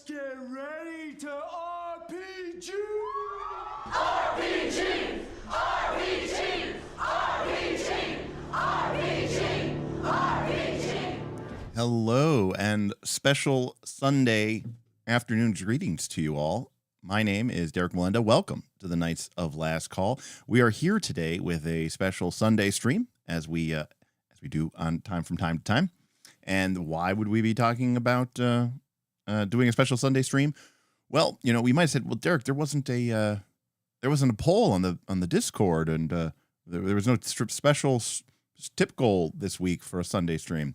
Let's get ready to RPG! RPG! RPG! RPG! RPG! RPG! Hello, and special Sunday afternoon greetings to you all. My name is Derek Melenda. Welcome to the Knights of Last Call. We are here today with a special Sunday stream, as we do on from time to time. And why would we be talking about doing a special Sunday stream? Well, you know, we might have said, well, Derek, there wasn't a poll on the Discord, and there was no special tip goal this week for a Sunday stream.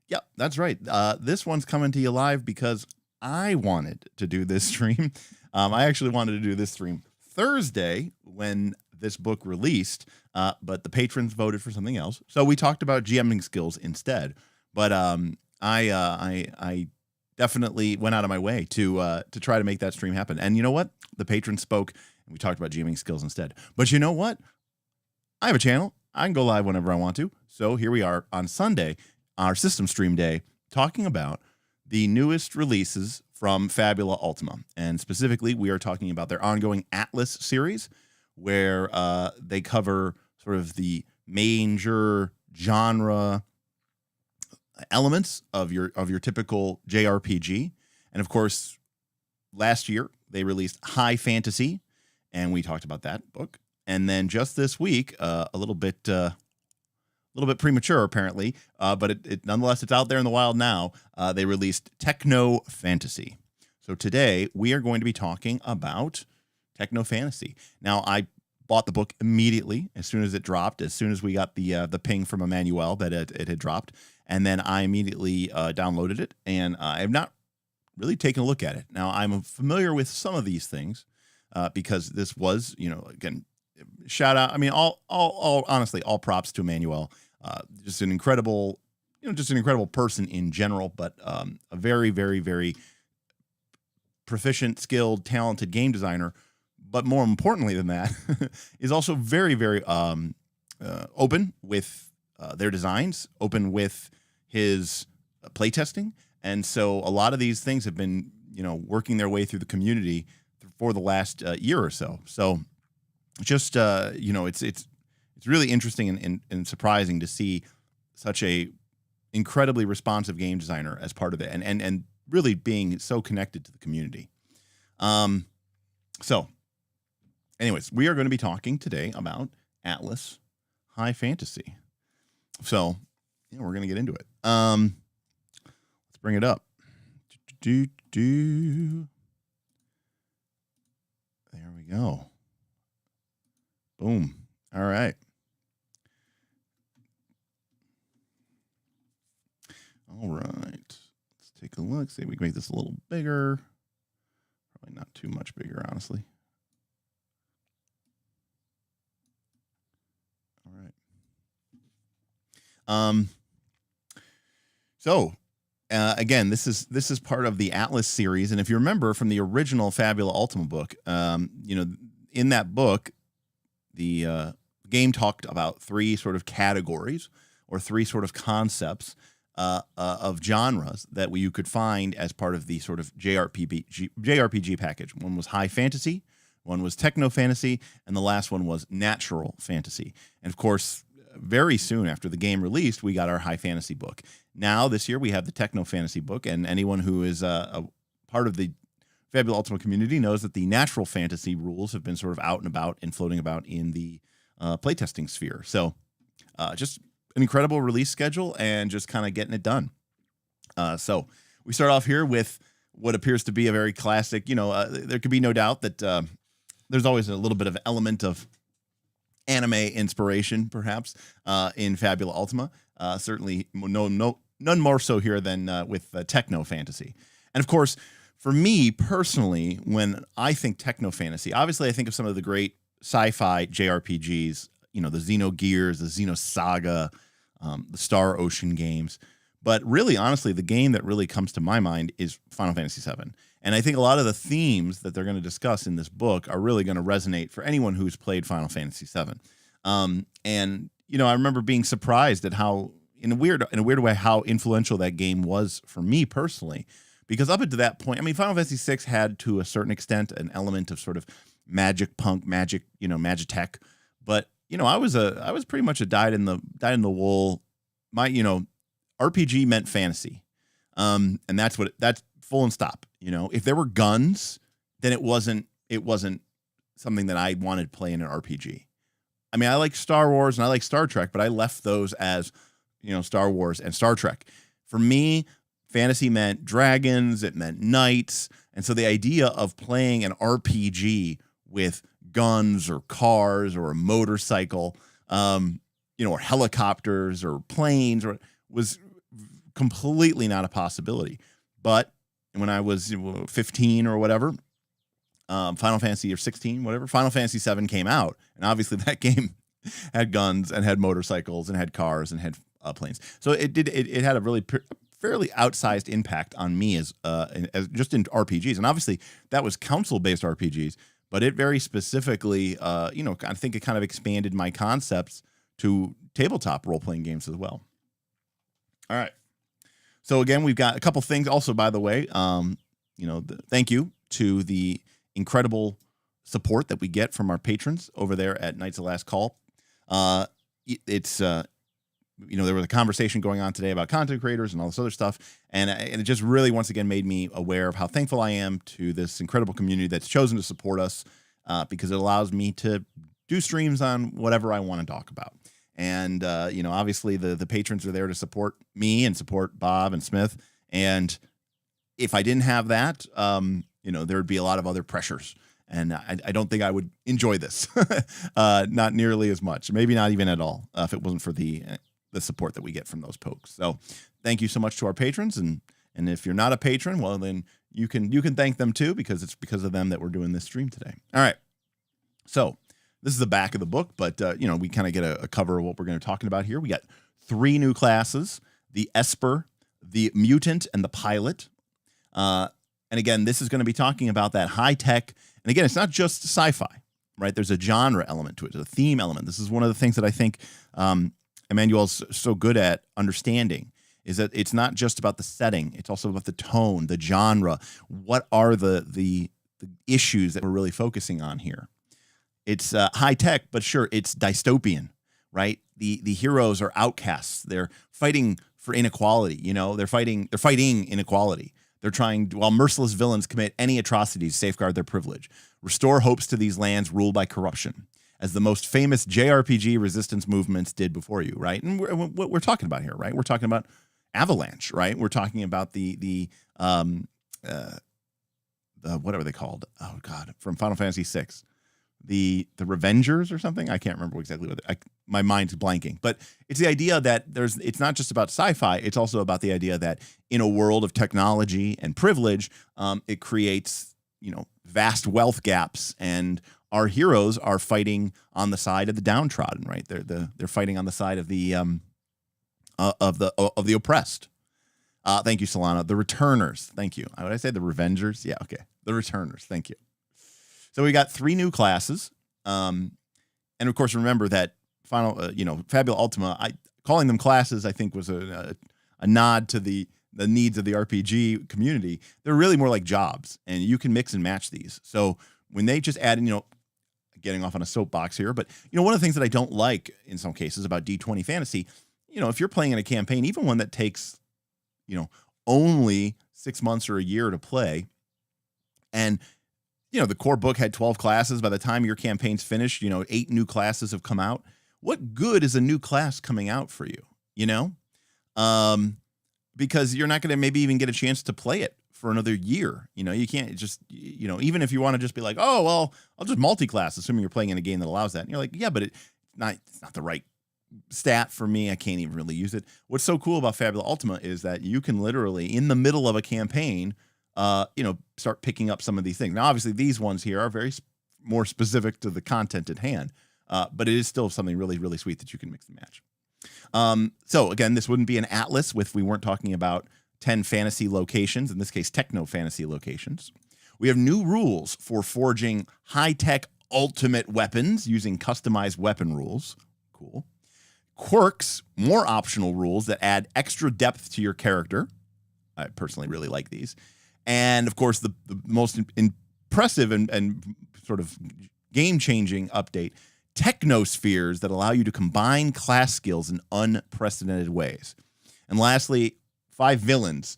Yeah, that's right. This one's coming to you live because I wanted to do this stream. I actually wanted to do this stream Thursday when this book released, but the patrons voted for something else. So we talked about GMing skills instead. But I definitely went out of my way to try to make that stream happen. And you know what? The patrons spoke, and we talked about GMing skills instead. But you know what? I have a channel. I can go live whenever I want to. So here we are on Sunday, our system stream day, talking about the newest releases from Fabula Ultima. And specifically, we are talking about their ongoing Atlas series, where they cover sort of the major genre elements of your typical JRPG. And of course, last year they released High Fantasy, and we talked about that book. And then just this week, a little bit premature apparently, but it nonetheless, it's out there in the wild now. They released Techno Fantasy. So today we are going to be talking about Techno Fantasy. Now, I bought the book immediately as soon as it dropped, as soon as we got the ping from Emmanuel that it had dropped. And then I immediately downloaded it, and I have not really taken a look at it. Now, I'm familiar with some of these things because this was, you know, again, shout out. I mean, all honestly, all props to Emmanuel. Just an incredible person in general, but a very, very, very proficient, skilled, talented game designer. But more importantly than that, is also very, very open with their designs, open with his playtesting. And so a lot of these things have been, you know, working their way through the community for the last year or so. So just, you know, it's really interesting and surprising to see such a incredibly responsive game designer as part of it, and really being so connected to the community. So anyways, we are going to be talking today about Atlas High Fantasy. So, yeah, we're going to get into it. Let's bring it up. There we go. Boom. All right. All right. Let's take a look. See if we can make this a little bigger. Probably not too much bigger, honestly. All right. So again, this is part of the Atlas series, and if you remember from the original Fabula Ultima book, you know, in that book, the game talked about three sort of categories or three sort of concepts of genres that you could find as part of the sort of JRPG package. One was high fantasy, one was techno fantasy, and the last one was natural fantasy. And of course, very soon after the game released, we got our high fantasy book. Now, this year, we have the techno fantasy book, and anyone who is a part of the Fabula Ultima community knows that the natural fantasy rules have been sort of out and about and floating about in the playtesting sphere. So just an incredible release schedule and just kind of getting it done. So we start off here with what appears to be a very classic, you know, there could be no doubt that there's always a little bit of element of anime inspiration, perhaps, in Fabula Ultima. Certainly none more so here than with techno fantasy. And of course, for me personally, when I think techno fantasy, obviously I think of some of the great sci-fi JRPGs, you know, the Xenogears, the Xenosaga, the Star Ocean games. But really, honestly, the game that really comes to my mind is Final Fantasy VII. And I think a lot of the themes that they're going to discuss in this book are really going to resonate for anyone who's played Final Fantasy VII. And, you know, I remember being surprised at how, in a weird way, how influential that game was for me personally. because up until that point, I mean, Final Fantasy VI had to a certain extent an element of sort of magic punk, magic, magitech, but I was pretty much a dyed in the wool. My RPG meant fantasy, and that's full and stop. If there were guns, then it wasn't something that I wanted to play in an RPG. I mean, I like Star Wars and I like Star Trek, but I left those as Star Wars and Star Trek. For me, fantasy meant dragons, it meant knights, and so the idea of playing an RPG with guns or cars or a motorcycle, or helicopters or planes was completely not a possibility. But when I was 15 or whatever, Final Fantasy or 16, whatever, Final Fantasy 7 came out, and obviously that game had guns and had motorcycles and had cars and had planes. So it had a really fairly outsized impact on me as just in RPGs, and obviously that was console-based RPGs, but it very specifically, I think it kind of expanded my concepts to tabletop role-playing games as well. All right. So again, we've got a couple things. Also, by the way, thank you to the incredible support that we get from our patrons over there at Knights of Last Call. It's there was a conversation going on today about content creators and all this other stuff, and it just really once again made me aware of how thankful I am to this incredible community that's chosen to support us, because it allows me to do streams on whatever I want to talk about. And obviously the patrons are there to support me and support Bob and Smith, and if I didn't have that, there would be a lot of other pressures, and I don't think I would enjoy this, not nearly as much, maybe not even at all, if it wasn't for the support that we get from those pokes. So thank you so much to our patrons, and if you're not a patron, well, then you can thank them too, because it's because of them that we're doing this stream today. All right, so this is the back of the book, but we kind of get a cover of what we're going to be talking about here. We got 3 new classes: the Esper, the Mutant, and the Pilot. And again, this is going to be talking about that high tech. And again, it's not just sci-fi, right? There's a genre element to it, there's a theme element. This is one of the things that I think Emmanuel's so good at understanding, is that it's not just about the setting, it's also about the tone, the genre. What are the issues that we're really focusing on here? It's high tech, but sure, it's dystopian, right? The heroes are outcasts. They're fighting for inequality. They're fighting inequality. They're trying, while merciless villains commit any atrocities to safeguard their privilege, restore hopes to these lands ruled by corruption, as the most famous JRPG resistance movements did before you, right? And what we're talking about here, right? We're talking about Avalanche, right? We're talking about the what are they called? Oh God, from Final Fantasy VI. The Revengers or something. I can't remember exactly what my mind's blanking, but it's the idea that it's not just about sci-fi. It's also about the idea that in a world of technology and privilege, it creates, vast wealth gaps, and our heroes are fighting on the side of the downtrodden, right? They're fighting on the side of the oppressed. Thank you, Solana. The Returners. Thank you. Would I say the Revengers? Yeah. Okay. The Returners. Thank you. So we got 3 new classes, and of course, remember that Fabula Ultima. Calling them classes, I think, was a nod to the needs of the RPG community. They're really more like jobs, and you can mix and match these. So when they just add, getting off on a soapbox here, but one of the things that I don't like in some cases about D20 Fantasy, if you're playing in a campaign, even one that takes, only 6 months or a year to play, and the core book had 12 classes. By the time your campaign's finished, 8 new classes have come out. What good is a new class coming out for you? Because you're not going to maybe even get a chance to play it for another year. You can't just, even if you want to just be like, oh, well, I'll just multi-class, assuming you're playing in a game that allows that. And you're like, yeah, but it's not the right stat for me. I can't even really use it. What's so cool about Fabula Ultima is that you can literally, in the middle of a campaign, start picking up some of these things. Now, obviously, these ones here are very more specific to the content at hand, but it is still something really, really sweet that you can mix and match. So again, this wouldn't be an atlas if we weren't talking about 10 fantasy locations, in this case, techno fantasy locations. We have new rules for forging high-tech ultimate weapons using customized weapon rules. Cool. Quirks, more optional rules that add extra depth to your character. I personally really like these. And of course, the most impressive and sort of game-changing update, Technospheres that allow you to combine class skills in unprecedented ways. And lastly, 5 villains,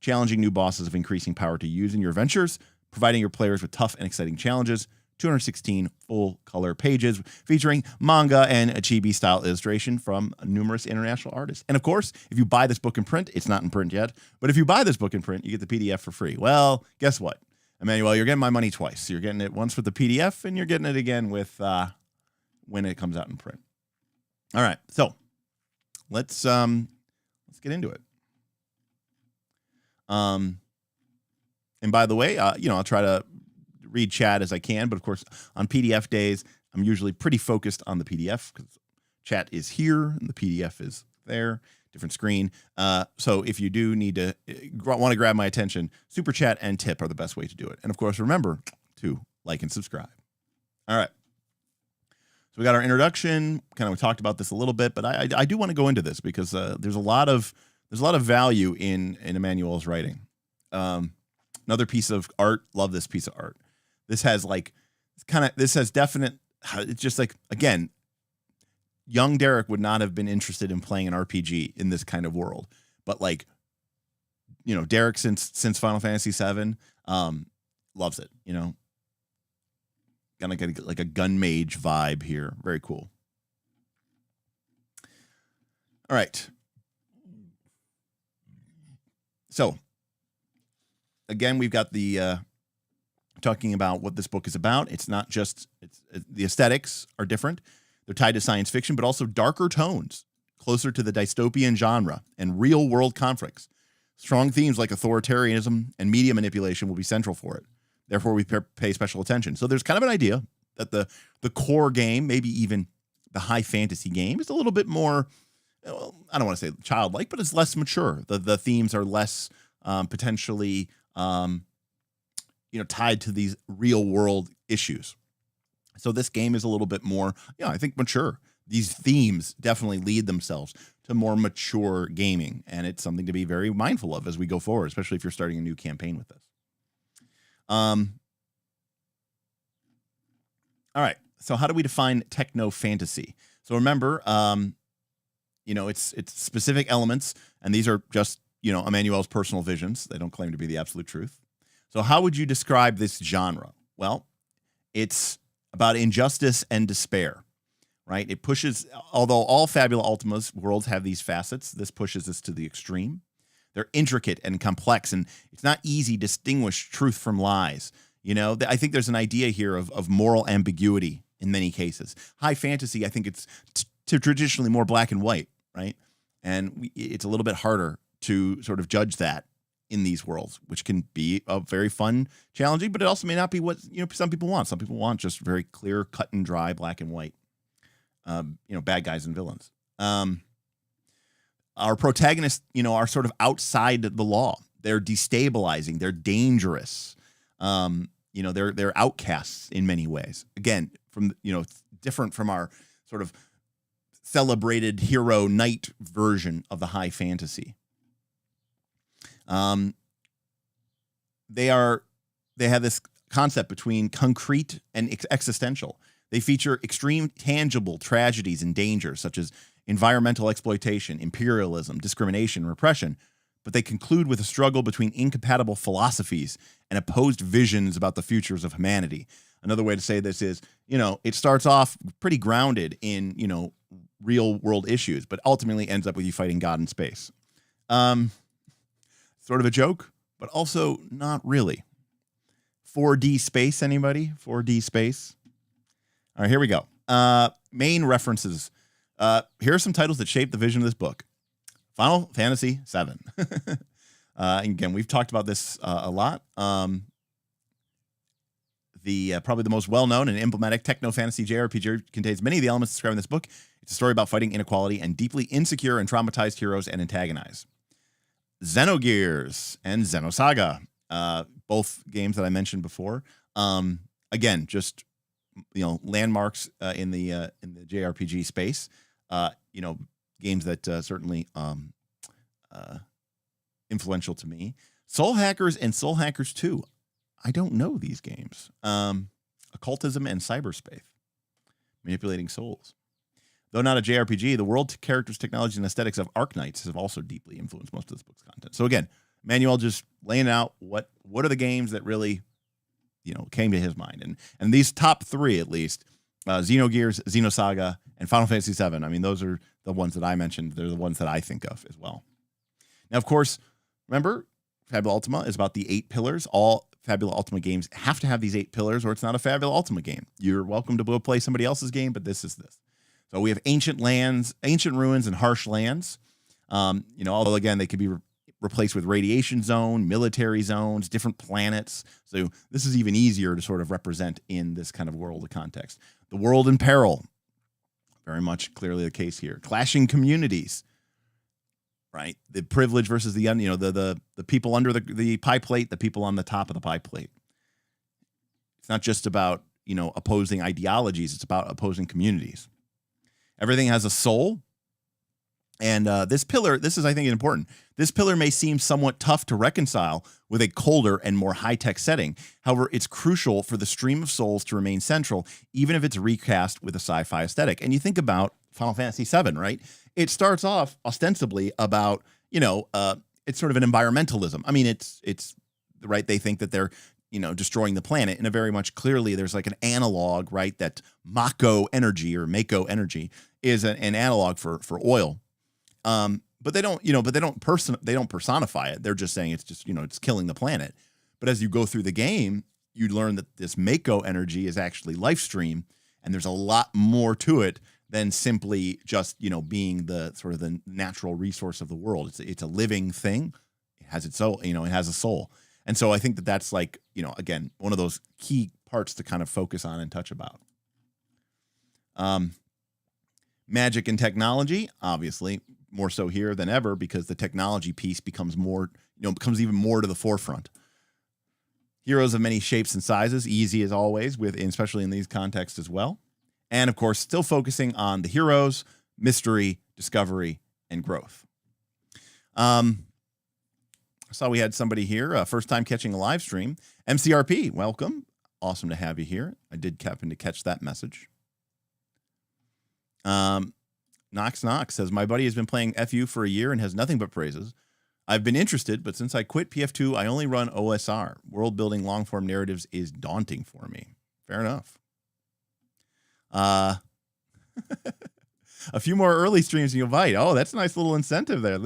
challenging new bosses of increasing power to use in your adventures, providing your players with tough and exciting challenges. 216 full-color pages featuring manga and a chibi-style illustration from numerous international artists. And of course, if you buy this book in print, it's not in print yet, but if you buy this book in print, you get the PDF for free. Well, guess what? Emmanuel, you're getting my money twice. You're getting it once with the PDF, and you're getting it again with when it comes out in print. All right, so let's get into it. And by the way, I'll try to read chat as I can, but of course, on PDF days, I'm usually pretty focused on the PDF because chat is here and the PDF is there, different screen. So if you do need to want to grab my attention, super chat and tip are the best way to do it. And of course, remember to like and subscribe. All right. So we got our introduction. We talked about this a little bit, but I do want to go into this because there's a lot of value in Emmanuel's writing. Another piece of art. Love this piece of art. This has definite. It's just like, again, young Derek would not have been interested in playing an RPG in this kind of world, but Derek since Final Fantasy VII, loves it. Kind of get like a gun mage vibe here. Very cool. All right. So again, we've got the talking about what this book is about. It's not just the aesthetics are different. They're tied to science fiction, but also darker tones, closer to the dystopian genre and real world conflicts. Strong themes like authoritarianism and media manipulation will be central for it. Therefore, we pay special attention. So there's kind of an idea that the core game, maybe even the high fantasy game, is a little bit more, well, I don't want to say childlike, but it's less mature. The themes are less potentially tied to these real world issues. So this game is a little bit more, I think, mature. These themes definitely lead themselves to more mature gaming, and it's something to be very mindful of as we go forward, especially if you're starting a new campaign with this. All right. So how do we define techno fantasy? So remember, it's specific elements, and these are just, Emmanuel's personal visions. They don't claim to be the absolute truth. So how would you describe this genre? Well, it's about injustice and despair, right? It pushes, although all Fabula Ultima's worlds have these facets, this pushes us to the extreme. They're intricate and complex, and it's not easy to distinguish truth from lies. I think there's an idea here of moral ambiguity in many cases. High fantasy, I think it's traditionally more black and white, right? And it's a little bit harder to sort of judge that in these worlds, which can be a very fun, challenging, but it also may not be what some people want. Some people want just very clear, cut and dry, black and white, bad guys and villains. Our protagonists, are sort of outside the law. They're destabilizing. They're dangerous. They're outcasts in many ways. Again, from different from our sort of celebrated hero knight version of the high fantasy. They have this concept between concrete and existential. They feature extreme tangible tragedies and dangers such as environmental exploitation, imperialism, discrimination, repression, but they conclude with a struggle between incompatible philosophies and opposed visions about the futures of humanity. Another way to say this is, it starts off pretty grounded in, real world issues, but ultimately ends up with you fighting God in space. Sort of a joke, but also not really. 4D space, anybody? 4D space? All right, here we go. Main references. Here are some titles that shaped the vision of this book. Final Fantasy VII. Again, we've talked about this a lot. Probably the most well-known and emblematic techno fantasy JRPG contains many of the elements described in this book. It's a story about fighting inequality and deeply insecure and traumatized heroes and antagonists. Xenogears and Xenosaga, both games that I mentioned before. Again, just landmarks in the JRPG space. Games that certainly influential to me. Soul Hackers and Soul Hackers 2. I don't know these games. Occultism and Cyberspace. Manipulating Souls. Though not a JRPG, the world, characters, technology, and aesthetics of Arknights have also deeply influenced most of this book's content. So again, Manuel just laying out what are the games that really, came to his mind. And these top 3, at least, Xenogears, Xenosaga, and Final Fantasy VII. I mean, those are the ones that I mentioned. They're the ones that I think of as well. Now, of course, remember, Fabula Ultima is about the 8 pillars. All Fabula Ultima games have to have these 8 pillars, or it's not a Fabula Ultima game. You're welcome to go play somebody else's game, but this is this. So we have ancient lands, ancient ruins, and harsh lands. Although, again, they could be replaced with radiation zone, military zones, different planets. So this is even easier to sort of represent in this kind of world of context. The world in peril. Very much clearly the case here. Clashing communities. Right? The privilege versus the people under the pie plate, the people on the top of the pie plate. It's not just about, opposing ideologies. It's about opposing communities. Everything has a soul. And this pillar, this is, I think, important. This pillar may seem somewhat tough to reconcile with a colder and more high-tech setting. However, it's crucial for the stream of souls to remain central, even if it's recast with a sci-fi aesthetic. And you think about Final Fantasy VII, right? It starts off ostensibly about, it's sort of an environmentalism. I mean, it's right. They think that they're, destroying the planet in a very much clearly there's like an analog, right? That Mako energy or Mako energy is an analog for oil. But they don't personify it. They're just saying it's just, it's killing the planet. But as you go through the game, you learn that this Mako energy is actually Livestream, and there's a lot more to it than simply just, being the sort of the natural resource of the world. It's a living thing. It has its soul, it has a soul. And so I think that that's like, again, one of those key parts to kind of focus on and touch about. Magic and technology, obviously, more so here than ever because the technology piece becomes more, becomes even more to the forefront. Heroes of many shapes and sizes, easy as always, especially in these contexts as well. And of course, still focusing on the heroes, mystery, discovery, and growth. I saw we had somebody here, first time catching a live stream. MCRP, welcome. Awesome to have you here. I did happen to catch that message. Knox says, my buddy has been playing FU for a year and has nothing but praises. I've been interested, but since I quit PF2, I only run OSR. World building long-form narratives is daunting for me. Fair enough. A few more early streams you invite. Oh, that's a nice little incentive there.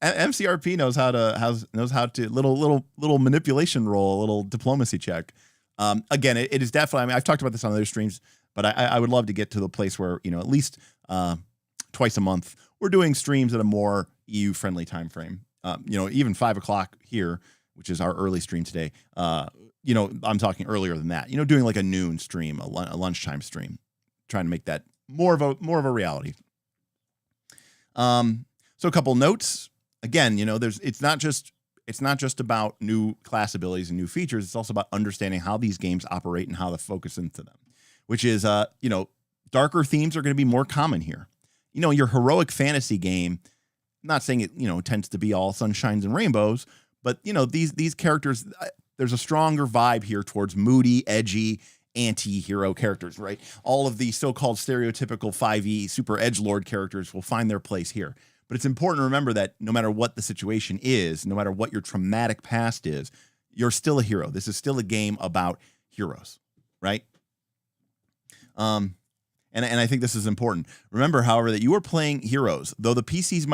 MCRP knows how to little manipulation roll, a little diplomacy check. Again, it is definitely, I mean, I've talked about this on other streams, but I would love to get to the place where, at least twice a month, we're doing streams at a more EU-friendly time frame. Even 5 o'clock here, which is our early stream today. I'm talking earlier than that. Doing like a noon stream, a lunchtime stream, trying to make that more of a reality. So a couple notes. Again, it's not just about new class abilities and new features. It's also about understanding how these games operate and how to focus into them, which is, darker themes are going to be more common here. Your heroic fantasy game, I'm not saying it, tends to be all sunshines and rainbows, but, these characters, there's a stronger vibe here towards moody, edgy, anti-hero characters, right? All of the so-called stereotypical 5e super edgelord characters will find their place here. But it's important to remember that no matter what the situation is, no matter what your traumatic past is, you're still a hero. This is still a game about heroes, right? And I think this is important. Remember, however, that you are playing heroes. Though the PCs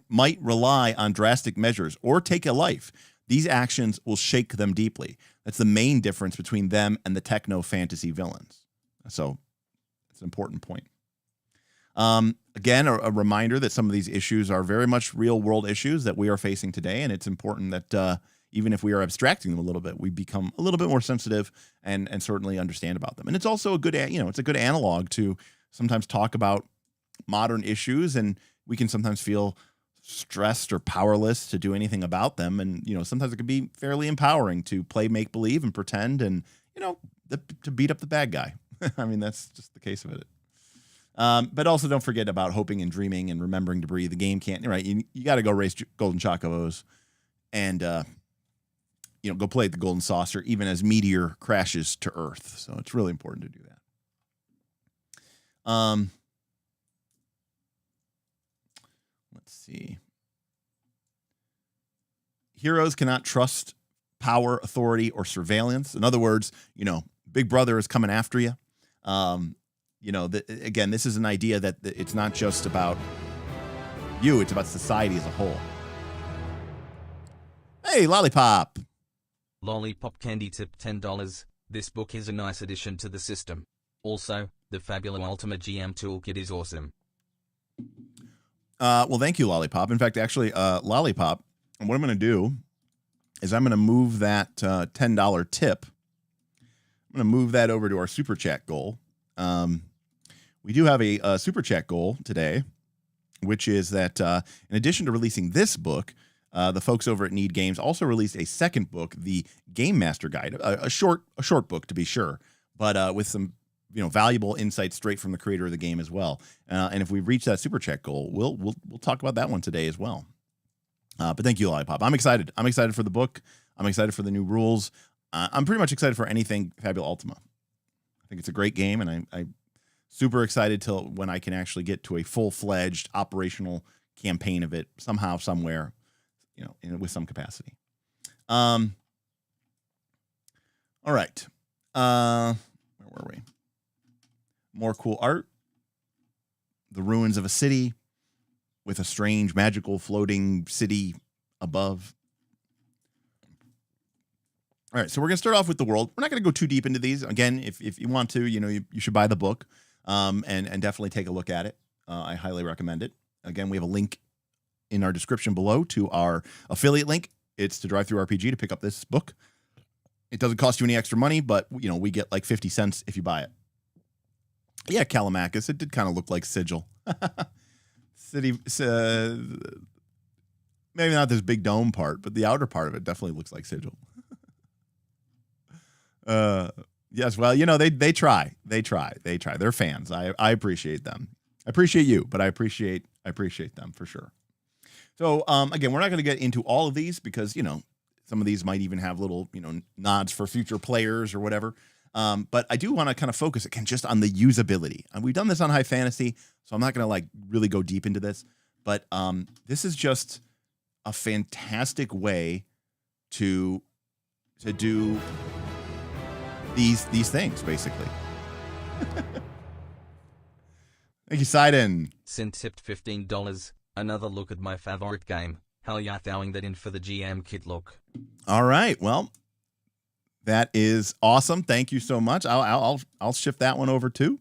might rely on drastic measures or take a life, these actions will shake them deeply. That's the main difference between them and the techno fantasy villains. So it's an important point. Again, a reminder that some of these issues are very much real world issues that we are facing today. And it's important that even if we are abstracting them a little bit, we become a little bit more sensitive and certainly understand about them. And it's also a good, it's a good analog to sometimes talk about modern issues, and we can sometimes feel stressed or powerless to do anything about them. And, sometimes it can be fairly empowering to play make-believe and pretend and, to beat up the bad guy. I mean, that's just the case of it. But also don't forget about hoping and dreaming and remembering to breathe. The game can't, right? You got to go race golden chocobos and go play at the Golden Saucer, even as meteor crashes to Earth. So it's really important to do that. Let's see. Heroes cannot trust power, authority, or surveillance. In other words, Big Brother is coming after you. Again, this is an idea that it's not just about you, it's about society as a whole. Hey, Lollipop. Lollipop Candy tip $10. This book is a nice addition to the system. Also, the Fabula Ultima GM toolkit is awesome. Well, thank you, Lollipop. In fact, actually, Lollipop, what I'm going to do is I'm going to move that $10 tip. I'm going to move that over to our Super Chat goal. We do have a Super Chat goal today, which is that in addition to releasing this book, the folks over at Need Games also released a second book, the Game Master Guide, a short book to be sure, but with some valuable insights straight from the creator of the game as well. And if we reach that Super Chat goal, we'll talk about that one today as well. But thank you, Lollipop. I'm excited. I'm excited for the book. I'm excited for the new rules. I'm pretty much excited for anything Fabula Ultima. I think it's a great game, and I'm super excited till when I can actually get to a full-fledged operational campaign of it somehow, somewhere, with some capacity. All right. Where were we? More cool art. The ruins of a city with a strange, magical, floating city above. All right, so we're going to start off with the world. We're not going to go too deep into these. Again, if you want to, you should buy the book and definitely take a look at it. I highly recommend it. Again, we have a link in our description below to our affiliate link. It's to DriveThruRPG to pick up this book. It doesn't cost you any extra money, but, we get like 50 cents if you buy it. Yeah, Callimachus, it did kind of look like Sigil. City, maybe not this big dome part, but the outer part of it definitely looks like Sigil. Yes, well, they try. They're fans. I appreciate them. I appreciate you, but I appreciate them for sure. So, again, we're not going to get into all of these because, some of these might even have little, nods for future players or whatever. But I do want to kind of focus again just on the usability. And we've done this on High Fantasy, so I'm not going to really go deep into this. But this is just a fantastic way to do these things, basically. Thank you, Sidon. Sin tipped $15. Another look at my favorite game. Hell yeah, throwing that in for the GM kit look. All right, well, that is awesome. Thank you so much. I'll shift that one over too.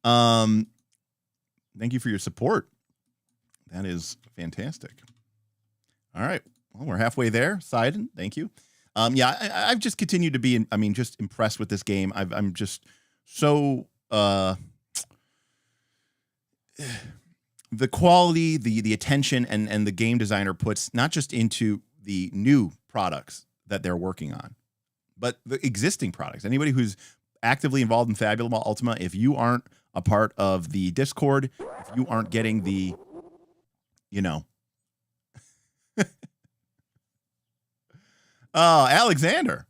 Thank you for your support. That is fantastic. All right, well, we're halfway there. Sidon, thank you. I've just continued to be, just impressed with this game. I'm just so the quality, the attention, and the game designer puts not just into the new products that they're working on, but the existing products. Anybody who's actively involved in Fabula Ultima, if you aren't a part of the Discord, if you aren't getting the, oh, Alexander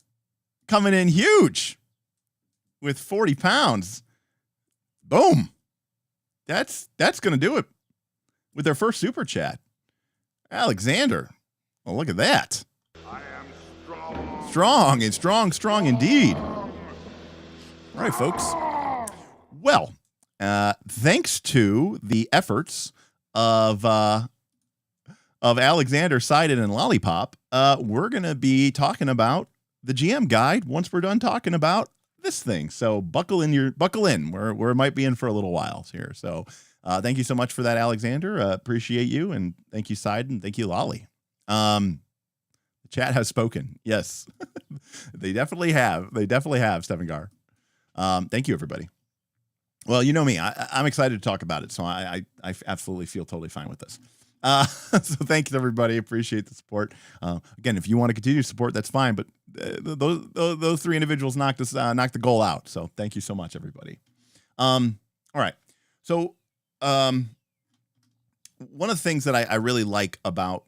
coming in huge with 40 pounds. Boom. That's going to do it with their first super chat. Alexander. Oh, look at that. I am strong. Strong and strong indeed. All right, folks. Well, thanks to the efforts of Alexander, Sidon, and Lollipop, we're going to be talking about the GM guide once we're done talking about this thing. So buckle in. We're might be in for a little while here. So thank you so much for that, Alexander. Appreciate you. And thank you, Sidon. Thank you, Lolly. The chat has spoken. Yes, they definitely have. Stevengar. Thank you, everybody. Well, you know me. I'm excited to talk about it. So I absolutely feel totally fine with this. So thanks, everybody. Appreciate the support. Again, if you want to continue to support, that's fine. But those three individuals knocked the goal out. So thank you so much, everybody. All right. So one of the things that I really like about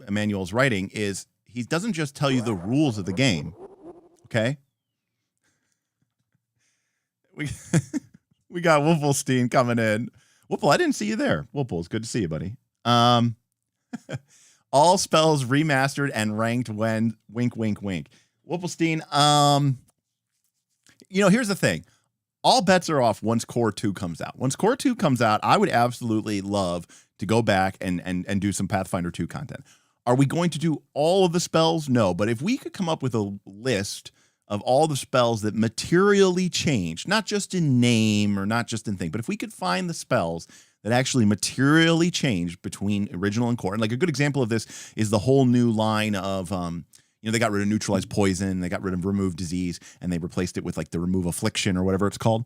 Emmanuel's writing is he doesn't just tell you the rules of the game. Okay. We we got Wolfelstein coming in. Wolfel, I didn't see you there. Wolfel, it's good to see you, buddy. All spells remastered and ranked when wink, wink, wink. Wolfelstein, here's the thing. All bets are off once Core 2 comes out. Once Core 2 comes out, I would absolutely love to go back and do some Pathfinder 2 content. Are we going to do all of the spells? No, but if we could come up with a list of all the spells that materially change, not just in name or not just in thing, but if we could find the spells that actually materially change between original and core. And like a good example of this is the whole new line of, they got rid of neutralize poison, they got rid of remove disease, and they replaced it with like the remove affliction or whatever it's called.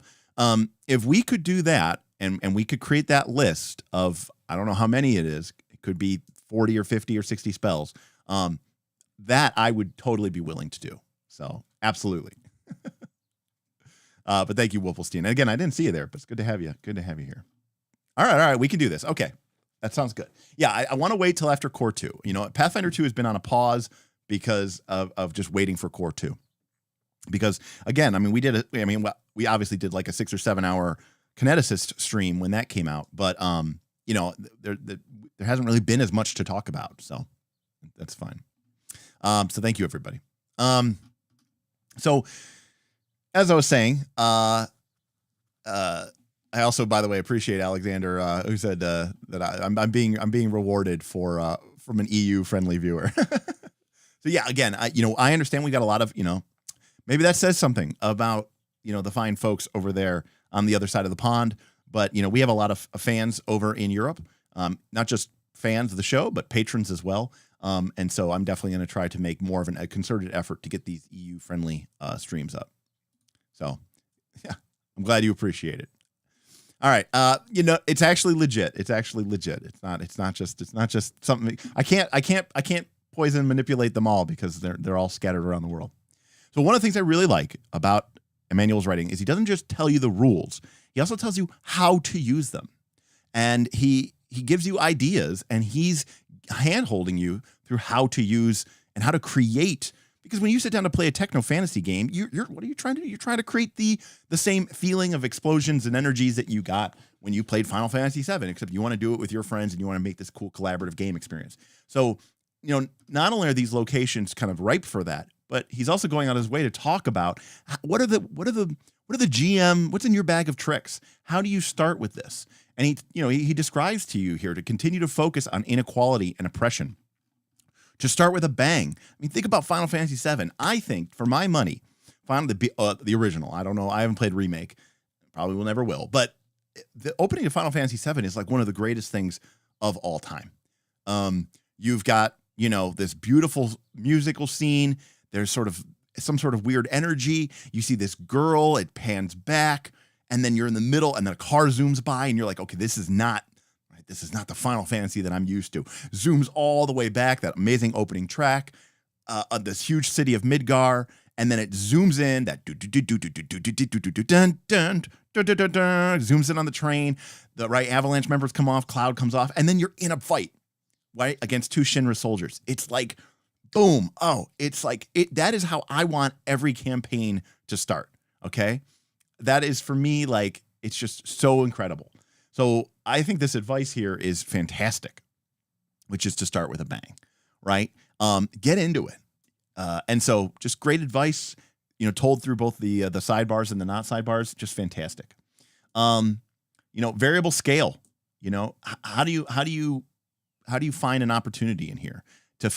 If we could do that and we could create that list of, I don't know how many it is, it could be 40 or 50 or 60 spells, that I would totally be willing to do. So absolutely. But thank you, Wolfelstein. And again, I didn't see you there, but it's good to have you. Good to have you here. All right. We can do this. Okay. That sounds good. Yeah, I want to wait till after Core 2. Pathfinder 2 has been on a pause because of just waiting for Core 2. Because again, we obviously did like a 6 or 7 hour Kineticist stream when that came out, but there hasn't really been as much to talk about, so that's fine. So thank you, everybody. So as I was saying, I also, by the way, appreciate Alexander who said that I'm being rewarded for from an EU friendly viewer. So yeah, again, I understand we got a lot of maybe that says something about the fine folks over there on the other side of the pond, but we have a lot of fans over in Europe, not just fans of the show, but patrons as well. And so I'm definitely going to try to make more of a concerted effort to get these EU friendly streams up. So yeah, I'm glad you appreciate it. All right. It's actually legit. It's not just something I can't poison and manipulate them all because they're all scattered around the world. So one of the things I really like about Emmanuel's writing is he doesn't just tell you the rules. He also tells you how to use them. And he gives you ideas, and he's hand-holding you through how to use and how to create. Because when you sit down to play a techno fantasy game, what are you trying to do? You're trying to create the same feeling of explosions and energies that you got when you played Final Fantasy VII, except you want to do it with your friends and you want to make this cool collaborative game experience. So, not only are these locations kind of ripe for that, but he's also going on his way to talk about what are the GM, what's in your bag of tricks? How do you start with this? And he describes to you here to continue to focus on inequality and oppression. To start with a bang. I mean, think about Final Fantasy VII. I think, for my money, the original. I don't know. I haven't played remake. Probably will never will. But the opening of Final Fantasy VII is like one of the greatest things of all time. You've got this beautiful musical scene. There's some sort of weird energy. You see this girl. It pans back. And then you're in the middle, and then a car zooms by, and you're like, okay, this is not the Final Fantasy that I'm used to. Zooms all the way back, that amazing opening track, this huge city of Midgar, and then it zooms in, that zooms in on the train, the right Avalanche members come off, Cloud comes off, and then you're in a fight, right, against two Shinra soldiers. It's like, boom, that is how I want every campaign to start, okay? That is, for me, like, it's just so incredible. So I think this advice here is fantastic, which is to start with a bang, right? Get into it. And so just great advice, told through both the sidebars and the not sidebars, just fantastic. Variable scale, how do you find an opportunity in here to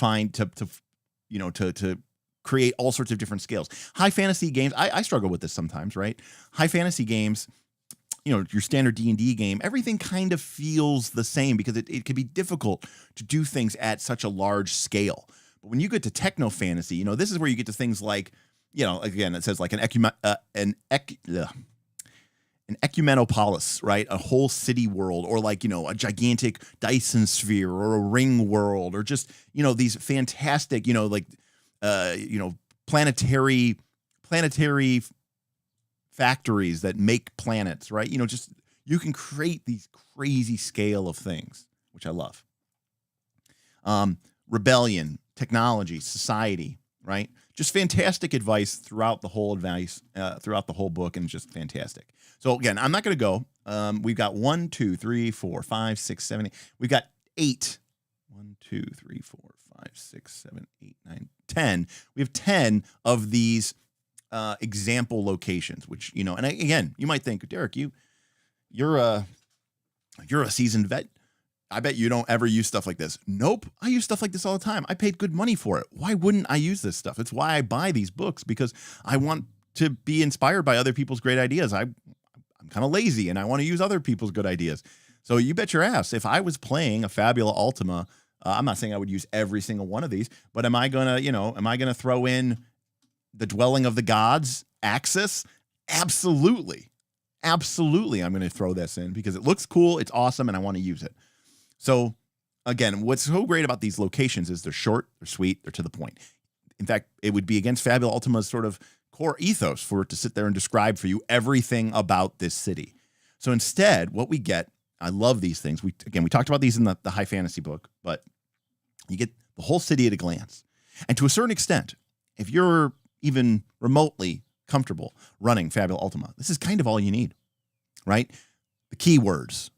create all sorts of different scales? High fantasy games, I struggle with this sometimes, right? High fantasy games, your standard D&D game, everything kind of feels the same because it can be difficult to do things at such a large scale. But when you get to techno fantasy, this is where you get to things like, again, it says like an ecumenopolis, right? A whole city world, or like, a gigantic Dyson sphere or a ring world, or just, these fantastic, planetary factories that make planets, right? Just you can create these crazy scale of things, which I love. Rebellion, technology, society, right? Just fantastic advice throughout the whole throughout the whole book, and just fantastic. So again, I'm not going to go. We've got 1, 2, 3, 4, 5, 6, 7, 8. We've got 8. 1, 2, 3, 4, 5, 6, 7, 8, 9, 10. We have 10 of these example locations, which, you know, and again, you might think, Derek, you're a seasoned vet. I bet you don't ever use stuff like this. Nope. I use stuff like this all the time. I paid good money for it. Why wouldn't I use this stuff? It's why I buy these books, because I want to be inspired by other people's great ideas. I'm kind of lazy and I want to use other people's good ideas. So you bet your ass, if I was playing a Fabula Ultima, I'm not saying I would use every single one of these, but am I going to throw in the Dwelling of the Gods Axis? Absolutely. Absolutely. I'm going to throw this in because it looks cool. It's awesome. And I want to use it. So again, what's so great about these locations is they're short, they're sweet, they're to the point. In fact, it would be against Fabula Ultima's sort of core ethos for it to sit there and describe for you everything about this city. So instead, what we get, I love these things. We talked about these in the high fantasy book, but you get the whole city at a glance. And to a certain extent, if you're even remotely comfortable running Fabula Ultima, this is kind of all you need, right? The keywords.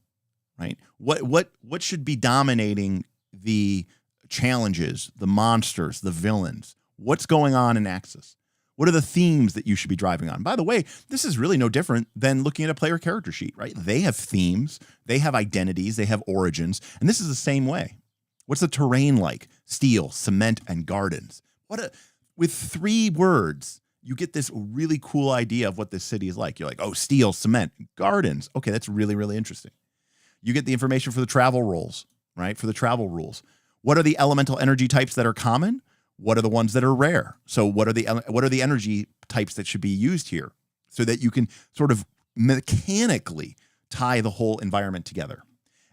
Right? What should be dominating the challenges, the monsters, the villains? What's going on in Axis? What are the themes that you should be driving on? By the way, this is really no different than looking at a player character sheet, right? They have themes, they have identities, they have origins, and this is the same way. What's the terrain like? Steel, cement, and gardens. With 3 words, you get this really cool idea of what this city is like. You're like, oh, steel, cement, gardens. Okay, that's really, really interesting. You get the information for the travel rules, right? For the travel rules. What are the elemental energy types that are common? What are the ones that are rare? So what are the energy types that should be used here so that you can sort of mechanically tie the whole environment together?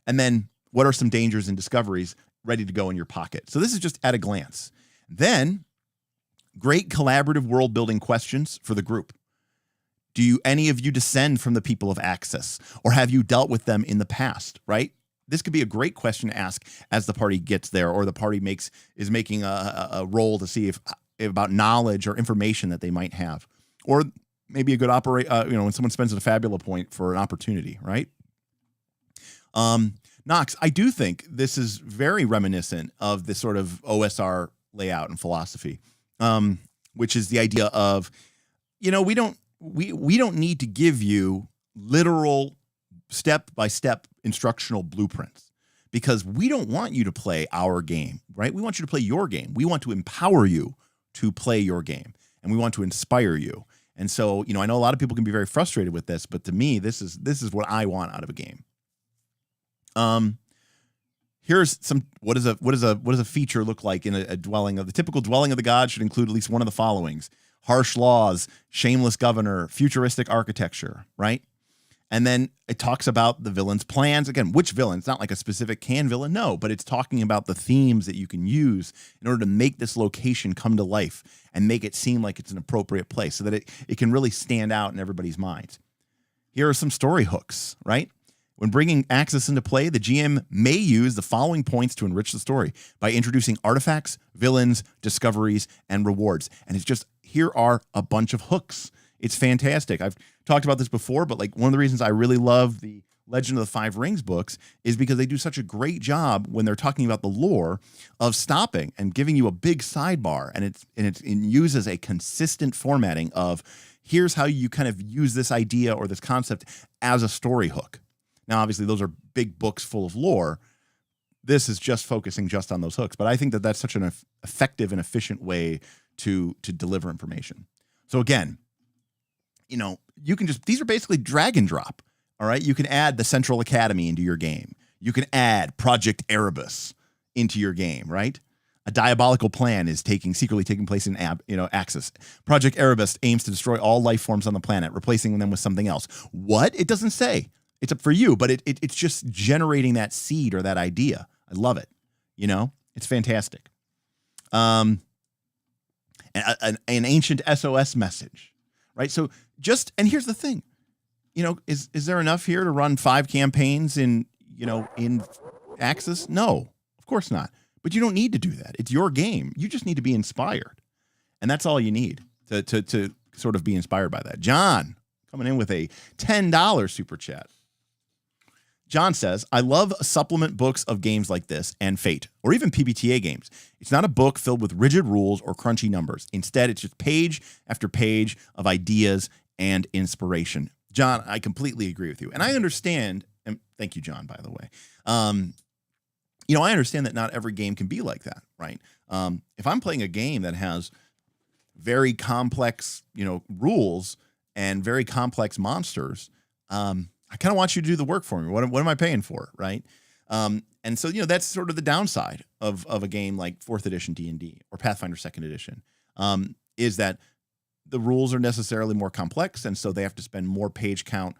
And then what are some dangers and discoveries ready to go in your pocket? So this is just at a glance. Then great collaborative world building questions for the group. Do any of you descend from the people of Axis, or have you dealt with them in the past, right? This could be a great question to ask as the party gets there, or the party is making a roll to see if about knowledge or information that they might have, or maybe a good when someone spends a Fabula point for an opportunity, right? Knox, I do think this is very reminiscent of this sort of OSR layout and philosophy, which is the idea of, we don't need to give you literal step-by-step instructional blueprints, because we don't want you to play our game, right? We want you to play your game. We want to empower you to play your game, and we want to inspire you. And so, I know a lot of people can be very frustrated with this, but to me, this is what I want out of a game. Here's some, what does a feature look like in a dwelling of the typical dwelling of the gods? Should include at least one of the followings: harsh laws, shameless governor, futuristic architecture, right? And then it talks about the villain's plans. Again, which villain? It's not like a specific villain, no, but it's talking about the themes that you can use in order to make this location come to life and make it seem like it's an appropriate place so that it can really stand out in everybody's minds. Here are some story hooks, right? When bringing Axis into play, the GM may use the following points to enrich the story by introducing artifacts, villains, discoveries, and rewards. And it's just, here are a bunch of hooks. It's fantastic. I've talked about this before, but like one of the reasons I really love the Legend of the Five Rings books is because they do such a great job when they're talking about the lore of stopping and giving you a big sidebar, and it uses a consistent formatting of here's how you kind of use this idea or this concept as a story hook. Now, obviously, those are big books full of lore. This is just focusing just on those hooks, but I think that that's such an effective and efficient way to deliver information. So again, you can these are basically drag and drop. All right. You can add the Central Academy into your game. You can add Project Erebus into your game, right? A diabolical plan is secretly taking place in Axis. Project Erebus aims to destroy all life forms on the planet, replacing them with something else. What? It doesn't say. It's up for you, but it's just generating that seed or that idea. I love it. It's fantastic. An ancient SOS message, right? So and here's the thing, is there enough here to run 5 campaigns in Axis? No, of course not. But you don't need to do that. It's your game. You just need to be inspired. And that's all you need to sort of be inspired by that. John coming in with a $10 super chat. John says, I love supplement books of games like this and Fate, or even PBTA games. It's not a book filled with rigid rules or crunchy numbers. Instead, it's just page after page of ideas and inspiration. John, I completely agree with you. And I understand, and thank you, John, by the way. I understand that not every game can be like that, right? If I'm playing a game that has very complex, rules and very complex monsters, I kind of want you to do the work for me. What am I paying for, right? And so, that's sort of the downside of a game like 4th edition D&D or Pathfinder 2nd edition, is that the rules are necessarily more complex, and so they have to spend more page count,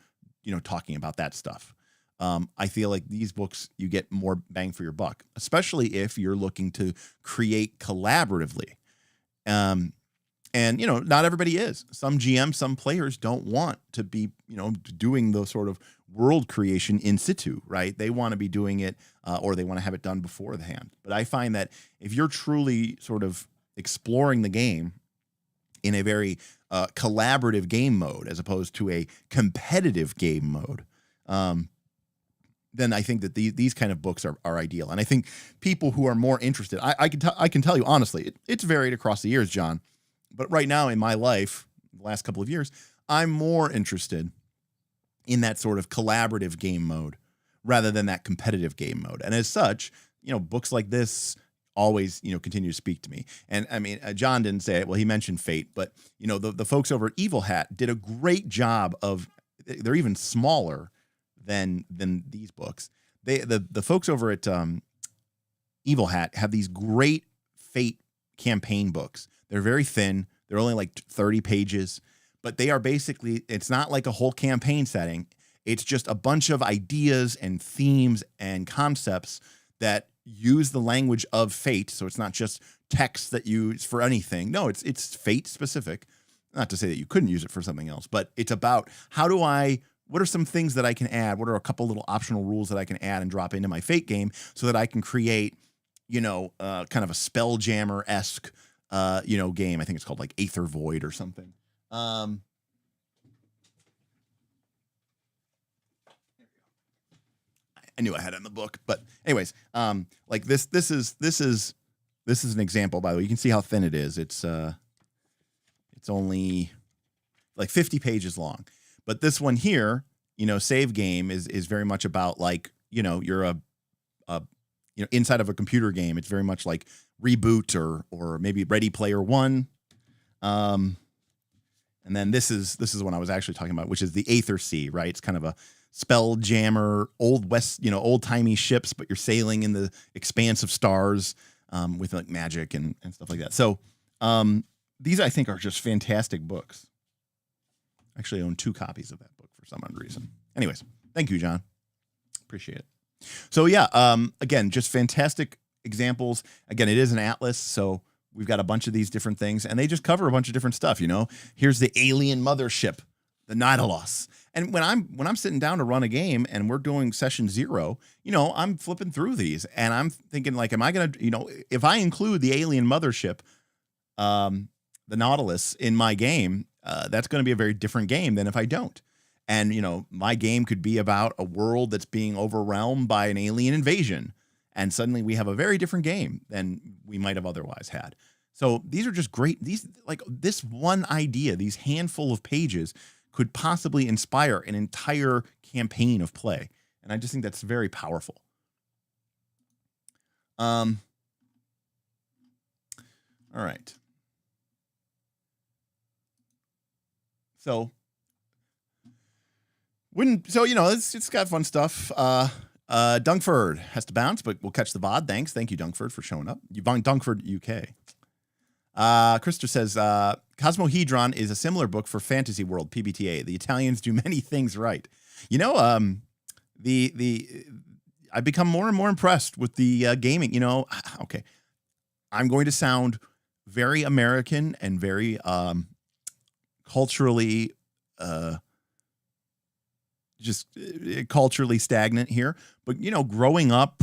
talking about that stuff. I feel like these books, you get more bang for your buck, especially if you're looking to create collaboratively. And, not everybody is. Some GMs, some players don't want to be, doing the sort of world creation in situ, right? They want to be doing it or they want to have it done before the hand. But I find that if you're truly sort of exploring the game in a very collaborative game mode as opposed to a competitive game mode, then I think that these kind of books are ideal. And I think people who are more interested, I can tell you honestly, it's varied across the years, John. But right now in my life, the last couple of years, I'm more interested in that sort of collaborative game mode rather than that competitive game mode. And as such, books like this always, continue to speak to me. And I mean, John didn't say it. Well, he mentioned Fate, but the folks over at Evil Hat did a great job of, they're even smaller than these books. The folks over at Evil Hat have these great Fate campaign books. They're very thin. They're only like 30 pages, but they are basically, it's not like a whole campaign setting. It's just a bunch of ideas and themes and concepts that use the language of Fate. So it's not just text that you use for anything. No, it's Fate specific. Not to say that you couldn't use it for something else, but it's about what are some things that I can add? What are a couple little optional rules that I can add and drop into my Fate game so that I can create, kind of a Spelljammer-esque game. I think it's called like Aether Void or something. I knew I had it in the book, but anyways, like this is an example, by the way. You can see how thin it is. It's only like 50 pages long, but this one here, save game is very much about like, you're a inside of a computer game. It's very much like Reboot or maybe Ready Player One. And then this is what I was actually talking about, which is the Aether Sea, right? It's kind of a Spelljammer, old west, old timey ships, but you're sailing in the expanse of stars with like magic and stuff like that. So these I think are just fantastic books. Actually, I own 2 copies of that book for some odd reason. Anyways, thank you, John. Appreciate it. So yeah, again, just fantastic examples. Again, it is an atlas, so we've got a bunch of these different things, and they just cover a bunch of different stuff. Here's the alien mothership, the Nautilus. And when I'm sitting down to run a game and we're doing session 0, I'm flipping through these and I'm thinking like, am I gonna, if I include the alien mothership, the Nautilus in my game, that's going to be a very different game than if I don't. And, my game could be about a world that's being overwhelmed by an alien invasion. And suddenly we have a very different game than we might have otherwise had. So these are just great. These, like this one idea, these handful of pages could possibly inspire an entire campaign of play. And I just think that's very powerful. All right. So it's got fun stuff. Dunkford has to bounce, but we'll catch the VOD. Thank you, Dunkford, for showing up. Dunkford, UK. Krister says, Cosmohedron is a similar book for Fantasy World, PBTA. The Italians do many things right. I've become more and more impressed with the gaming. Okay, I'm going to sound very American and very culturally culturally stagnant here. But, growing up,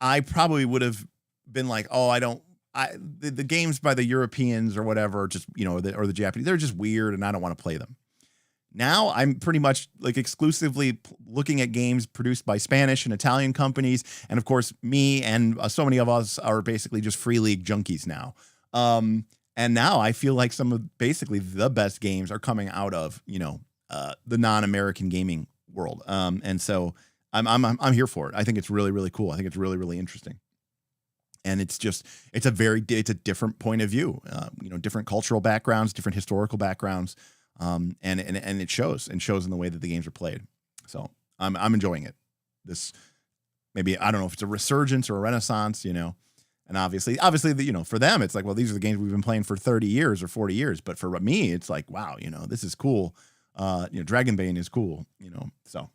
I probably would have been like, oh, the games by the Europeans or whatever, just, or the Japanese, they're just weird and I don't want to play them. Now I'm pretty much like exclusively looking at games produced by Spanish and Italian companies. And of course, me and so many of us are basically just Free League junkies now. And now I feel like some of basically the best games are coming out of, the non-American gaming world. And so I'm here for it. I think it's really, really cool. I think it's really, really interesting. And it's a different point of view, different cultural backgrounds, different historical backgrounds. And it shows in the way that the games are played. So I'm enjoying it. This, maybe, I don't know if it's a resurgence or a renaissance, and obviously, for them, it's like, well, these are the games we've been playing for 30 years or 40 years. But for me, it's like, wow, this is cool. Dragonbane is cool, so,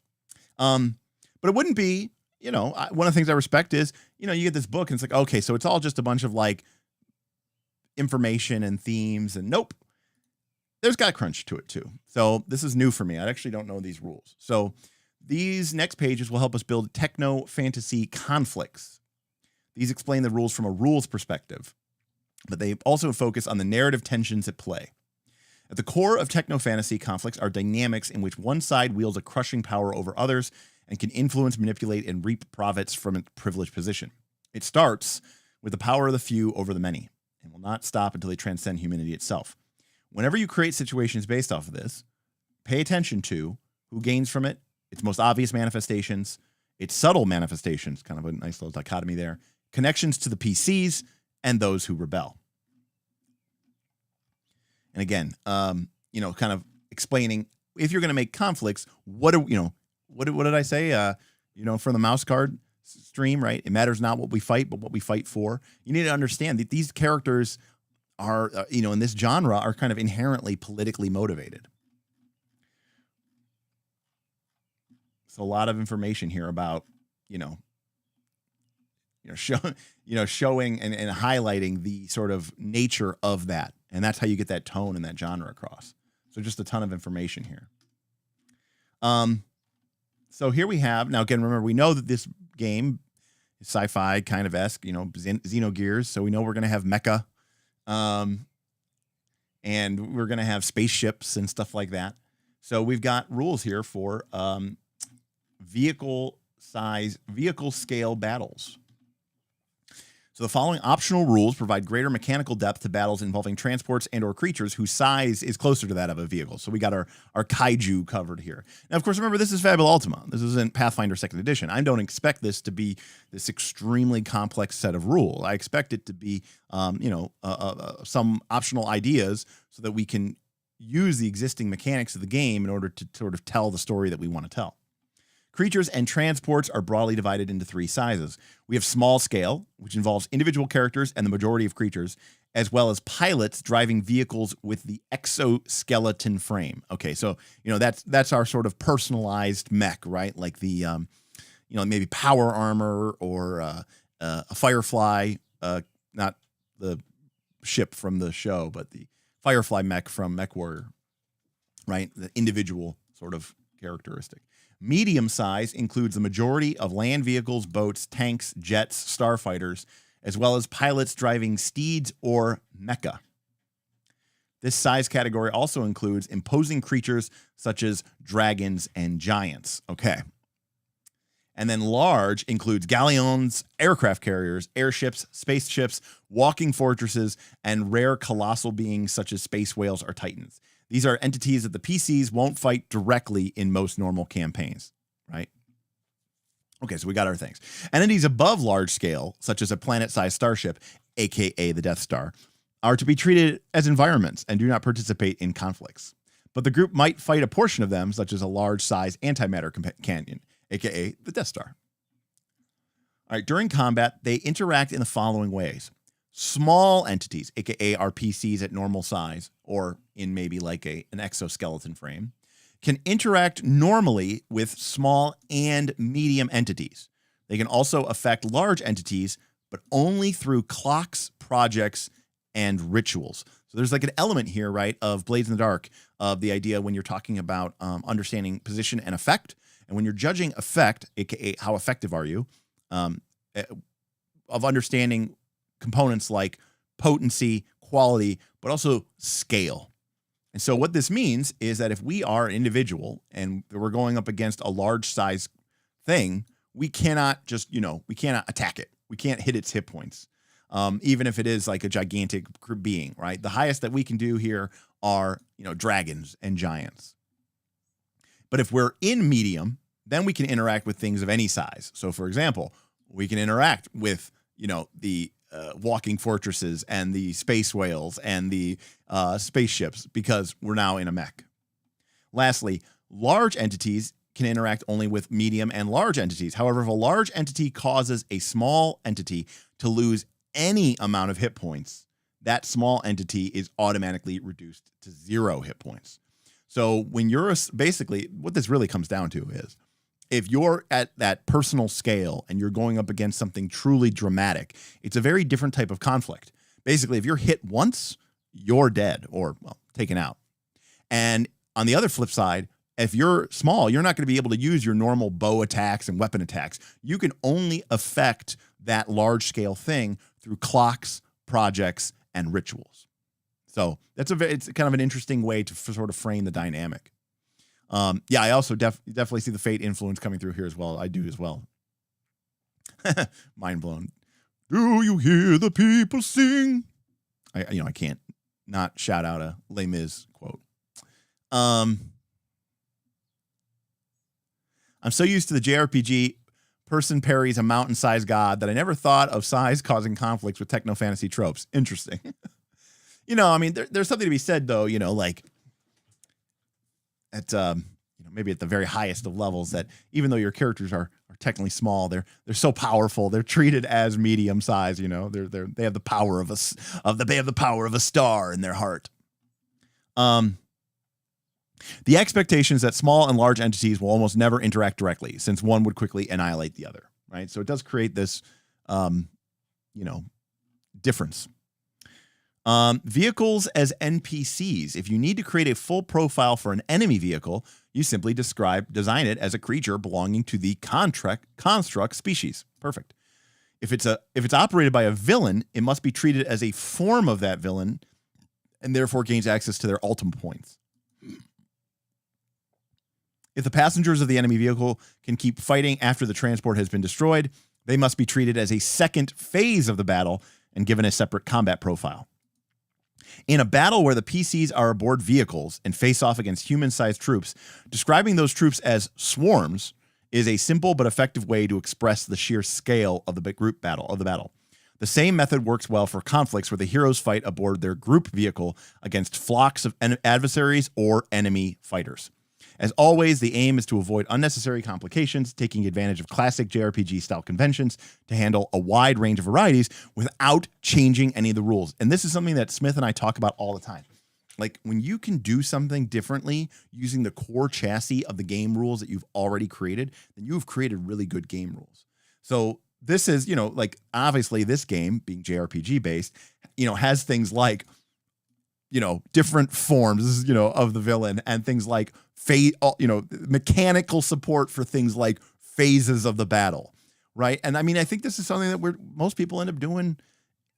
but it wouldn't be, one of the things I respect is, you get this book and it's like, okay, so it's all just a bunch of like information and themes, and nope, there's got crunch to it too. So this is new for me. I actually don't know these rules. So these next pages will help us build techno fantasy conflicts. These explain the rules from a rules perspective, but they also focus on the narrative tensions at play. At the core of techno fantasy conflicts are dynamics in which one side wields a crushing power over others and can influence, manipulate, and reap profits from its privileged position. It starts with the power of the few over the many and will not stop until they transcend humanity itself. Whenever you create situations based off of this, pay attention to who gains from it, its most obvious manifestations, its subtle manifestations, kind of a nice little dichotomy there, connections to the PCs, and those who rebel. And again, kind of explaining, if you're going to make conflicts, what did I say? From the mouse card stream, right? It matters not what we fight, but what we fight for. You need to understand that these characters are, in this genre, are kind of inherently politically motivated. So a lot of information here about, showing and highlighting the sort of nature of that. And that's how you get that tone and that genre across. So just a ton of information here. So here we have, now again, remember, we know that this game is sci-fi kind of esque, Xenogears. So we know we're going to have mecha. And we're going to have spaceships and stuff like that. So we've got rules here for vehicle scale battles. So the following optional rules provide greater mechanical depth to battles involving transports and or creatures whose size is closer to that of a vehicle. So we got our kaiju covered here. Now, of course, remember, this is Fabula Ultima. This isn't Pathfinder 2nd Edition. I don't expect this to be this extremely complex set of rules. I expect it to be, some optional ideas so that we can use the existing mechanics of the game in order to sort of tell the story that we want to tell. Creatures and transports are broadly divided into three sizes. We have small scale, which involves individual characters and the majority of creatures, as well as pilots driving vehicles with the exoskeleton frame. Okay, so that's our sort of personalized mech, right? Like the maybe power armor or a Firefly, not the ship from the show, but the Firefly mech from MechWarrior, right? The individual sort of characteristic. Medium size includes the majority of land vehicles, boats, tanks, jets, starfighters, as well as pilots driving steeds or mecha. This size category also includes imposing creatures such as dragons and giants. Okay. And then large includes galleons, aircraft carriers, airships, spaceships, walking fortresses, and rare colossal beings such as space whales or titans. These are entities that the PCs won't fight directly in most normal campaigns, right? Okay, so we got our things. Entities above large scale, such as a planet-sized starship, aka the Death Star, are to be treated as environments and do not participate in conflicts. But the group might fight a portion of them, such as a large-sized antimatter canyon, aka the Death Star. All right, during combat, they interact in the following ways. Small entities, aka our PCs at normal size, or in maybe like an exoskeleton frame, can interact normally with small and medium entities. They can also affect large entities, but only through clocks, projects, and rituals. So there's like an element here, right, of Blades in the Dark, of the idea when you're talking about understanding position and effect, and when you're judging effect, aka how effective are you, of understanding components like potency, quality, but also scale. And so what this means is that if we are an individual and we're going up against a large size thing, we cannot just, we cannot attack it. We can't hit its hit points. Even if it is like a gigantic being, right? The highest that we can do here are, dragons and giants. But if we're in medium, then we can interact with things of any size. So for example, we can interact with, the walking fortresses and the space whales and the spaceships because we're now in a mech. Lastly, large entities can interact only with medium and large entities. However, if a large entity causes a small entity to lose any amount of hit points, that small entity is automatically reduced to 0 hit points. So when you're basically, what this really comes down to is, if you're at that personal scale and you're going up against something truly dramatic, it's a very different type of conflict. Basically, if you're hit once, you're dead or, well, taken out. And on the other flip side, if you're small, you're not going to be able to use your normal bow attacks and weapon attacks. You can only affect that large scale thing through clocks, projects, and rituals. So it's kind of an interesting way to sort of frame the dynamic. I also definitely see the fate influence coming through here as well. I do as well. Mind blown. Do you hear the people sing? I can't not shout out a Les Mis quote. I'm so used to the JRPG person parries a mountain-sized god that I never thought of size causing conflicts with techno fantasy tropes. Interesting. There's something to be said though, like at maybe at the very highest of levels, that even though your characters are technically small, they're so powerful. They're treated as medium size. They have the power of a star in their heart. The expectation is that small and large entities will almost never interact directly, since one would quickly annihilate the other, right? So it does create this, difference. Vehicles as NPCs. If you need to create a full profile for an enemy vehicle, you simply design it as a creature belonging to the construct species. Perfect. If it's operated by a villain, it must be treated as a form of that villain, and therefore gains access to their ultimate points. If the passengers of the enemy vehicle can keep fighting after the transport has been destroyed, they must be treated as a second phase of the battle and given a separate combat profile. In a battle where the PCs are aboard vehicles and face off against human-sized troops, describing those troops as swarms is a simple but effective way to express the sheer scale of the group battle. The same method works well for conflicts where the heroes fight aboard their group vehicle against flocks of adversaries or enemy fighters. As always, the aim is to avoid unnecessary complications, taking advantage of classic JRPG-style conventions to handle a wide range of varieties without changing any of the rules. And this is something that Smith and I talk about all the time. Like, when you can do something differently using the core chassis of the game rules that you've already created, then you've created really good game rules. So this is, obviously this game, being JRPG-based, has things like, different forms, of the villain, and things like mechanical support for things like phases of the battle, right? And I mean, I think this is something that most people end up doing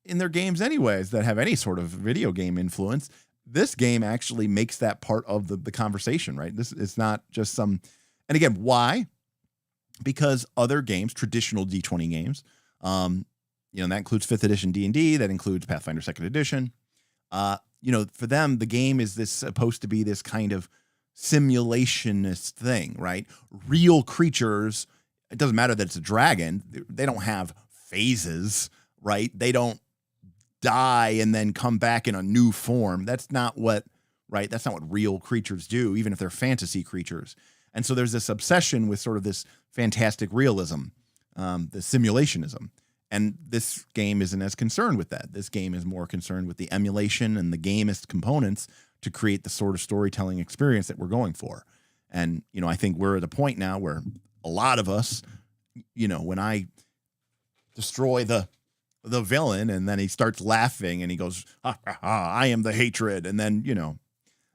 in their games anyways that have any sort of video game influence. This game actually makes that part of the conversation, right? This is not just some, and again, why? Because other games, traditional D20 games, that includes 5th edition D&D, that includes Pathfinder 2nd edition, for them, the game is supposed to be this kind of simulationist thing, right? Real creatures, it doesn't matter that it's a dragon, they don't have phases, right? They don't die and then come back in a new form. That's not what real creatures do, even if they're fantasy creatures. And so there's this obsession with sort of this fantastic realism, the simulationism. And this game isn't as concerned with that. This game is more concerned with the emulation and the gamist components to create the sort of storytelling experience that we're going for. And, I think we're at a point now where a lot of us, when I destroy the villain and then he starts laughing and he goes, ha, ha, ha, I am the hatred. And then,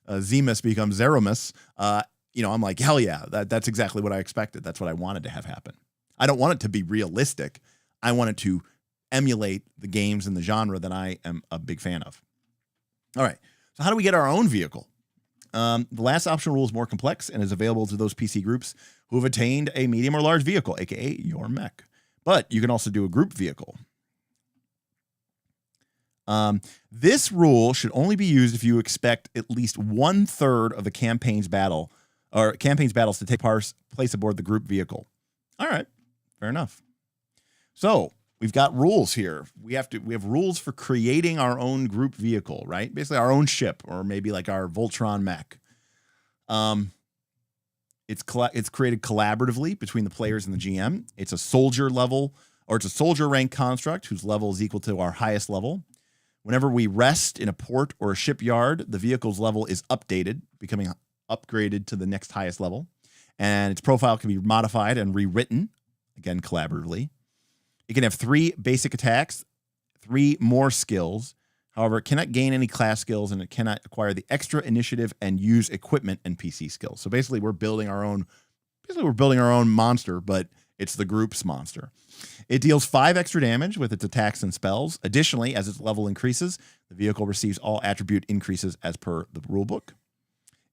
Zemus becomes Zeromus. I'm like, hell yeah, that's exactly what I expected. That's what I wanted to have happen. I don't want it to be realistic. I want it to emulate the games and the genre that I am a big fan of. All right. So how do we get our own vehicle? The last optional rule is more complex and is available to those PC groups who have attained a medium or large vehicle, aka your mech. But you can also do a group vehicle. This rule should only be used if you expect at least 1/3 of the campaign's battles to take place aboard the group vehicle. All right, fair enough. So we've got rules here. We have rules for creating our own group vehicle, right? Basically our own ship, or maybe like our Voltron mech. It's created collaboratively between the players and the GM. It's a soldier level, or it's a soldier rank construct whose level is equal to our highest level. Whenever we rest in a port or a shipyard, the vehicle's level is updated, becoming upgraded to the next highest level. And its profile can be modified and rewritten, again, collaboratively. It can have 3 basic attacks, 3 more skills. However, it cannot gain any class skills, and it cannot acquire the extra initiative and use equipment and PC skills. So basically, we're building our own monster, but it's the group's monster. It deals 5 extra damage with its attacks and spells. Additionally, as its level increases, the vehicle receives all attribute increases as per the rulebook.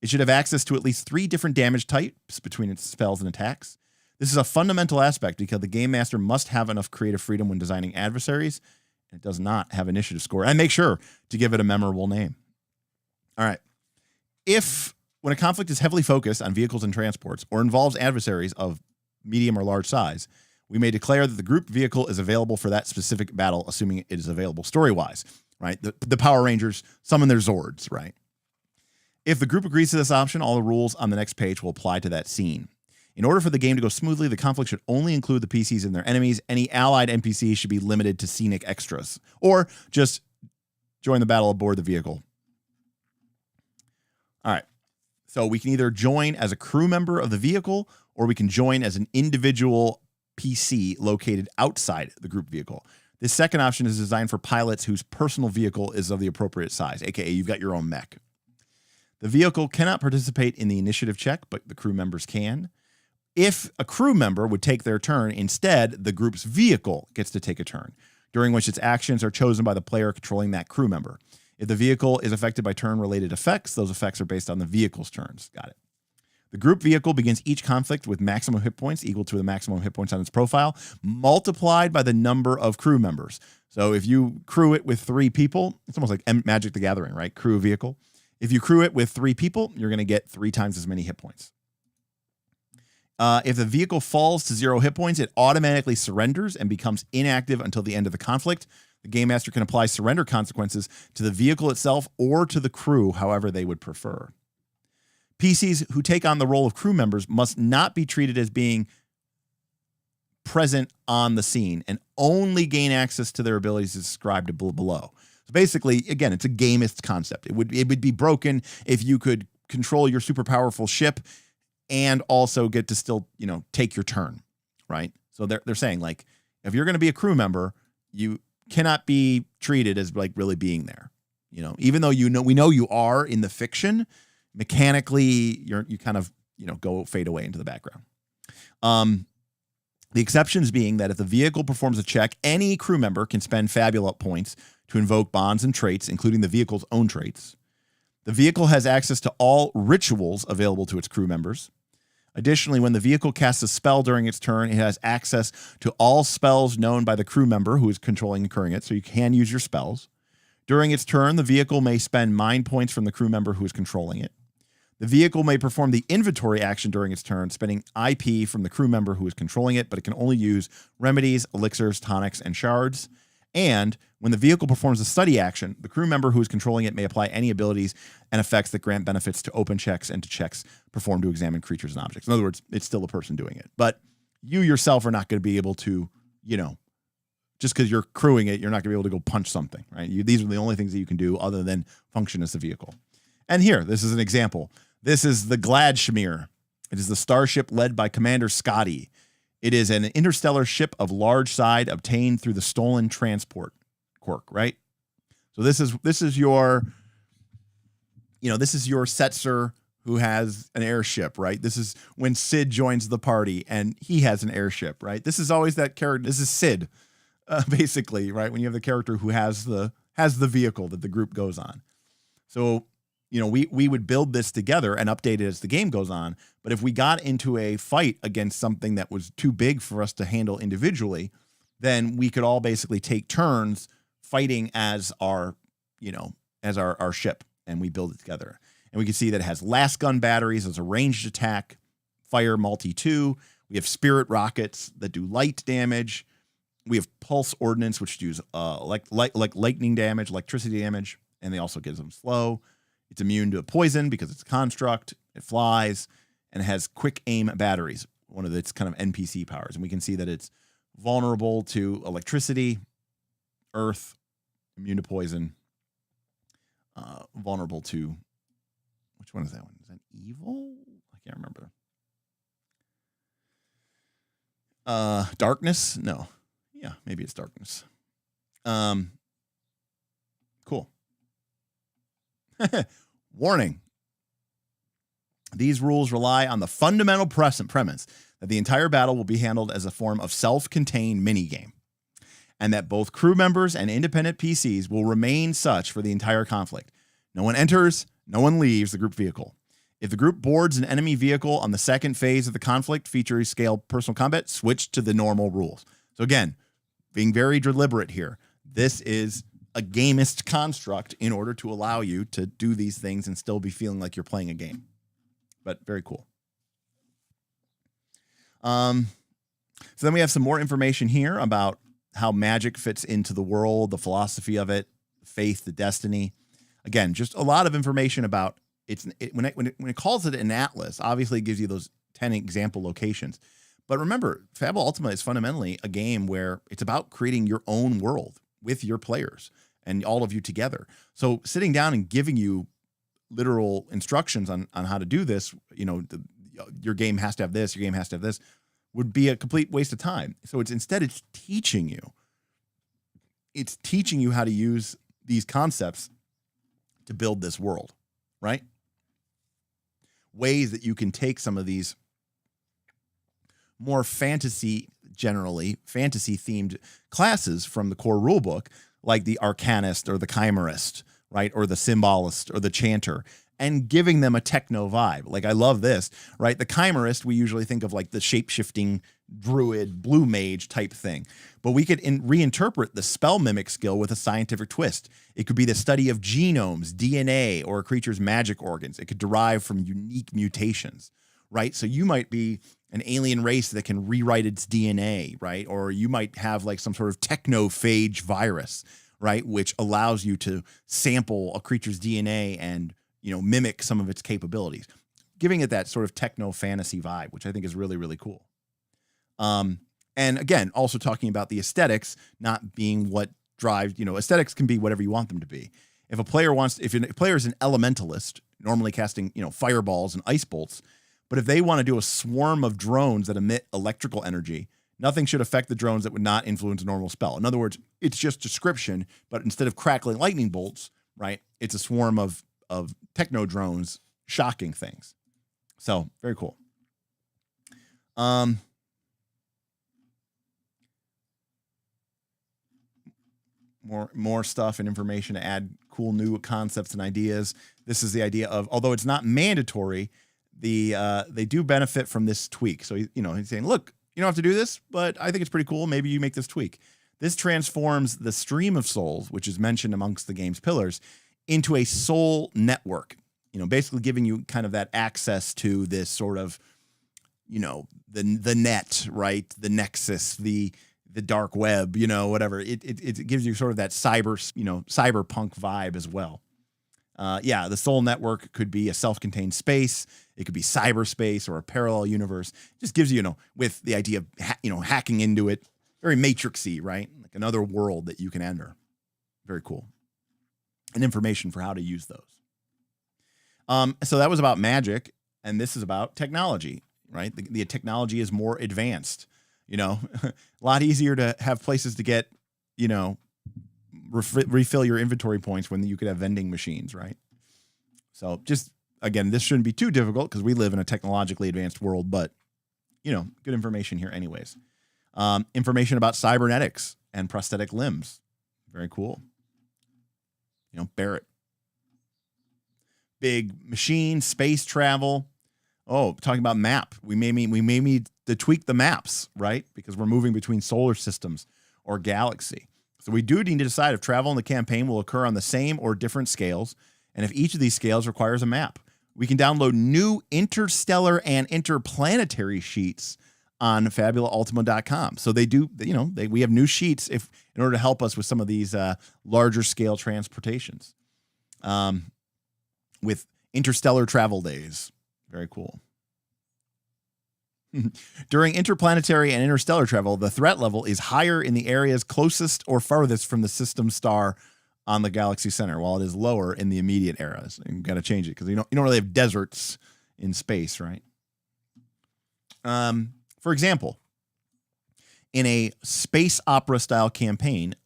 It should have access to at least 3 different damage types between its spells and attacks. This is a fundamental aspect because the game master must have enough creative freedom when designing adversaries. It does not have initiative score. And make sure to give it a memorable name. All right. When a conflict is heavily focused on vehicles and transports or involves adversaries of medium or large size, we may declare that the group vehicle is available for that specific battle, assuming it is available story-wise, right? The Power Rangers summon their Zords, right? If the group agrees to this option, all the rules on the next page will apply to that scene. In order for the game to go smoothly, the conflict should only include the PCs and their enemies. Any allied NPCs should be limited to scenic extras, or just join the battle aboard the vehicle. All right. So we can either join as a crew member of the vehicle, or we can join as an individual PC located outside the group vehicle. This second option is designed for pilots whose personal vehicle is of the appropriate size, aka you've got your own mech. The vehicle cannot participate in the initiative check, but the crew members can. If a crew member would take their turn, instead, the group's vehicle gets to take a turn, during which its actions are chosen by the player controlling that crew member. If the vehicle is affected by turn-related effects, those effects are based on the vehicle's turns. Got it. The group vehicle begins each conflict with maximum hit points equal to the maximum hit points on its profile, multiplied by the number of crew members. So if you crew it with 3 people, it's almost like Magic the Gathering, right? Crew vehicle. If you crew it with 3 people, you're going to get 3 times as many hit points. If the vehicle falls to 0 hit points, it automatically surrenders and becomes inactive until the end of the conflict. The game master can apply surrender consequences to the vehicle itself or to the crew, however they would prefer. PCs who take on the role of crew members must not be treated as being present on the scene and only gain access to their abilities described below. So basically, again, it's a gamist concept. It would be broken if you could control your super powerful ship and also get to still, take your turn, right? So they're saying, like, if you're going to be a crew member, you cannot be treated as like really being there. Even though we know you are in the fiction, mechanically you kind of fade away into the background. The exceptions being that if the vehicle performs a check, any crew member can spend Fabula points to invoke bonds and traits, including the vehicle's own traits. The vehicle has access to all rituals available to its crew members. Additionally, when the vehicle casts a spell during its turn, it has access to all spells known by the crew member who is controlling and incurring it, so you can use your spells. During its turn, the vehicle may spend mind points from the crew member who is controlling it. The vehicle may perform the inventory action during its turn, spending IP from the crew member who is controlling it, but it can only use remedies, elixirs, tonics, and shards. And when the vehicle performs a study action, the crew member who is controlling it may apply any abilities and effects that grant benefits to open checks and to checks performed to examine creatures and objects. In other words, it's still a person doing it. But you yourself are not going to be able to, just because you're crewing it, you're not going to be able to go punch something, right? These are the only things that you can do other than function as the vehicle. And here, this is an example. This is the Gladschmier. It is the starship led by Commander Scotty. It is an interstellar ship of large side obtained through the stolen transport quirk, right? So this is your Setzer who has an airship, right? This is when Sid joins the party and he has an airship, right? This is always that character. This is Sid basically, right? When you have the character who has the vehicle that the group goes on. So, we would build this together and update it as the game goes on. But if we got into a fight against something that was too big for us to handle individually, then we could all basically take turns fighting as our ship, and we build it together. And we can see that it has last gun batteries as a ranged attack, fire multi-2. We have spirit rockets that do light damage. We have pulse ordnance, which does like lightning damage, electricity damage, and they also give them slow. It's immune to poison because it's a construct. It flies, and it has quick aim batteries, one of its kind of NPC powers. And we can see that it's vulnerable to electricity, earth, immune to poison, vulnerable to, which one is that one? Is that evil? I can't remember. Darkness? No. Yeah, maybe it's darkness. Cool. Warning. These rules rely on the fundamental premise that the entire battle will be handled as a form of self-contained minigame, and that both crew members and independent PCs will remain such for the entire conflict. No one enters, no one leaves the group vehicle. If the group boards an enemy vehicle on the second phase of the conflict featuring scale personal combat, switch to the normal rules. So again, being very deliberate here. This is a gamist construct in order to allow you to do these things and still be feeling like you're playing a game. But very cool. So then we have some more information here about how magic fits into the world, the philosophy of it, faith, the destiny. Again, just a lot of information about when it calls it an atlas. Obviously, it gives you those 10 example locations. But remember, Fabula Ultima is fundamentally a game where it's about creating your own world with your players and all of you together. So sitting down and giving you literal instructions on how to do this, your game has to have this, your game has to have this, would be a complete waste of time. So it's teaching you. It's teaching you how to use these concepts to build this world, right? Ways that you can take some of these more generally fantasy-themed classes from the core rulebook, like the arcanist or the chimerist, right? Or the symbolist or the chanter, and giving them a techno vibe. Like, I love this, right? The chimerist, we usually think of like the shape-shifting druid, blue mage type thing. But we could reinterpret the spell mimic skill with a scientific twist. It could be the study of genomes, DNA, or a creature's magic organs. It could derive from unique mutations, right? So you might be an alien race that can rewrite its DNA, right? Or you might have like some sort of technophage virus, right? Which allows you to sample a creature's DNA and, mimic some of its capabilities, giving it that sort of techno fantasy vibe, which I think is really, really cool. And again, also talking about the aesthetics not being what drives, aesthetics can be whatever you want them to be. If a player is an elementalist, normally casting, fireballs and ice bolts, but if they want to do a swarm of drones that emit electrical energy, nothing should affect the drones that would not influence a normal spell. In other words, it's just description, but instead of crackling lightning bolts, right, it's a swarm of techno drones shocking things. So very cool. More stuff and information to add cool new concepts and ideas. This is the idea of, although it's not mandatory, they do benefit from this tweak. So he's saying, look, you don't have to do this, but I think it's pretty cool. Maybe you make this tweak. This transforms the stream of souls, which is mentioned amongst the game's pillars, into a soul network. Basically giving you kind of that access to this sort of, the net, right? The nexus, the dark web, whatever. It gives you sort of that cyberpunk vibe as well. The soul network could be a self-contained space. It could be cyberspace or a parallel universe. It just gives you, with the idea of, hacking into it, very matrixy, right? Like another world that you can enter. Very cool. And information for how to use those. So that was about magic, and this is about technology, right? The technology is more advanced, a lot easier to have places to get, refill your inventory points when you could have vending machines, right? So just, again, this shouldn't be too difficult because we live in a technologically advanced world, but, good information here anyways. Information about cybernetics, and prosthetic limbs. Very cool. You know, Barrett. Big machine, space travel. Oh, talking about map. We may need to tweak the maps, right? Because we're moving between solar systems or galaxy. So we do need to decide if travel in the campaign will occur on the same or different scales, and if each of these scales requires a map. We can download new interstellar and interplanetary sheets on fabulaultima.com. So they do, you know, we have new sheets in order to help us with some of these larger scale transportations. With interstellar travel days. Very cool. During interplanetary and interstellar travel, the threat level is higher in the areas closest or farthest from the system star on the galaxy center, while it is lower in the immediate eras. You've got to change it because you don't really have deserts in space, right? For example, in a space opera style campaign,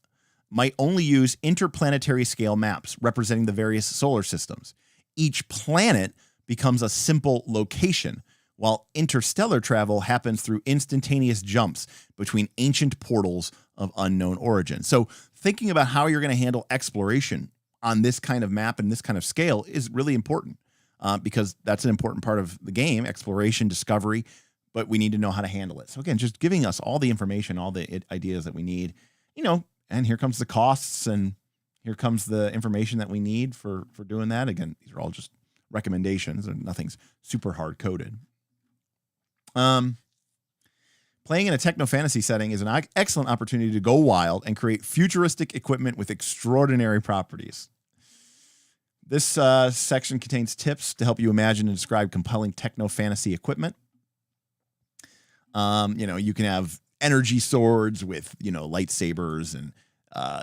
might only use interplanetary scale maps representing the various solar systems. Each planet becomes a simple location, while interstellar travel happens through instantaneous jumps between ancient portals of unknown origin. So thinking about how you're going to handle exploration on this kind of map and this kind of scale is really important because that's an important part of the game, exploration, discovery, but we need to know how to handle it. So again, just giving us all the information, all the ideas that we need, you know, and here comes the costs and here comes the information that we need for doing that. Again, these are all just recommendations and nothing's super hard coded. Playing in a techno fantasy setting is an excellent opportunity to go wild and create futuristic equipment with extraordinary properties. This section contains tips to help you imagine and describe compelling techno fantasy equipment. You know, you can have energy swords with, you know, lightsabers and,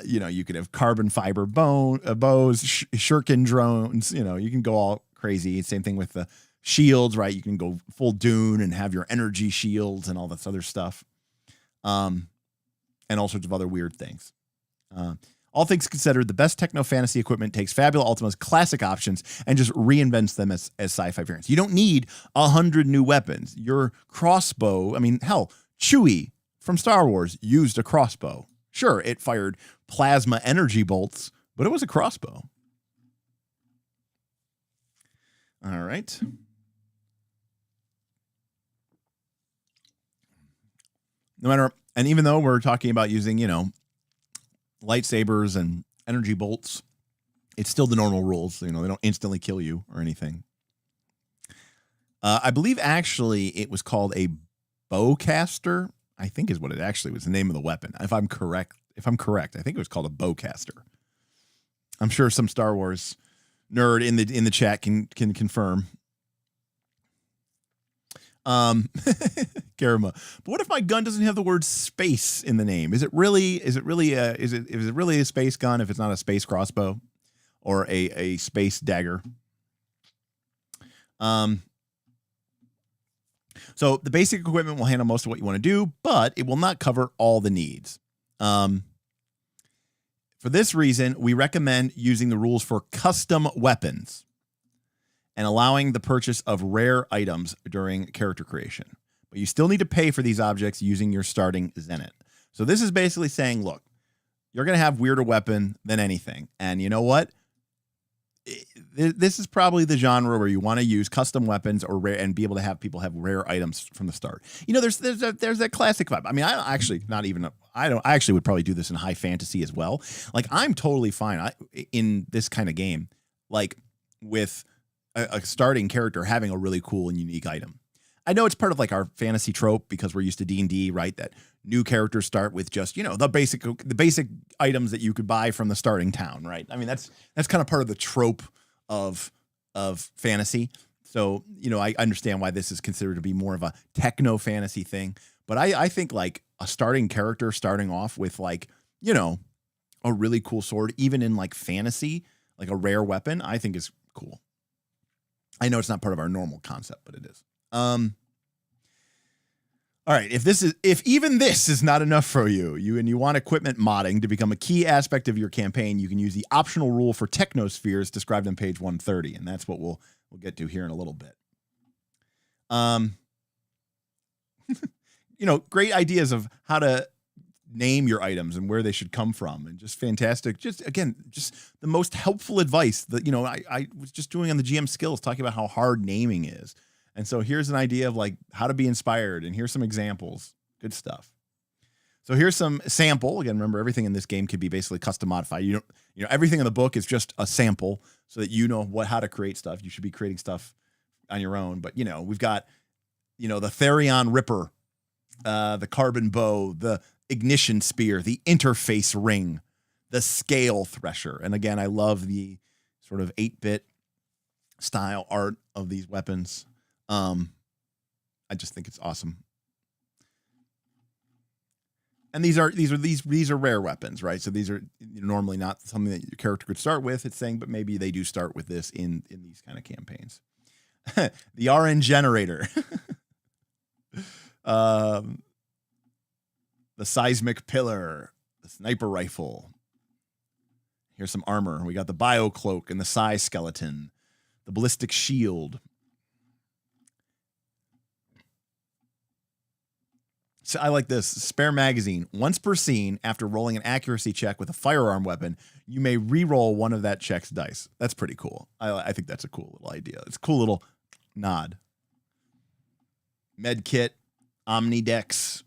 you know, you could have carbon fiber bows, shuriken drones, you know, you can go all crazy. Same thing with the shields, right? You can go full Dune and have your energy shields and all this other stuff. And all sorts of other weird things. All things considered, the best techno fantasy equipment takes Fabula Ultima's classic options and just reinvents them as sci-fi variants. You don't need 100 new weapons. Your crossbow, I mean, hell, Chewie from Star Wars used a crossbow. Sure, it fired plasma energy bolts, but it was a crossbow. All right. No matter, and even though we're talking about using, you know, lightsabers and energy bolts, it's still the normal rules. You know, they don't instantly kill you or anything. I believe actually it was called a bowcaster, I think is what it actually was, the name of the weapon. If I'm correct, I think it was called a bowcaster. I'm sure some Star Wars nerd in the chat can confirm. Karama. But what if my gun doesn't have the word space in the name? Is it really a space gun if it's not a space crossbow or a space dagger? So the basic equipment will handle most of what you want to do, but it will not cover all the needs. For this reason, we recommend using the rules for custom weapons and allowing the purchase of rare items during character creation. But you still need to pay for these objects using your starting Zenith. So this is basically saying, look, you're going to have weirder weapon than anything. And you know what? This is probably the genre where you want to use custom weapons or rare and be able to have people have rare items from the start. You know, there's that classic vibe. I mean, I actually would probably do this in high fantasy as well. Like, I'm totally fine in this kind of game, like with a starting character having a really cool and unique item. I know it's part of like our fantasy trope because we're used to D&D, right? That new characters start with just, you know, the basic items that you could buy from the starting town, right? I mean, that's kind of part of the trope of fantasy. So, you know, I understand why this is considered to be more of a techno fantasy thing. But I think like a starting character starting off with like, you know, a really cool sword, even in like fantasy, like a rare weapon, I think is cool. I know it's not part of our normal concept, but it is. All right. If even this is not enough for you want equipment modding to become a key aspect of your campaign, you can use the optional rule for technospheres described on page 130, and that's what we'll get to here in a little bit. You know, great ideas of how to name your items and where they should come from, and just fantastic. Just again, just the most helpful advice that, you know, I was just doing on the GM skills, talking about how hard naming is. And so here's an idea of like how to be inspired, and here's some examples. Good stuff. So here's some sample. Again, remember, everything in this game can be basically custom modified. You know, everything in the book is just a sample so that you know how to create stuff. You should be creating stuff on your own. But, you know, we've got, you know, the Therion Ripper, the Carbon Bow, the Ignition Spear, the Interface Ring, the Scale Thresher. And again, I love the sort of 8-bit style art of these weapons. I just think it's awesome. And these are rare weapons, right? So these are normally not something that your character could start with. It's saying, but maybe they do start with this in these kind of campaigns. The RN Generator. The Seismic Pillar, the Sniper Rifle. Here's some armor. We got the Bio Cloak and the Psi Skeleton, the Ballistic Shield. So I like this. Spare magazine. Once per scene, after rolling an accuracy check with a firearm weapon, you may re-roll one of that check's dice. That's pretty cool. I think that's a cool little idea. It's a cool little nod. Med kit, Omnidex.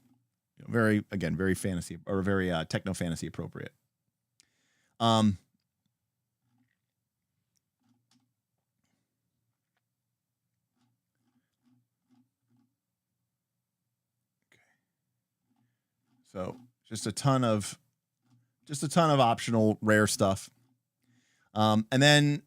Very fantasy, or very techno fantasy appropriate. Okay. So just a ton of optional rare stuff. And then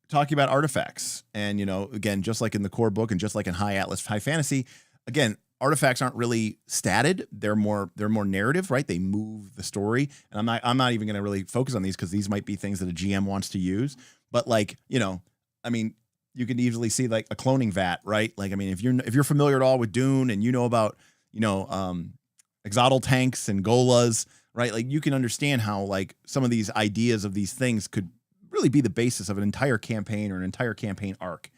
talking about artifacts, and, you know, again, just like in the core book and just like in High Atlas, High Fantasy, again, artifacts aren't really statted. They're more narrative, right? They move the story. And I'm not even going to really focus on these because these might be things that a GM wants to use. But like, you know, I mean, you can easily see like a cloning vat, right? Like, I mean, if you're familiar at all with Dune and you know about, you know, exotl tanks and Golas, right? Like, you can understand how like some of these ideas of these things could really be the basis of an entire campaign or an entire campaign arc.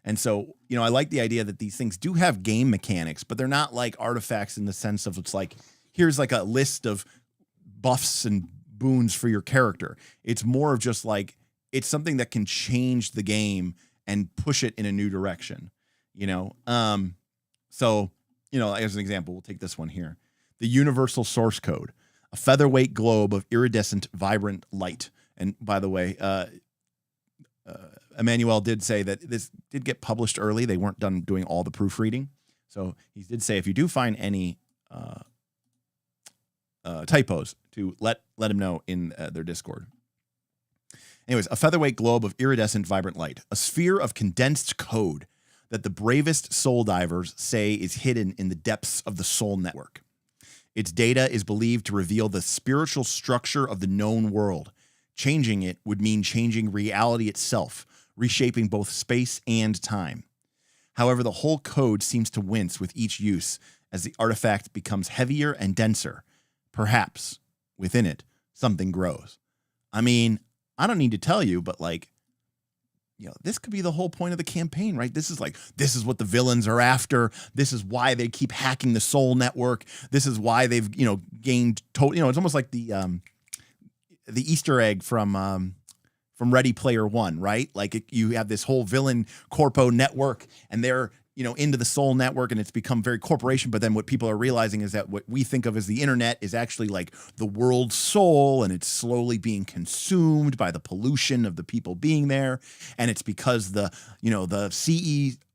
And so, you know, I like the idea that these things do have game mechanics, but they're not like artifacts in the sense of it's like, here's like a list of buffs and boons for your character. It's more of just like, it's something that can change the game and push it in a new direction, you know? So, you know, as an example, we'll take this one here. The Universal Source Code, a featherweight globe of iridescent, vibrant light. And by the way, Emmanuel did say that this did get published early. They weren't done doing all the proofreading. So he did say, if you do find any typos, to let him know in their Discord. Anyways, a featherweight globe of iridescent, vibrant light, a sphere of condensed code that the bravest soul divers say is hidden in the depths of the soul network. Its data is believed to reveal the spiritual structure of the known world. Changing it would mean changing reality itself, reshaping both space and time. However, the whole code seems to wince with each use as the artifact becomes heavier and denser. Perhaps, within it, something grows. I mean, I don't need to tell you, but like, you know, this could be the whole point of the campaign, right? This is what the villains are after. This is why they keep hacking the soul network. This is why they've, you know, gained total, you know, it's almost like the Easter egg from Ready Player One, right? Like you have this whole villain corpo network, and they're, you know, into the soul network, and it's become very corporation. But then what people are realizing is that what we think of as the internet is actually like the world's soul, and it's slowly being consumed by the pollution of the people being there. And it's because the, you know, the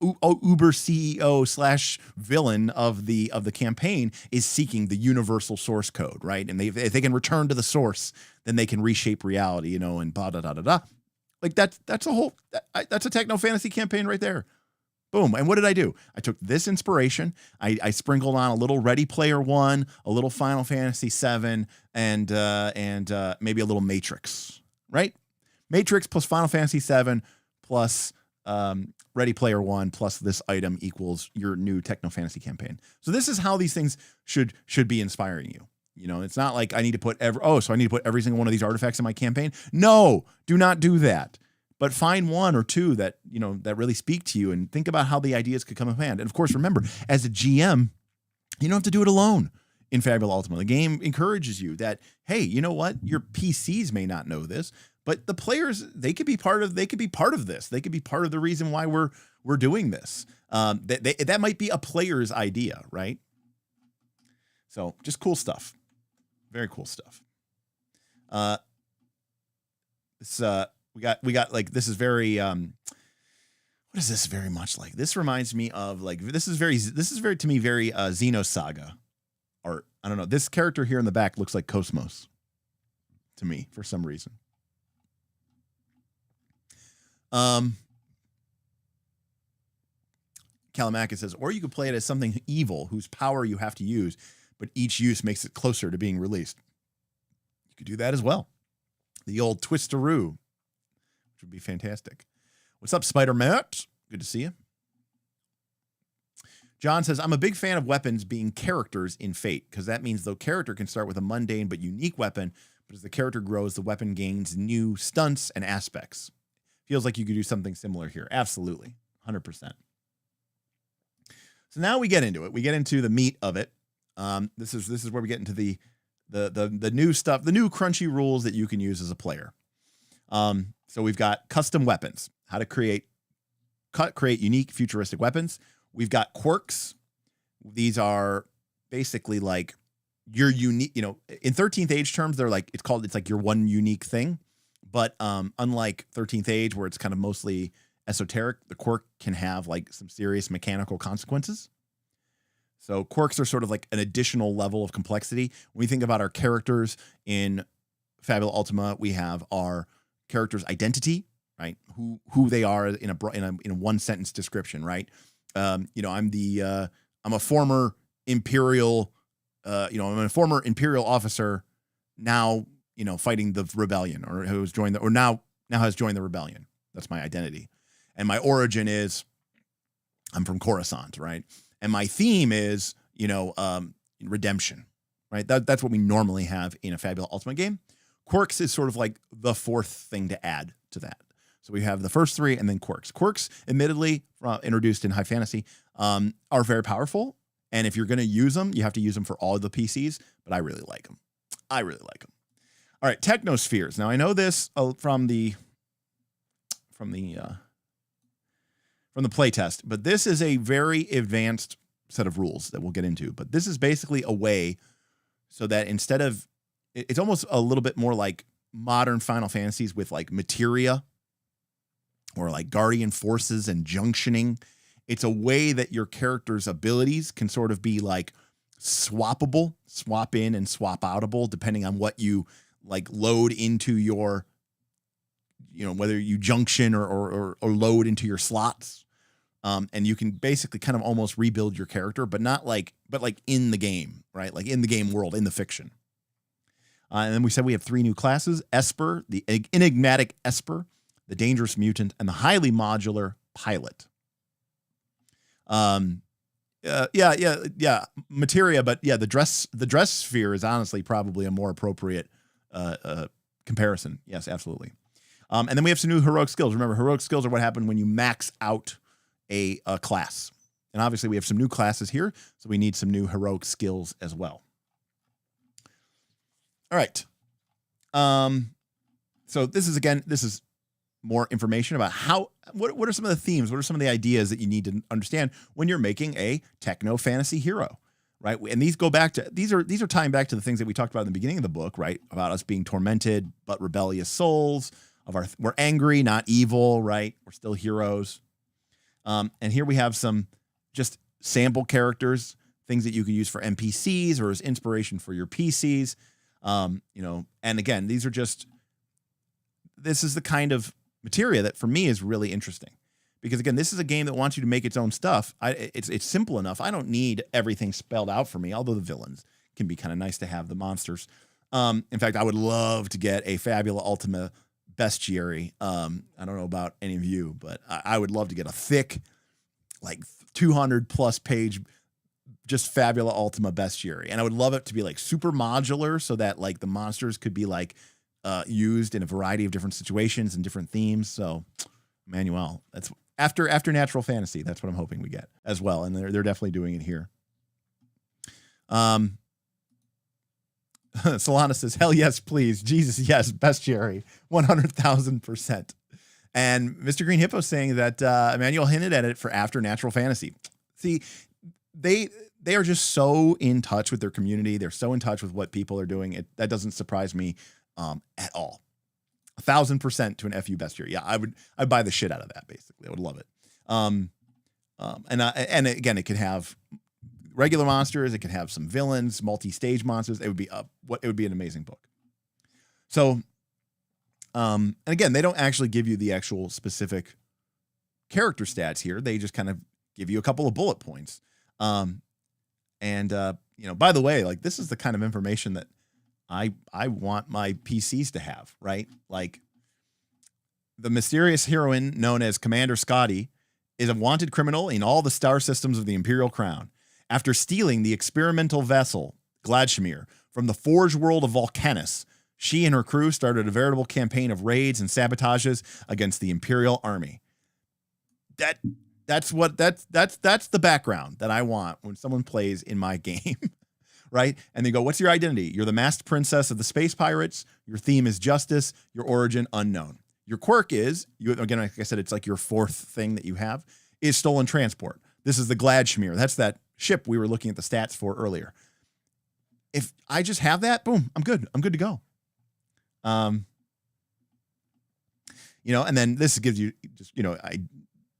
Uber CEO / villain of the campaign is seeking the universal source code, right? And if they can return to the source, then they can reshape reality, you know, and blah, da, da, da, da. Like that's a techno fantasy campaign right there. Boom. And what did I do? I took this inspiration. I sprinkled on a little Ready Player One, a little Final Fantasy VII, and maybe a little Matrix, right? Matrix plus Final Fantasy VII plus Ready Player One plus this item equals your new techno fantasy campaign. So this is how these things should be inspiring you. You know, it's not like I need to put so I need to put every single one of these artifacts in my campaign. No, do not do that. But find one or two that, you know, that really speak to you, and think about how the ideas could come in hand. And of course, remember, as a GM, you don't have to do it alone. in Fabula Ultima. The game encourages you that, hey, you know what? Your PCs may not know this, but the players, they could be part of this. They could be part of the reason why we're doing this. That might be a player's idea, right? So just cool stuff. Very cool stuff. We got like, this is very, what is this very much like? This reminds me of like, this is very to me, very Xenosaga art. I don't know. This character here in the back looks like Cosmos to me for some reason. Kalamakis says, or you could play it as something evil whose power you have to use, but each use makes it closer to being released. You could do that as well. The old twisteroo, which would be fantastic. What's up, Spider-Matt? Good to see you. John says, I'm a big fan of weapons being characters in Fate, because that means the character can start with a mundane but unique weapon, but as the character grows, the weapon gains new stunts and aspects. Feels like you could do something similar here. Absolutely. 100%. So now we get into it. We get into the meat of it. This is where we get into the new stuff, the new crunchy rules that you can use as a player. So we've got custom weapons, how to create unique futuristic weapons. We've got quirks. These are basically like your unique, you know, in 13th Age terms, it's like your one unique thing. But unlike 13th Age, where it's kind of mostly esoteric, the quirk can have like some serious mechanical consequences. So quirks are sort of like an additional level of complexity. When we think about our characters in Fabula Ultima, we have our character's identity, right? Who they are in a one sentence description, right? I'm a former Imperial, I'm a former Imperial officer now, fighting the rebellion, or who's joined now has joined the rebellion. That's my identity. And my origin is I'm from Coruscant, right? And my theme is, redemption, right? That's what we normally have in a Fabula Ultima game. Quirks is sort of like the fourth thing to add to that. So we have the first three and then quirks. Quirks, admittedly, introduced in high fantasy, are very powerful. And if you're going to use them, you have to use them for all of the PCs, but I really like them. All right, technospheres. Now I know this from the playtest, but this is a very advanced set of rules that we'll get into. But this is basically a way so that instead of, it's almost a little bit more like modern Final Fantasies with like materia or like guardian forces and junctioning. It's a way that your character's abilities can sort of be like swappable, swap in and swap outable, depending on what you like load into your, whether you junction or load into your slots. And you can basically kind of almost rebuild your character, but like in the game, right? Like in the game world, in the fiction. And then we said we have 3 new classes: Esper, the enigmatic Esper, the dangerous mutant, and the highly modular pilot. Materia, but yeah, the dress sphere is honestly probably a more appropriate comparison. Yes, absolutely. And then we have some new heroic skills. Remember, heroic skills are what happen when you max out a class. And obviously we have some new classes here, so we need some new heroic skills as well. All right. So this is more information about what are some of the themes, what are some of the ideas that you need to understand when you're making a techno fantasy hero, right? And these go back to, these are tying back to the things that we talked about in the beginning of the book, right? About us being tormented, but rebellious souls we're angry, not evil, right? We're still heroes. And here we have some just sample characters, things that you can use for NPCs or as inspiration for your PCs. And again, this is the kind of materia that for me is really interesting, because again, this is a game that wants you to make its own stuff. It's simple enough. I don't need everything spelled out for me, although the villains can be kind of nice to have, the monsters. In fact, I would love to get a Fabula Ultima bestiary. I don't know about any of you, but I would love to get a thick, like 200 plus page, just Fabula Ultima bestiary. And I would love it to be like super modular, so that like the monsters could be like used in a variety of different situations and different themes. So Emmanuel, that's after natural fantasy. That's what I'm hoping we get as well. And they're definitely doing it here. Solana says, hell yes, please. Jesus, yes, bestiary, 100,000%. And Mr. Green Hippo saying that Emmanuel hinted at it for after natural fantasy. See, they are just so in touch with their community. They're so in touch with what people are doing. That doesn't surprise me at all. 1,000% to an FU bestiary. Yeah, I'd buy the shit out of that. Basically, I would love it. And again, it could have regular monsters. It could have some villains, multi-stage monsters. It would be an amazing book. So, and again, they don't actually give you the actual specific character stats here. They just kind of give you a couple of bullet points. By the way, like, this is the kind of information that I want my PCs to have, right? Like, the mysterious heroine known as Commander Scotty is a wanted criminal in all the star systems of the Imperial Crown. After stealing the experimental vessel, Gladshimir, from the Forge world of Volcanus, she and her crew started a veritable campaign of raids and sabotages against the Imperial army. That's the background that I want when someone plays in my game, right? And they go, what's your identity? You're the masked princess of the space pirates. Your theme is justice. Your origin unknown. Your quirk is, again, like I said, it's like your fourth thing that you have, is stolen transport. This is the Gladshimir. That's that ship we were looking at the stats for earlier. If I just have that, boom, I'm good. I'm good to go. And then this gives you just,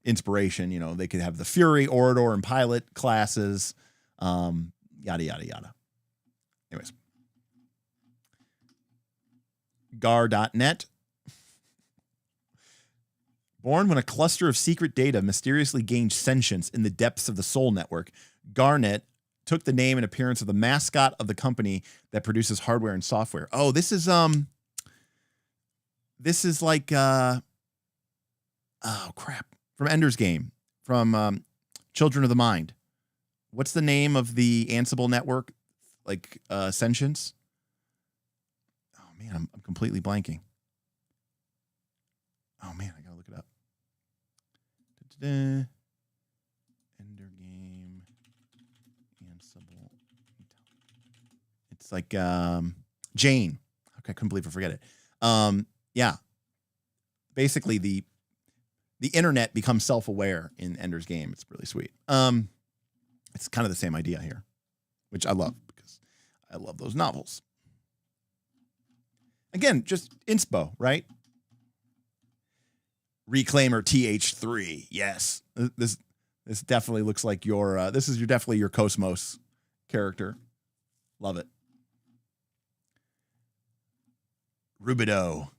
inspiration. They could have the Fury, Orator, and Pilot classes, yada, yada, yada. Anyways. Gar.net. Born when a cluster of secret data mysteriously gained sentience in the depths of the Soul Network, Garnet took the name and appearance of the mascot of the company that produces hardware and software. Oh, this is like oh crap, from Ender's Game, from Children of the Mind. What's the name of the Ansible network? Like sentience? Oh man, I'm completely blanking. Oh man, I gotta look it up. Ender Game Ansible. It's like Jane. Okay, I couldn't believe I forget it. Yeah. Basically the internet becomes self-aware in Ender's Game. It's really sweet. It's kind of the same idea here, which I love because I love those novels. Again, just inspo, right? Reclaimer TH3. Yes. This definitely looks like your definitely your Cosmos character. Love it. Rubido.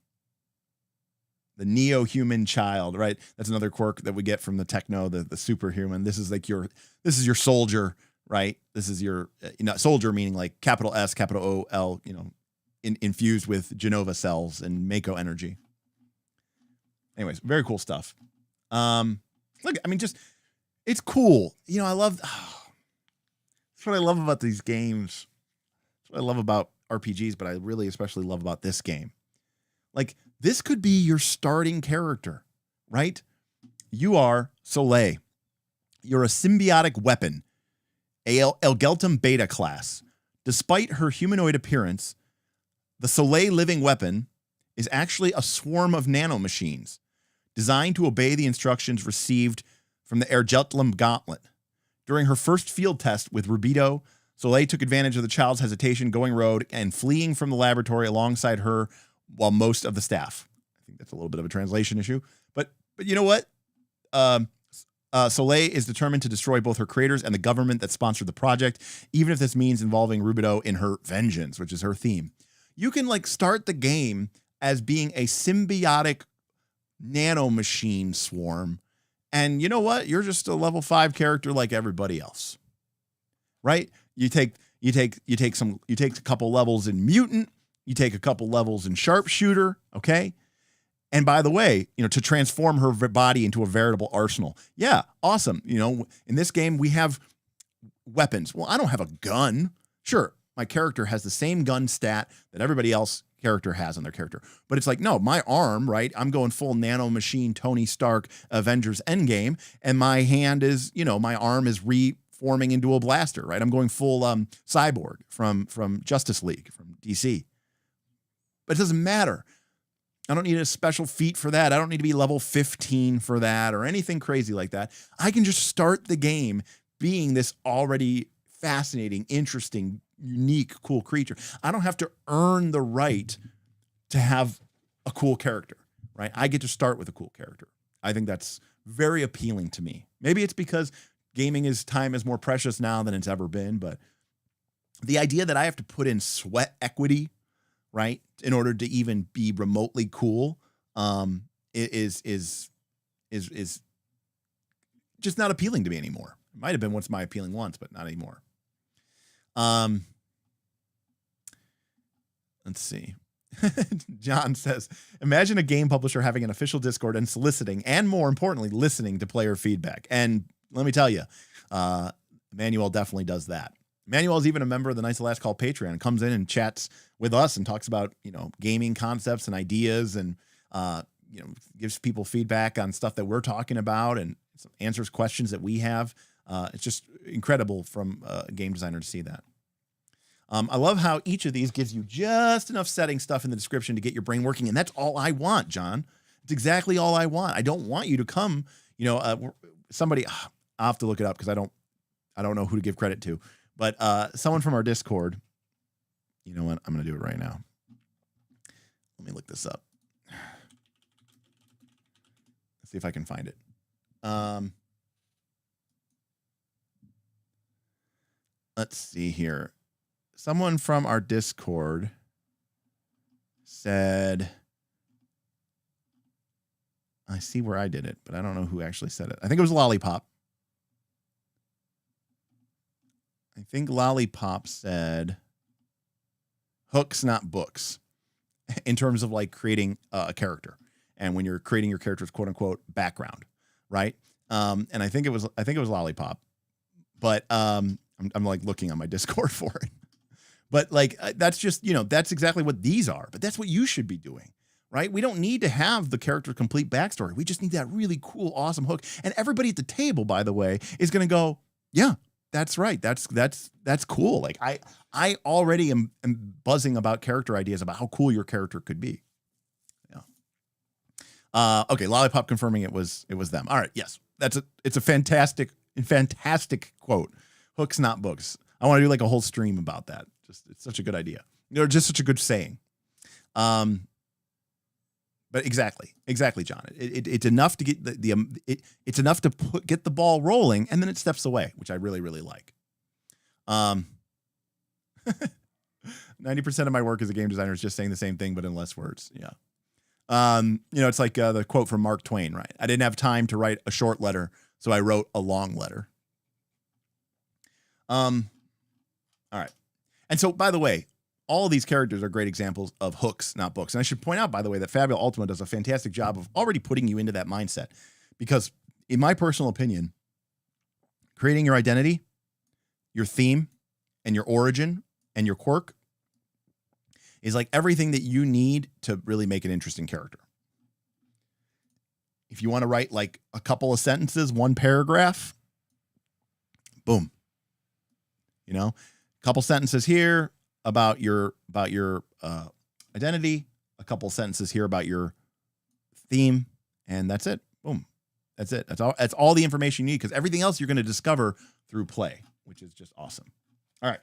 The neo-human child, right? That's another quirk that we get from the Techno, the superhuman. This is your soldier, right? This is your soldier, meaning like capital S, capital O, L, infused with Genova cells and Mako energy. Anyways, very cool stuff. Look, I mean, just it's cool. I love. That's what I love about these games. That's what I love about RPGs, but I really especially love about this game. Like, this could be your starting character, right? You are Soleil. You're a symbiotic weapon, a Elgeltum beta class. Despite her humanoid appearance, the Soleil living weapon is actually a swarm of nanomachines designed to obey the instructions received from the Ergeltum gauntlet. During her first field test with Rubido, Soleil took advantage of the child's hesitation, going rogue and fleeing from the laboratory alongside her while most of the staff. I think that's a little bit of a translation issue. But you know what? Soleil is determined to destroy both her creators and the government that sponsored the project, even if this means involving Rubido in her vengeance, which is her theme. You can start the game as being a symbiotic nanomachine swarm, and you know what? You're just a level 5 character like everybody else, right? You take a couple levels in mutant, you take a couple levels in sharpshooter, okay? And by the way, to transform her body into a veritable arsenal. Yeah, awesome. In this game we have weapons. Well, I don't have a gun. Sure, my character has the same gun stat that everybody else character has on their character. But it's like, no, my arm, right? I'm going full nanomachine Tony Stark Avengers Endgame, and my hand is, my arm is transforming into a blaster, right? I'm going full cyborg from Justice League, from DC. But it doesn't matter. I don't need a special feat for that. I don't need to be level 15 for that or anything crazy like that. I can just start the game being this already fascinating, interesting, unique, cool creature. I don't have to earn the right to have a cool character, right? I get to start with a cool character. I think that's very appealing to me. Maybe it's because time is more precious now than it's ever been, but the idea that I have to put in sweat equity, right, in order to even be remotely cool, is just not appealing to me anymore. It might have been once my appealing once, but not anymore. Let's see. John says, imagine a game publisher having an official Discord and soliciting, and more importantly, listening to player feedback. And let me tell you, Manuel definitely does that. Manuel is even a member of the Knights of Last Call Patreon and comes in and chats with us and talks about, gaming concepts and ideas and, gives people feedback on stuff that we're talking about and answers questions that we have. It's just incredible from a game designer to see that. I love how each of these gives you just enough setting stuff in the description to get your brain working. And that's all I want, John. It's exactly all I want. I don't want you to come, somebody, I'll have to look it up because I don't know who to give credit to, but someone from our Discord, you know what? I'm going to do it right now. Let me look this up. Let's see if I can find it. Let's see here. Someone from our Discord said, I see where I did it, but I don't know who actually said it. I think it was Lollipop. I think Lollipop said hooks, not books, in terms of like creating a character. And when you're creating your character's quote unquote background, right? And I think it was Lollipop, but I'm like looking on my Discord for it. But like, that's just, that's exactly what these are, but that's what you should be doing, right? We don't need to have the character's complete backstory. We just need that really cool, awesome hook. And everybody at the table, by the way, is going to go, yeah, that's right. That's cool. Like I already am buzzing about character ideas about how cool your character could be. Yeah. Okay. Lollipop confirming it was them. All right. Yes. It's a fantastic quote. Hooks, not books. I want to do like a whole stream about that. It's such a good idea. Just such a good saying. But exactly, John. It's enough to get it's enough to get the ball rolling, and then it steps away, which I really, really like. 90% of my work as a game designer is just saying the same thing, but in less words. Yeah. It's like the quote from Mark Twain, right? I didn't have time to write a short letter, so I wrote a long letter. All right. And so, by the way, all of these characters are great examples of hooks, not books. And I should point out, by the way, that Fabula Ultima does a fantastic job of already putting you into that mindset. Because in my personal opinion, creating your identity, your theme, and your origin, and your quirk is like everything that you need to really make an interesting character. If you want to write like a couple of sentences, one paragraph, boom. Couple sentences here about your identity, a couple sentences here about your theme, and that's it. Boom. That's it. That's all the information you need, because everything else you're going to discover through play, which is just awesome. All right.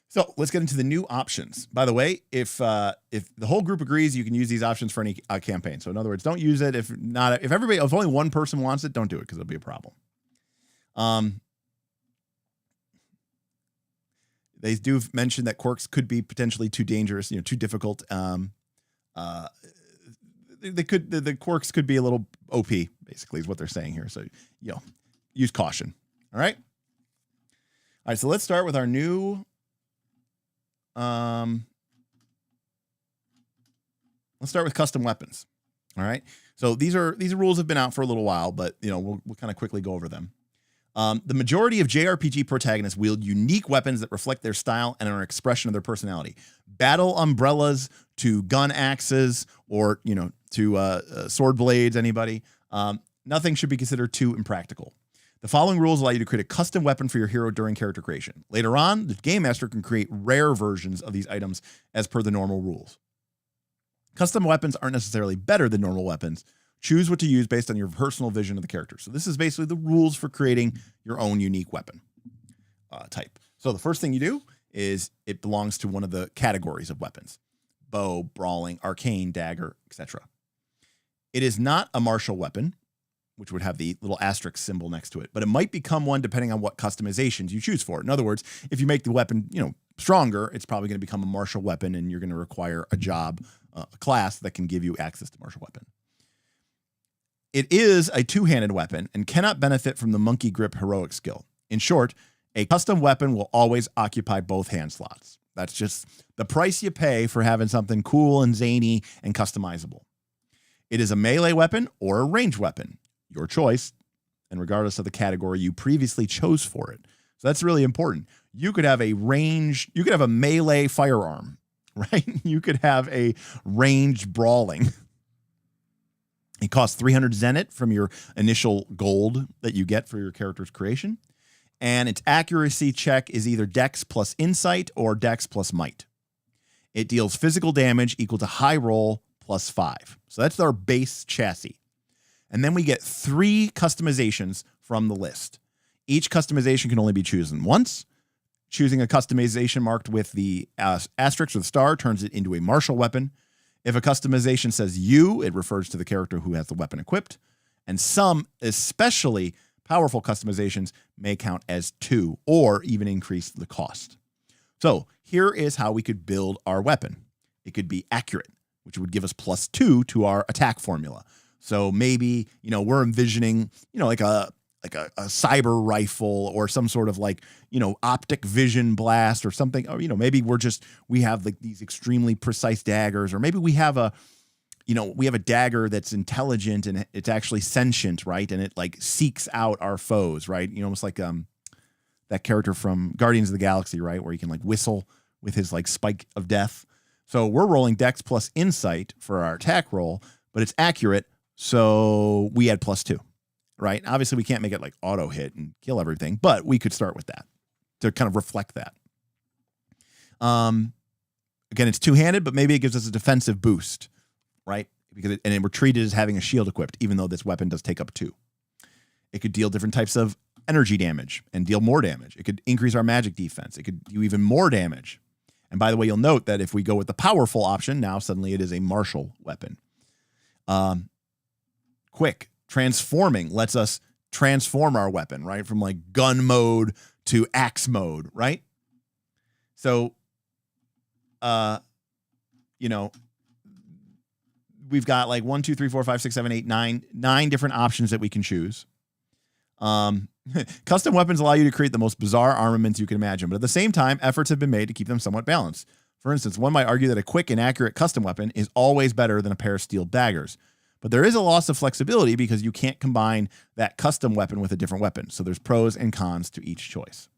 So let's get into the new options. By the way, if the whole group agrees, you can use these options for any campaign. So in other words, don't use it if only one person wants it, don't do it because it'll be a problem. They do mention that quirks could be potentially too dangerous, too difficult. The quirks could be a little OP, basically, is what they're saying here. So, use caution. All right. All right. So let's start with our new. Let's start with custom weapons. All right. So these rules have been out for a little while, but we'll kind of quickly go over them. The majority of JRPG protagonists wield unique weapons that reflect their style and are an expression of their personality. Battle umbrellas to gun axes or, to sword blades, anybody. Nothing should be considered too impractical. The following rules allow you to create a custom weapon for your hero during character creation. Later on, the game master can create rare versions of these items as per the normal rules. Custom weapons aren't necessarily better than normal weapons. Choose what to use based on your personal vision of the character. So this is basically the rules for creating your own unique weapon type. So the first thing you do is it belongs to one of the categories of weapons: bow, brawling, arcane, dagger, etc. It is not a martial weapon, which would have the little asterisk symbol next to it, but it might become one depending on what customizations you choose for it. In other words, if you make the weapon, stronger, it's probably going to become a martial weapon, and you're going to require a class that can give you access to martial weapon. It is a two-handed weapon and cannot benefit from the monkey grip heroic skill. In short, a custom weapon will always occupy both hand slots. That's just the price you pay for having something cool and zany and customizable. It is a melee weapon or a ranged weapon, your choice, and regardless of the category you previously chose for it. So that's really important. You could have a melee firearm, right? You could have a ranged brawling. It costs 300 zenit from your initial gold that you get for your character's creation. And its accuracy check is either Dex plus Insight or Dex plus Might. It deals physical damage equal to high roll plus 5. So that's our base chassis. And then we get 3 customizations from the list. Each customization can only be chosen once. Choosing a customization marked with the asterisk or the star turns it into a martial weapon. If a customization says you, it refers to the character who has the weapon equipped. And some, especially powerful customizations, may count as 2 or even increase the cost. So here is how we could build our weapon. It could be accurate, which would give us +2 to our attack formula. So maybe, we're envisioning, like a cyber rifle or some sort of optic vision blast or something. Or, maybe we have these extremely precise daggers, or maybe we have a dagger that's intelligent and it's actually sentient, right? And it seeks out our foes, right? Almost like that character from Guardians of the Galaxy, right? Where he can whistle with his spike of death. So we're rolling Dex plus Insight for our attack roll, but it's accurate. So we add +2, right? Obviously we can't make it auto hit and kill everything, but we could start with that to kind of reflect that. Again, it's two-handed, but maybe it gives us a defensive boost, right? And we're treated as having a shield equipped, even though this weapon does take up 2. It could deal different types of energy damage and deal more damage. It could increase our magic defense. It could do even more damage. And by the way, you'll note that if we go with the powerful option, now suddenly it is a martial weapon. Quick transforming lets us transform our weapon, right? From gun mode to axe mode, right? So, we've got 1, 2, 3, 4, 5, 6, 7, 8, 9 different options that we can choose. Custom weapons allow you to create the most bizarre armaments you can imagine, but at the same time, efforts have been made to keep them somewhat balanced. For instance, one might argue that a quick and accurate custom weapon is always better than a pair of steel daggers. But there is a loss of flexibility because you can't combine that custom weapon with a different weapon. So there's pros and cons to each choice.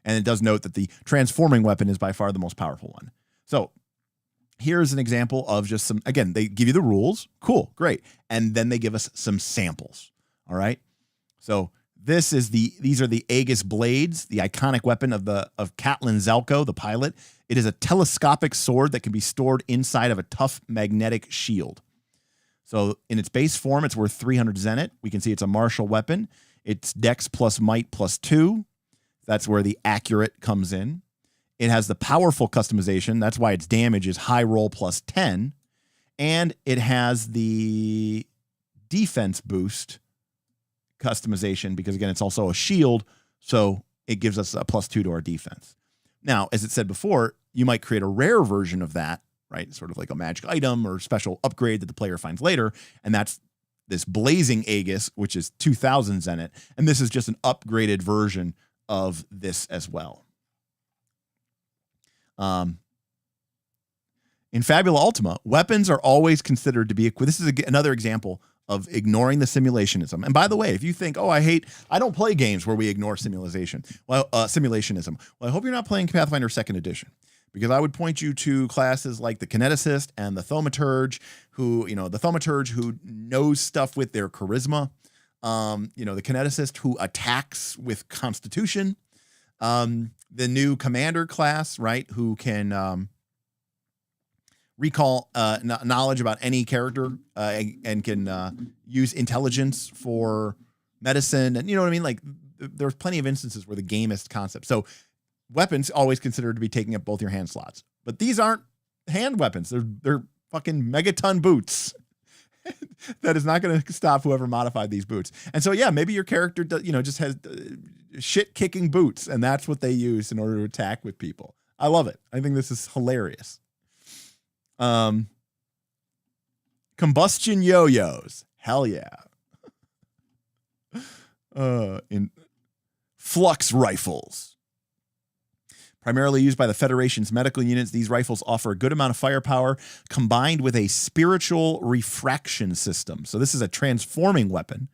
And it does note that the transforming weapon is by far the most powerful one. So here's an example of just some, again, they give you the rules. Cool, great. And then they give us some samples. All right. So these are the Aegis blades, the iconic weapon of Catelyn Zelko, the pilot. It is a telescopic sword that can be stored inside of a tough magnetic shield. So in its base form, it's worth 300 zenit. We can see it's a martial weapon. It's Dex plus Might plus 2. That's where the accurate comes in. It has the powerful customization. That's why its damage is high roll plus 10. And it has the defense boost customization because, again, it's also a shield. So it gives us a +2 to our defense. Now, as it said before, you might create a rare version of that, right? Sort of like a magic item or special upgrade that the player finds later. And that's this Blazing Aegis, which is 2,000 zenit. And this is just an upgraded version of this as well. In Fabula Ultima, weapons are always considered to be this is another example of ignoring the simulationism. And by the way, if you think, I don't play games where we ignore simulationism. Well, I hope you're not playing Pathfinder 2nd Edition, because I would point you to classes like the Kineticist and the Thaumaturge, who knows stuff with their charisma. The kineticist who attacks with constitution, the new commander class, right, who can recall knowledge about any character and can use intelligence for medicine, and you know what I mean. Like there's plenty of instances where the gamist concept. So weapons always considered to be taking up both your hand slots, but these aren't hand weapons. They're fucking megaton boots. That is not going to stop whoever modified these boots. And so, yeah, maybe your character, just has shit kicking boots, and that's what they use in order to attack with people. I love it. I think this is hilarious. Combustion yo-yos. Hell yeah. In flux rifles. Primarily used by the Federation's medical units, these rifles offer a good amount of firepower combined with a spiritual refraction system. So this is a transforming weapon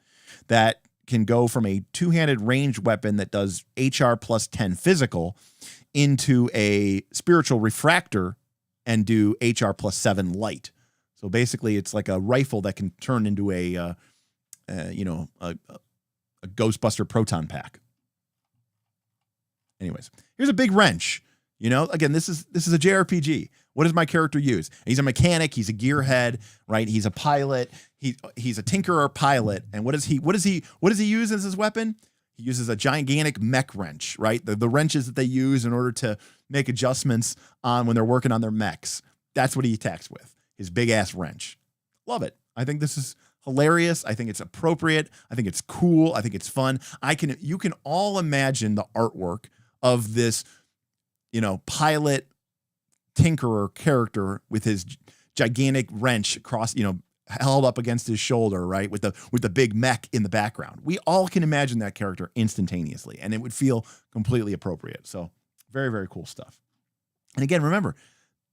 that can go from a two-handed ranged weapon that does HR plus 10 physical into a spiritual refractor and do HR plus 7 light. So basically it's like a rifle that can turn into a Ghostbuster proton pack. Anyways, here's a big wrench. Again, this is a JRPG. What does my character use? He's a mechanic. He's a gearhead, right? He's a pilot. He's a tinkerer pilot. And what does he use as his weapon? He uses a gigantic mech wrench, right? The wrenches that they use in order to make adjustments on when they're working on their mechs. That's what he attacks with. His big ass wrench. Love it. I think this is hilarious. I think it's appropriate. I think it's cool. I think it's fun. You can all imagine the artwork of this, pilot tinkerer character with his gigantic wrench across, held up against his shoulder, right? With the big mech in the background. We all can imagine that character instantaneously, and it would feel completely appropriate. So very, very cool stuff. And again, remember,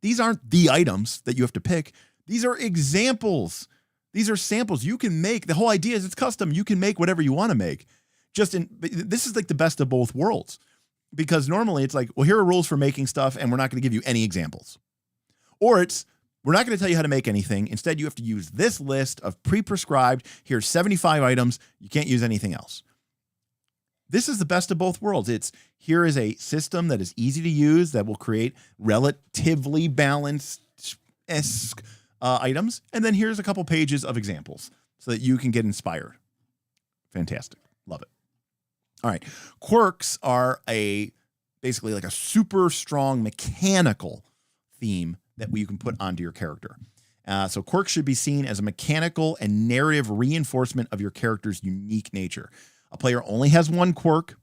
these aren't the items that you have to pick. These are examples. These are samples you can make. The whole idea is it's custom. You can make whatever you want to make. This is like the best of both worlds, because normally it's like, well, here are rules for making stuff, and we're not going to give you any examples. Or we're not going to tell you how to make anything. Instead, you have to use this list of pre-prescribed. Here's 75 items. You can't use anything else. This is the best of both worlds. Here is a system that is easy to use that will create relatively balanced items. And then here's a couple pages of examples so that you can get inspired. Fantastic. Love it. All right. Quirks are basically like a super strong mechanical theme that you can put onto your character. So quirks should be seen as a mechanical and narrative reinforcement of your character's unique nature. A player only has one quirk.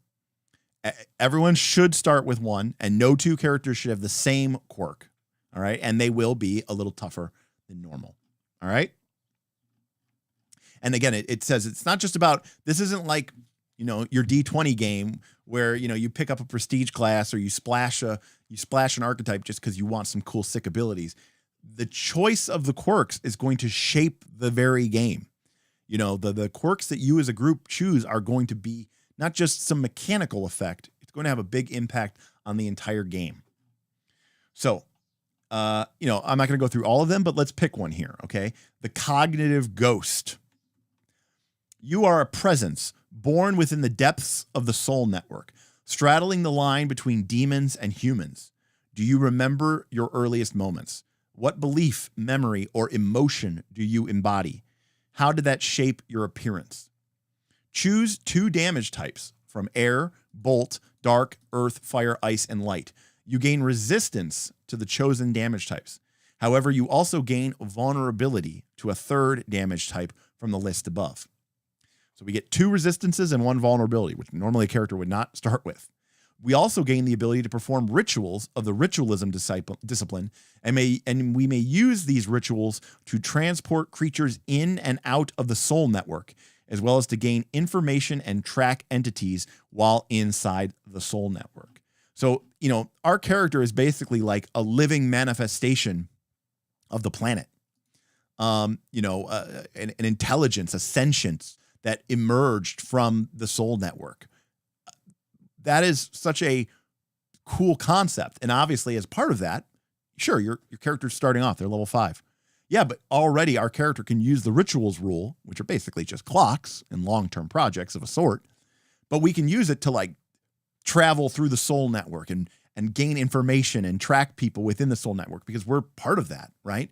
Everyone should start with one, and no two characters should have the same quirk. All right. And they will be a little tougher than normal. All right. And again, it says it's not just about, this isn't like, your D20 game where, you pick up a prestige class or you splash an archetype just because you want some cool, sick abilities. The choice of the quirks is going to shape the very game. The quirks that you as a group choose are going to be not just some mechanical effect. It's going to have a big impact on the entire game. So, I'm not going to go through all of them, but let's pick one here. Okay. The cognitive ghost. You are a presence born within the depths of the soul network, straddling the line between demons and humans. Do you remember your earliest moments? What belief, memory, or emotion do you embody? How did that shape your appearance? Choose 2 damage types from air, bolt, dark, earth, fire, ice, and light. You gain resistance to the chosen damage types. However, you also gain vulnerability to a 3rd damage type from the list above. So we get 2 resistances and 1 vulnerability, which normally a character would not start with. We also gain the ability to perform rituals of the ritualism discipline, and we may use these rituals to transport creatures in and out of the soul network, as well as to gain information and track entities while inside the soul network. So, our character is basically like a living manifestation of the planet. An intelligence, a sentience that emerged from the soul network. That is such a cool concept. And obviously, as part of that, sure, your character's starting off, they're level 5. Yeah, but already our character can use the rituals rule, which are basically just clocks and long-term projects of a sort, but we can use it to like travel through the soul network and gain information and track people within the soul network because we're part of that, right?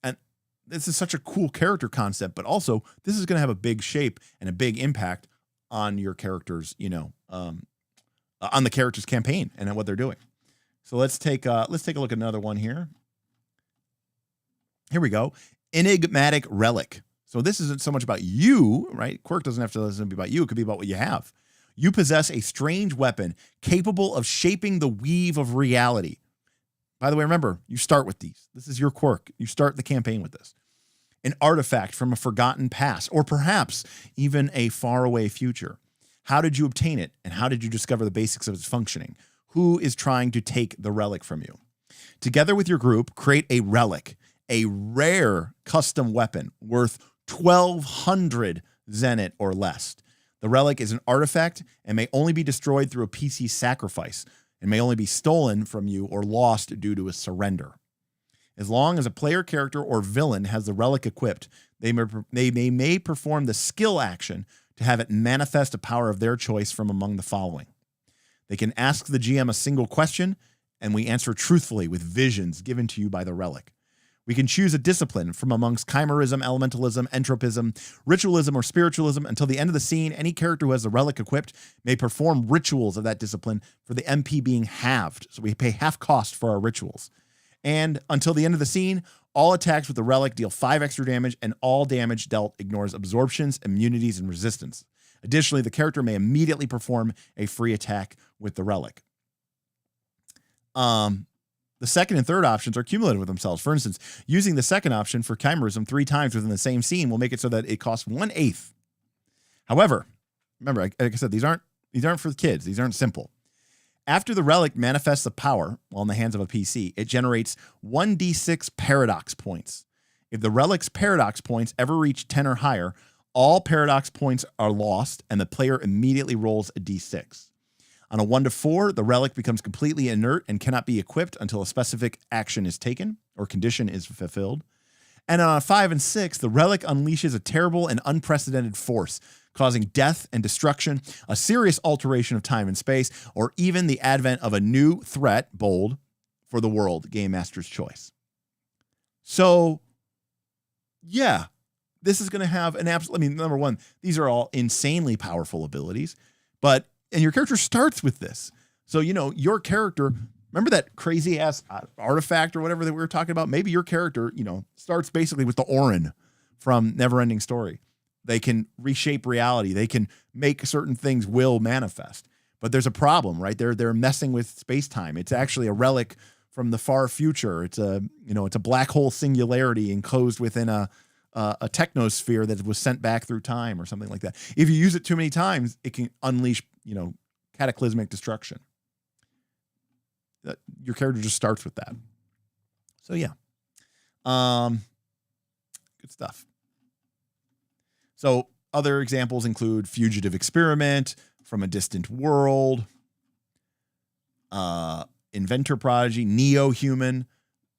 And this is such a cool character concept, but also this is going to have a big shape and a big impact on your characters, on the character's campaign and what they're doing. So let's take a look at another one here. Here we go. Enigmatic relic. So this isn't so much about you, right? Quirk doesn't have to be about you. It could be about what you have. You possess a strange weapon capable of shaping the weave of reality. By the way, remember, you start with these. This is your quirk. You start the campaign with this. An artifact from a forgotten past, or perhaps even a faraway future. How did you obtain it, and how did you discover the basics of its functioning? Who is trying to take the relic from you? Together with your group, create a relic, a rare custom weapon worth 1,200 zenit or less. The relic is an artifact and may only be destroyed through a PC sacrifice and may only be stolen from you or lost due to a surrender. As long as a player character or villain has the relic equipped, they may perform the skill action to have it manifest a power of their choice from among the following. They can ask the GM a single question, and we answer truthfully with visions given to you by the relic. We can choose a discipline from amongst chimerism, elementalism, entropism, ritualism, or spiritualism. Until the end of the scene, any character who has the relic equipped may perform rituals of that discipline for the MP being halved. So we pay half cost for our rituals. And until the end of the scene, all attacks with the relic deal 5 extra damage, and all damage dealt ignores absorptions, immunities, and resistance. Additionally, the character may immediately perform a free attack with the relic. The second and third options are cumulative with themselves. For instance, using the second option for chimerism 3 times within the same scene will make it so that it costs 1/8. However, remember, like I said, these aren't for the kids. These aren't simple. After the relic manifests the power while in the hands of a PC, it generates 1d6 paradox points. If the relic's paradox points ever reach 10 or higher, all paradox points are lost and the player immediately rolls a d6. On a 1 to 4, the relic becomes completely inert and cannot be equipped until a specific action is taken or condition is fulfilled. And on a 5 and 6, the relic unleashes a terrible and unprecedented force, causing death and destruction, a serious alteration of time and space, or even the advent of a new threat, bold, for the world, Game Master's choice. So, yeah, this is going to have an absolute, number one, these are all insanely powerful abilities, and your character starts with this. So, your character, remember that crazy ass artifact or whatever that we were talking about? Maybe your character, starts basically with the Orin from Neverending Story. They can reshape reality. They can make certain things will manifest. But there's a problem, right? They're messing with space-time. It's actually a relic from the far future. It's a black hole singularity enclosed within a technosphere that was sent back through time or something like that. If you use it too many times, it can unleash, cataclysmic destruction. Your character just starts with that. So yeah. Good stuff. So other examples include Fugitive Experiment, From a Distant World, Inventor Prodigy, Neo-Human.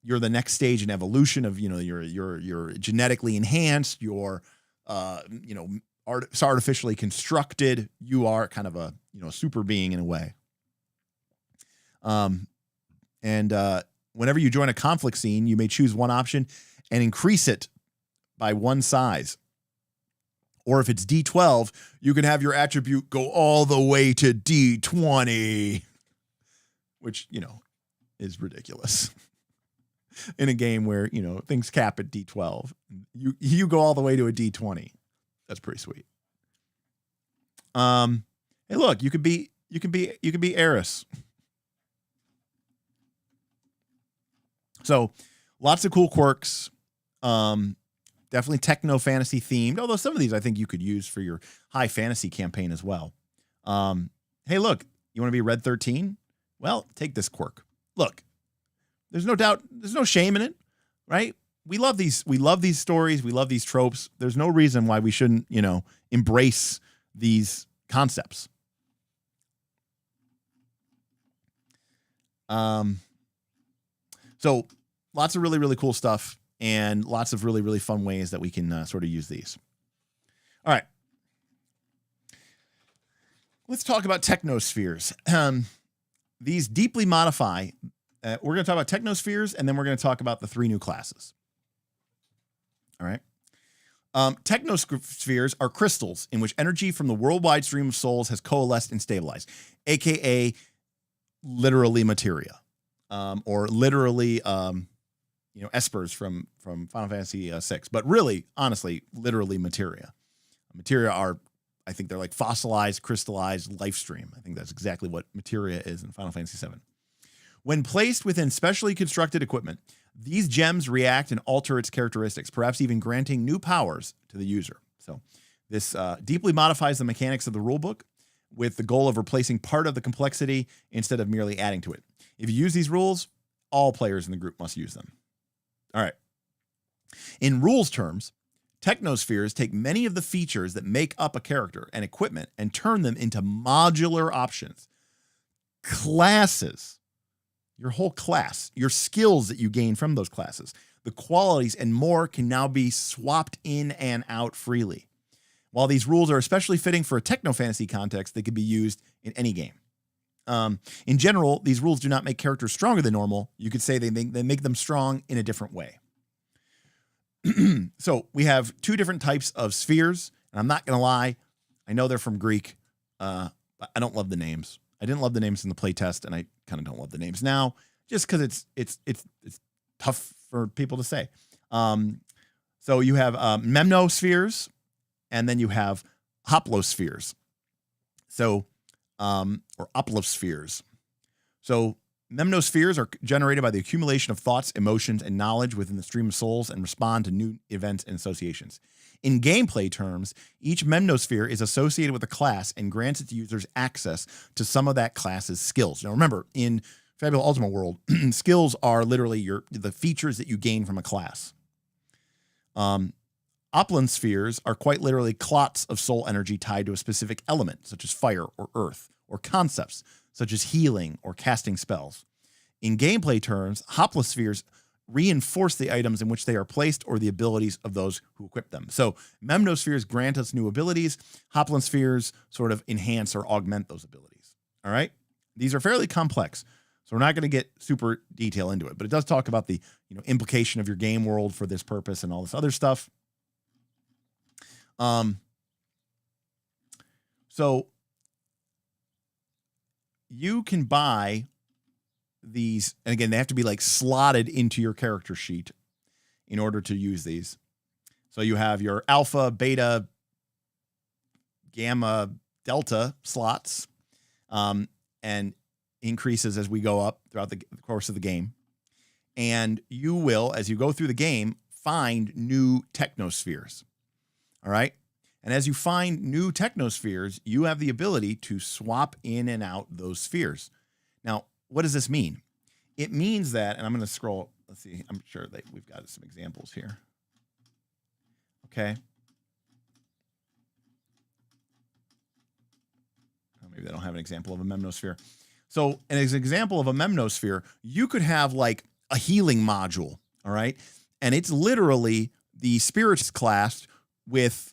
You're the next stage in evolution of, you're genetically enhanced, you're, artificially constructed. You are kind of a, super being in a way. Whenever you join a conflict scene, you may choose one option and increase it by 1 size. Or if it's D12, you can have your attribute go all the way to D20, which, is ridiculous. In a game where, things cap at D12, you go all the way to a D20. That's pretty sweet. Hey, look, you could be Eris. So, lots of cool quirks. Definitely techno fantasy themed, although some of these I think you could use for your high fantasy campaign as well. Hey, look, you want to be Red 13? Well, take this quirk. Look, there's no doubt, there's no shame in it, right? We love these stories, we love these tropes. There's no reason why we shouldn't, embrace these concepts. So lots of really, really cool stuff and lots of really, really fun ways that we can sort of use these. All right. Let's talk about technospheres. These deeply modify. We're going to talk about technospheres, and then we're going to talk about the 3 new classes. All right. Technospheres are crystals in which energy from the worldwide stream of souls has coalesced and stabilized, aka literally materia, or literally, espers from Final Fantasy VI. But really, honestly, literally materia. Materia are, I think they're like fossilized, crystallized Livestream. I think that's exactly what materia is in Final Fantasy VII. When placed within specially constructed equipment, these gems react and alter its characteristics, perhaps even granting new powers to the user. So this deeply modifies the mechanics of the rulebook with the goal of replacing part of the complexity instead of merely adding to it. If you use these rules, all players in the group must use them. All right. In rules terms, technospheres take many of the features that make up a character and equipment and turn them into modular options. Classes, your whole class, your skills that you gain from those classes, the qualities and more can now be swapped in and out freely. While these rules are especially fitting for a techno-fantasy context, they can be used in any game. In general, these rules do not make characters stronger than normal. You could say they make them strong in a different way. So we have 2 different types of spheres, and I'm not going to lie. I know they're from Greek, but I don't love the names. I didn't love the names in the playtest, and I kind of don't love the names now, just because it's tough for people to say. So you have memnospheres, and then you have hoplospheres. So, or oplospheres. So memnospheres are generated by the accumulation of thoughts, emotions, and knowledge within the stream of souls and respond to new events and associations. In gameplay terms, each memnosphere is associated with a class and grants its users access to some of that class's skills. Now remember, in Fabula Ultima world, skills are literally the features that you gain from a class. Oplospheres are quite literally clots of soul energy tied to a specific element, such as fire or earth, or concepts, such as healing or casting spells. In gameplay terms, hoplospheres reinforce the items in which they are placed or the abilities of those who equip them. So memnospheres grant us new abilities. Hoplospheres sort of enhance or augment those abilities. All right? These are fairly complex, so we're not going to get super detail into it, but it does talk about the implication of your game world for this purpose and all this other stuff. So you can buy these, and again, they have to be like slotted into your character sheet in order to use these. So you have your alpha, beta, gamma, delta slots, and increases as we go up throughout the course of the game. And you will, as you go through the game, find new technospheres. All right. And as you find new technospheres, you have the ability to swap in and out those spheres. Now, what does this mean? It means that, and I'm going to scroll. Let's see. I'm sure that we've got some examples here. Okay. Oh, maybe they don't have an example of a memnosphere. So, and as an example of a memnosphere, you could have like a healing module. All right. And it's literally the spirits class with,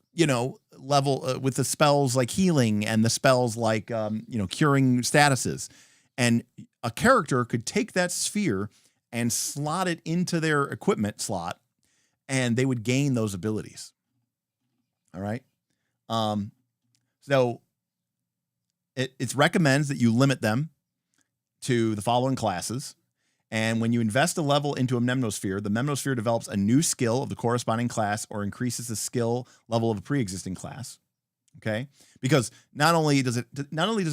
level with the spells like healing and the spells like, curing statuses. And a character could take that sphere and slot it into their equipment slot, and they would gain those abilities. All right. So it recommends that you limit them to the following classes. And when you invest a level into a memnosphere, the memnosphere develops a new skill of the corresponding class or increases the skill level of a pre-existing class. Okay? Because not only does it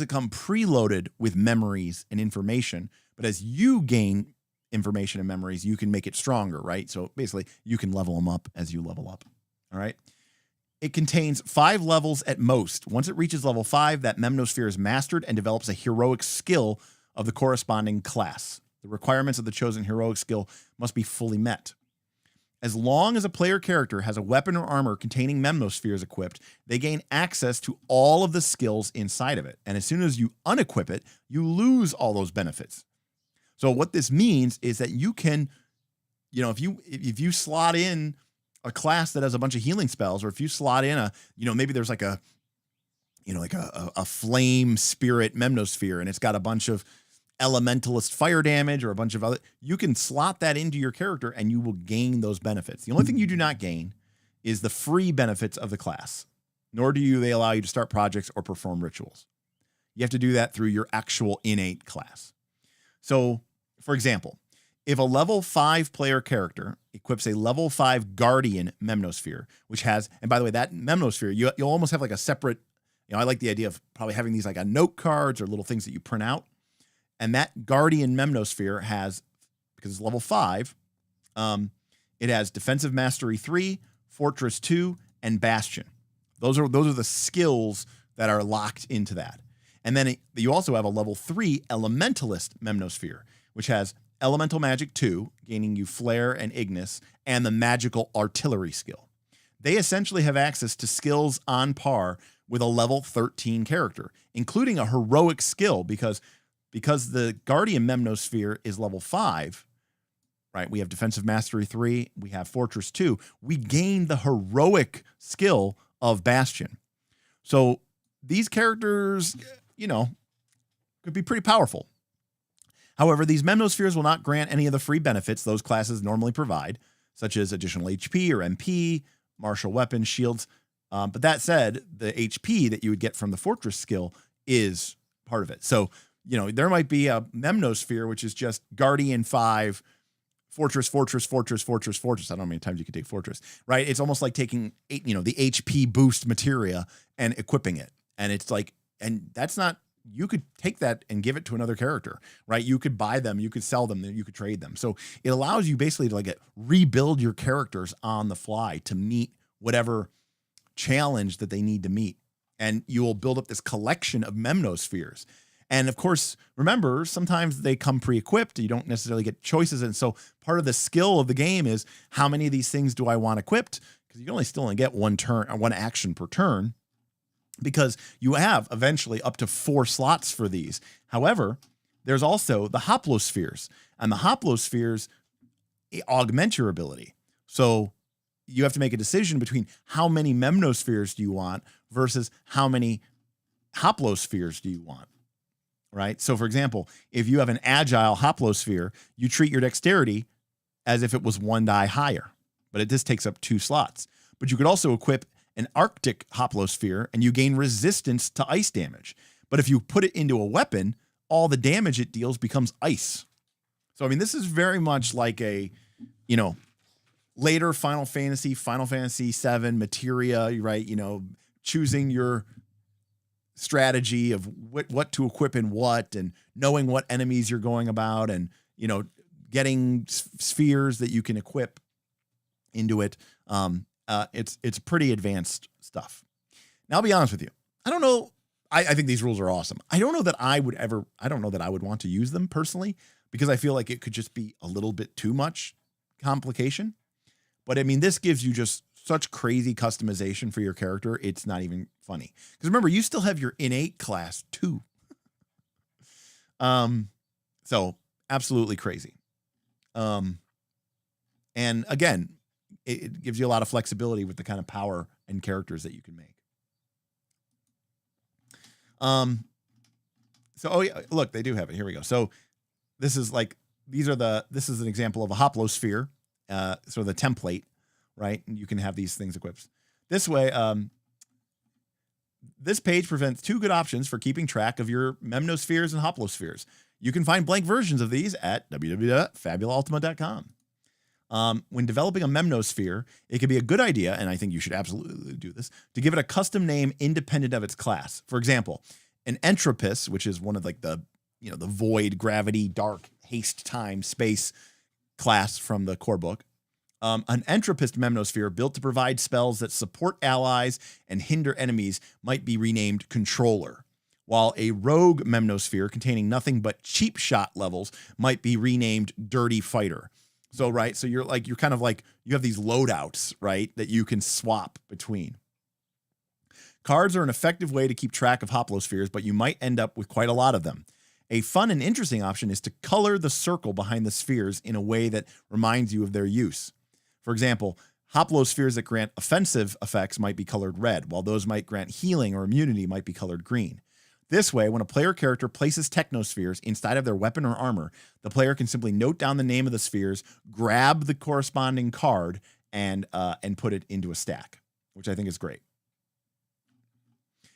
come preloaded with memories and information, but as you gain information and memories, you can make it stronger, right? So basically, you can level them up as you level up. All right? It contains 5 levels at most. Once it reaches level 5, that memnosphere is mastered and develops a heroic skill of the corresponding class. The requirements of the chosen heroic skill must be fully met. As long as a player character has a weapon or armor containing memnospheres equipped, they gain access to all of the skills inside of it. And as soon as you unequip it, you lose all those benefits. So what this means is that you can if you slot in a class that has a bunch of healing spells, or if you slot in maybe there's like a flame spirit memnosphere and it's got a bunch of elementalist fire damage or a bunch of other, you can slot that into your character and you will gain those benefits. The only thing you do not gain is the free benefits of the class, nor do they allow you to start projects or perform rituals. You have to do that through your actual innate class. So, for example, if a level 5 player character equips a level 5 guardian memnosphere, which has, and by the way, that memnosphere, you'll almost have like a separate, I like the idea of probably having these like on note cards or little things that you print out. And that guardian memnosphere has, because it's level 5, it has defensive mastery 3, fortress 2, and bastion. Those are the skills that are locked into that. And then you also have a level 3 elementalist memnosphere, which has elemental magic 2, gaining you flare and ignis, and the magical artillery skill. They essentially have access to skills on par with a level 13 character, including a heroic skill, because the guardian memnosphere is level 5, right? We have defensive mastery 3, we have fortress 2. We gain the heroic skill of bastion. So these characters, could be pretty powerful. However, these memnospheres will not grant any of the free benefits those classes normally provide, such as additional HP or MP, martial weapons, shields. But that said, the HP that you would get from the fortress skill is part of it. So, there might be a memnosphere, which is just guardian 5, fortress, fortress, fortress, fortress, fortress. I don't know how many times you could take fortress, right? It's almost like taking, the HP boost materia and equipping it. And it's like, and that's not, you could take that and give it to another character, right? You could buy them, you could sell them, you could trade them. So it allows you basically to rebuild your characters on the fly to meet whatever challenge that they need to meet. And you will build up this collection of memnospheres. And of course, remember, sometimes they come pre-equipped. You don't necessarily get choices. And so part of the skill of the game is how many of these things do I want equipped? Because you still only get one action per turn, because you have eventually up to 4 slots for these. However, there's also the hoplospheres, and the hoplospheres augment your ability. So you have to make a decision between how many memnospheres do you want versus how many hoplospheres do you want. Right? So for example, if you have an agile hoplosphere, you treat your dexterity as if it was 1 die higher, but it just takes up 2 slots. But you could also equip an arctic hoplosphere and you gain resistance to ice damage. But if you put it into a weapon, all the damage it deals becomes ice. So, this is very much like a, later Final Fantasy VII materia, right? Choosing your strategy of what to equip in what, and knowing what enemies you're going about, and getting spheres that you can equip into it. It's pretty advanced stuff. Now, I'll be honest with you, I don't know. I think these rules are awesome. I don't know that I would want to use them personally, because I feel like it could just be a little bit too much complication. But this gives you just such crazy customization for your character. It's not even funny. Because remember, you still have your innate class too. So absolutely crazy. And again, it gives you a lot of flexibility with the kind of power and characters that you can make. Look, they do have it. Here we go. So this is this is an example of a hoplosphere, sort of the template, right? And you can have these things equipped this way. This page presents 2 good options for keeping track of your memnospheres and hoplospheres. You can find blank versions of these at www.fabulaultima.com. When developing a memnosphere, it can be a good idea, and I think you should absolutely do this, to give it a custom name independent of its class. For example, an entropist, which is one of the void, gravity, dark, haste, time, space class from the core book. An entropist memnosphere built to provide spells that support allies and hinder enemies might be renamed Controller, while a rogue memnosphere containing nothing but cheap shot levels might be renamed Dirty Fighter. So, right, so you have these loadouts, right, that you can swap between. Cards are an effective way to keep track of hoplospheres, but you might end up with quite a lot of them. A fun and interesting option is to color the circle behind the spheres in a way that reminds you of their use. For example, Hoplo spheres that grant offensive effects might be colored red, while those might grant healing or immunity might be colored green. This way, when a player character places technospheres inside of their weapon or armor, the player can simply note down the name of the spheres, grab the corresponding card, and put it into a stack, which I think is great.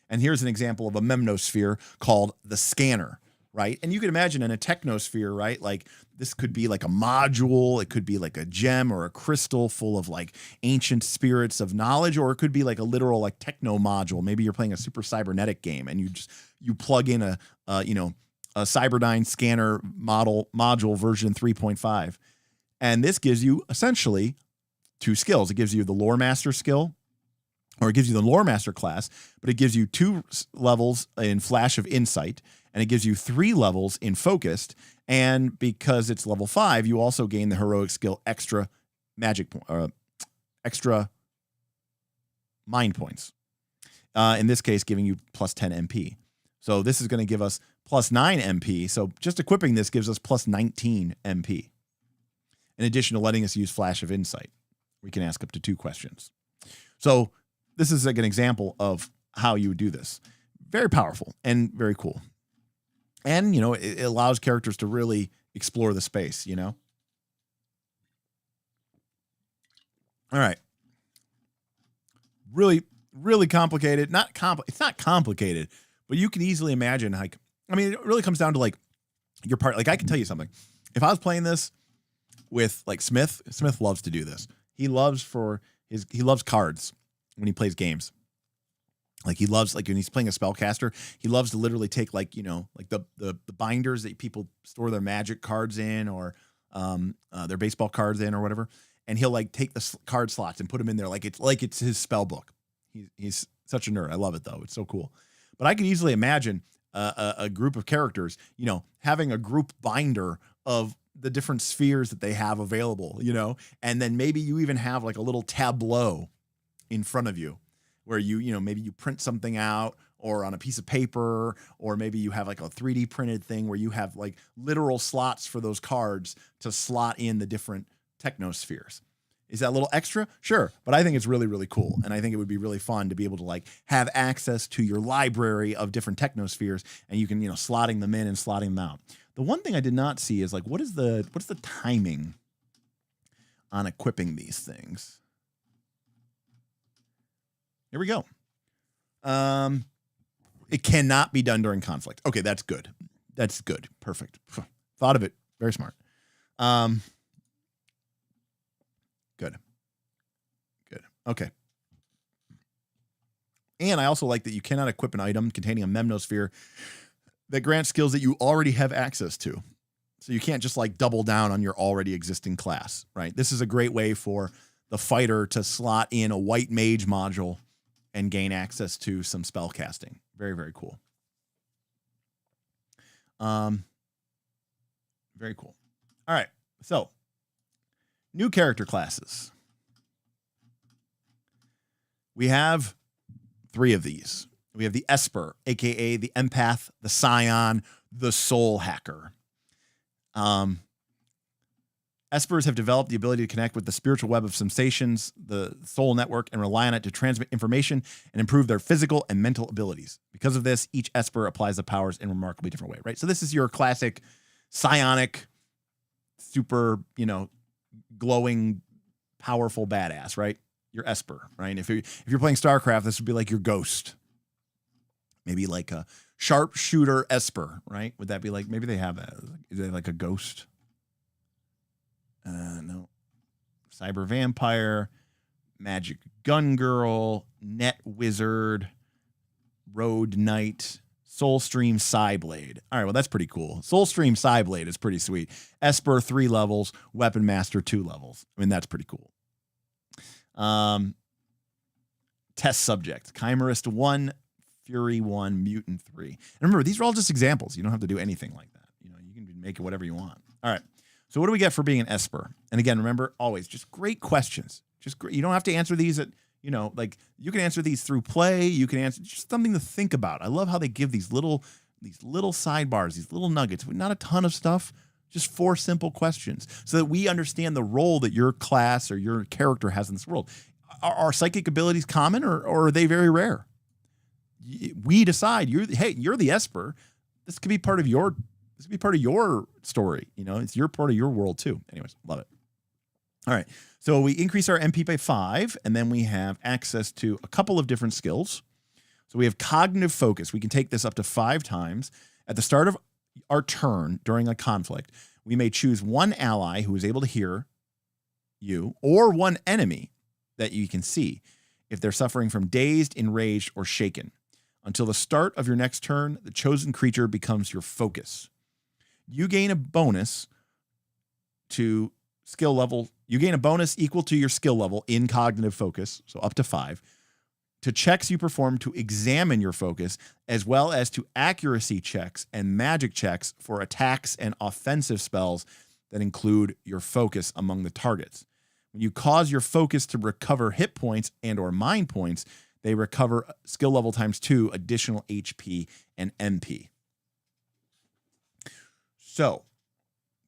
And here's an example of a memnosphere called the scanner, right? And you can imagine in a technosphere, right? Like this could be like a module, it could be like a gem or a crystal full of like ancient spirits of knowledge, or it could be like a literal like techno module. Maybe you're playing a super cybernetic game and you plug in a Cyberdyne scanner module version 3.5. And this gives you essentially 2 skills. It gives you the lore master skill, or it gives you the lore master class, but it gives you 2 levels in flash of insight, and it gives you 3 levels in focused. And because it's level 5, you also gain the heroic skill extra extra mind points. In this case, giving you plus 10 MP. So this is going to give us plus 9 MP. So just equipping this gives us plus 19 MP. In addition to letting us use flash of insight, we can ask up to 2 questions. So this is like an example of how you would do this. Very powerful and very cool. And, it allows characters to really explore the space, All right. Really, really complicated. It's not complicated, but you can easily imagine, like, it really comes down to like your part. Like, I can tell you something. If I was playing this with like Smith loves to do this. He loves cards when he plays games. Like he loves, like when he's playing a spellcaster, he loves to literally take like, like the binders that people store their magic cards in, or their baseball cards in, or whatever. And he'll like take the card slots and put them in there like it's his spell book. He's such a nerd. I love it though. It's so cool. But I can easily imagine a group of characters, having a group binder of the different spheres that they have available, and then maybe you even have like a little tableau in front of you where maybe you print something out, or on a piece of paper, or maybe you have like a 3D printed thing where you have like literal slots for those cards to slot in the different technospheres. Is that a little extra? Sure. But I think it's really, really cool. And I think it would be really fun to be able to like have access to your library of different technospheres, and you can, slotting them in and slotting them out. The one thing I did not see is like, what's the timing on equipping these things? Here we go. It cannot be done during conflict. Okay, that's good. That's good. Perfect. Thought of it. Very smart. Good. Okay. And I also like that you cannot equip an item containing a memnosphere that grants skills that you already have access to. So you can't just like double down on your already existing class, right? This is a great way for the fighter to slot in a white mage module and gain access to some spell casting. Very, very cool. Very cool. All right. So new character classes. We have 3 of these. We have the Esper, aka the Empath, the Scion, the Soul Hacker. Espers have developed the ability to connect with the spiritual web of sensations, the soul network, and rely on it to transmit information and improve their physical and mental abilities. Because of this, each Esper applies the powers in a remarkably different way, right? So this is your classic psionic, super, glowing, powerful badass, right? Your Esper, right? If you're playing StarCraft, this would be like your Ghost. Maybe like a sharpshooter Esper, right? Would that be like, maybe they have that. Is it like a Ghost? No. Cyber Vampire, Magic Gun Girl, Net Wizard, Road Knight, Soulstream Psyblade. All right, well, that's pretty cool. Soulstream Psyblade is pretty sweet. Esper 3 levels, Weapon Master 2 levels. I mean, that's pretty cool. Test subject, Chimerist 1, Fury 1, Mutant 3. And remember, these are all just examples. You don't have to do anything like that. You can make it whatever you want. All right. So what do we get for being an Esper? And again, remember, always just great questions. Just great. You don't have to answer these at, like you can answer these through play. You can answer just something to think about. I love how they give these little these little sidebars, these little nuggets, not a ton of stuff, just 4 simple questions so that we understand the role that your class or your character has in this world. Are psychic abilities common or are they very rare? We decide you're the Esper. This could be part of your story. You know, it's your part of your world too. Anyways, love it. All right. So we increase our MP by 5, and then we have access to a couple of different skills. So we have cognitive focus. We can take this up to 5 times. At the start of our turn during a conflict, we may choose one ally who is able to hear you or one enemy that you can see if they're suffering from dazed, enraged, or shaken. Until the start of your next turn, the chosen creature becomes your focus. You gain a bonus to skill level. You gain a bonus equal to your skill level in cognitive focus, so up to 5, to checks you perform to examine your focus, as well as to accuracy checks and magic checks for attacks and offensive spells that include your focus among the targets. When you cause your focus to recover hit points and or mind points, they recover skill level times 2 additional HP and MP. So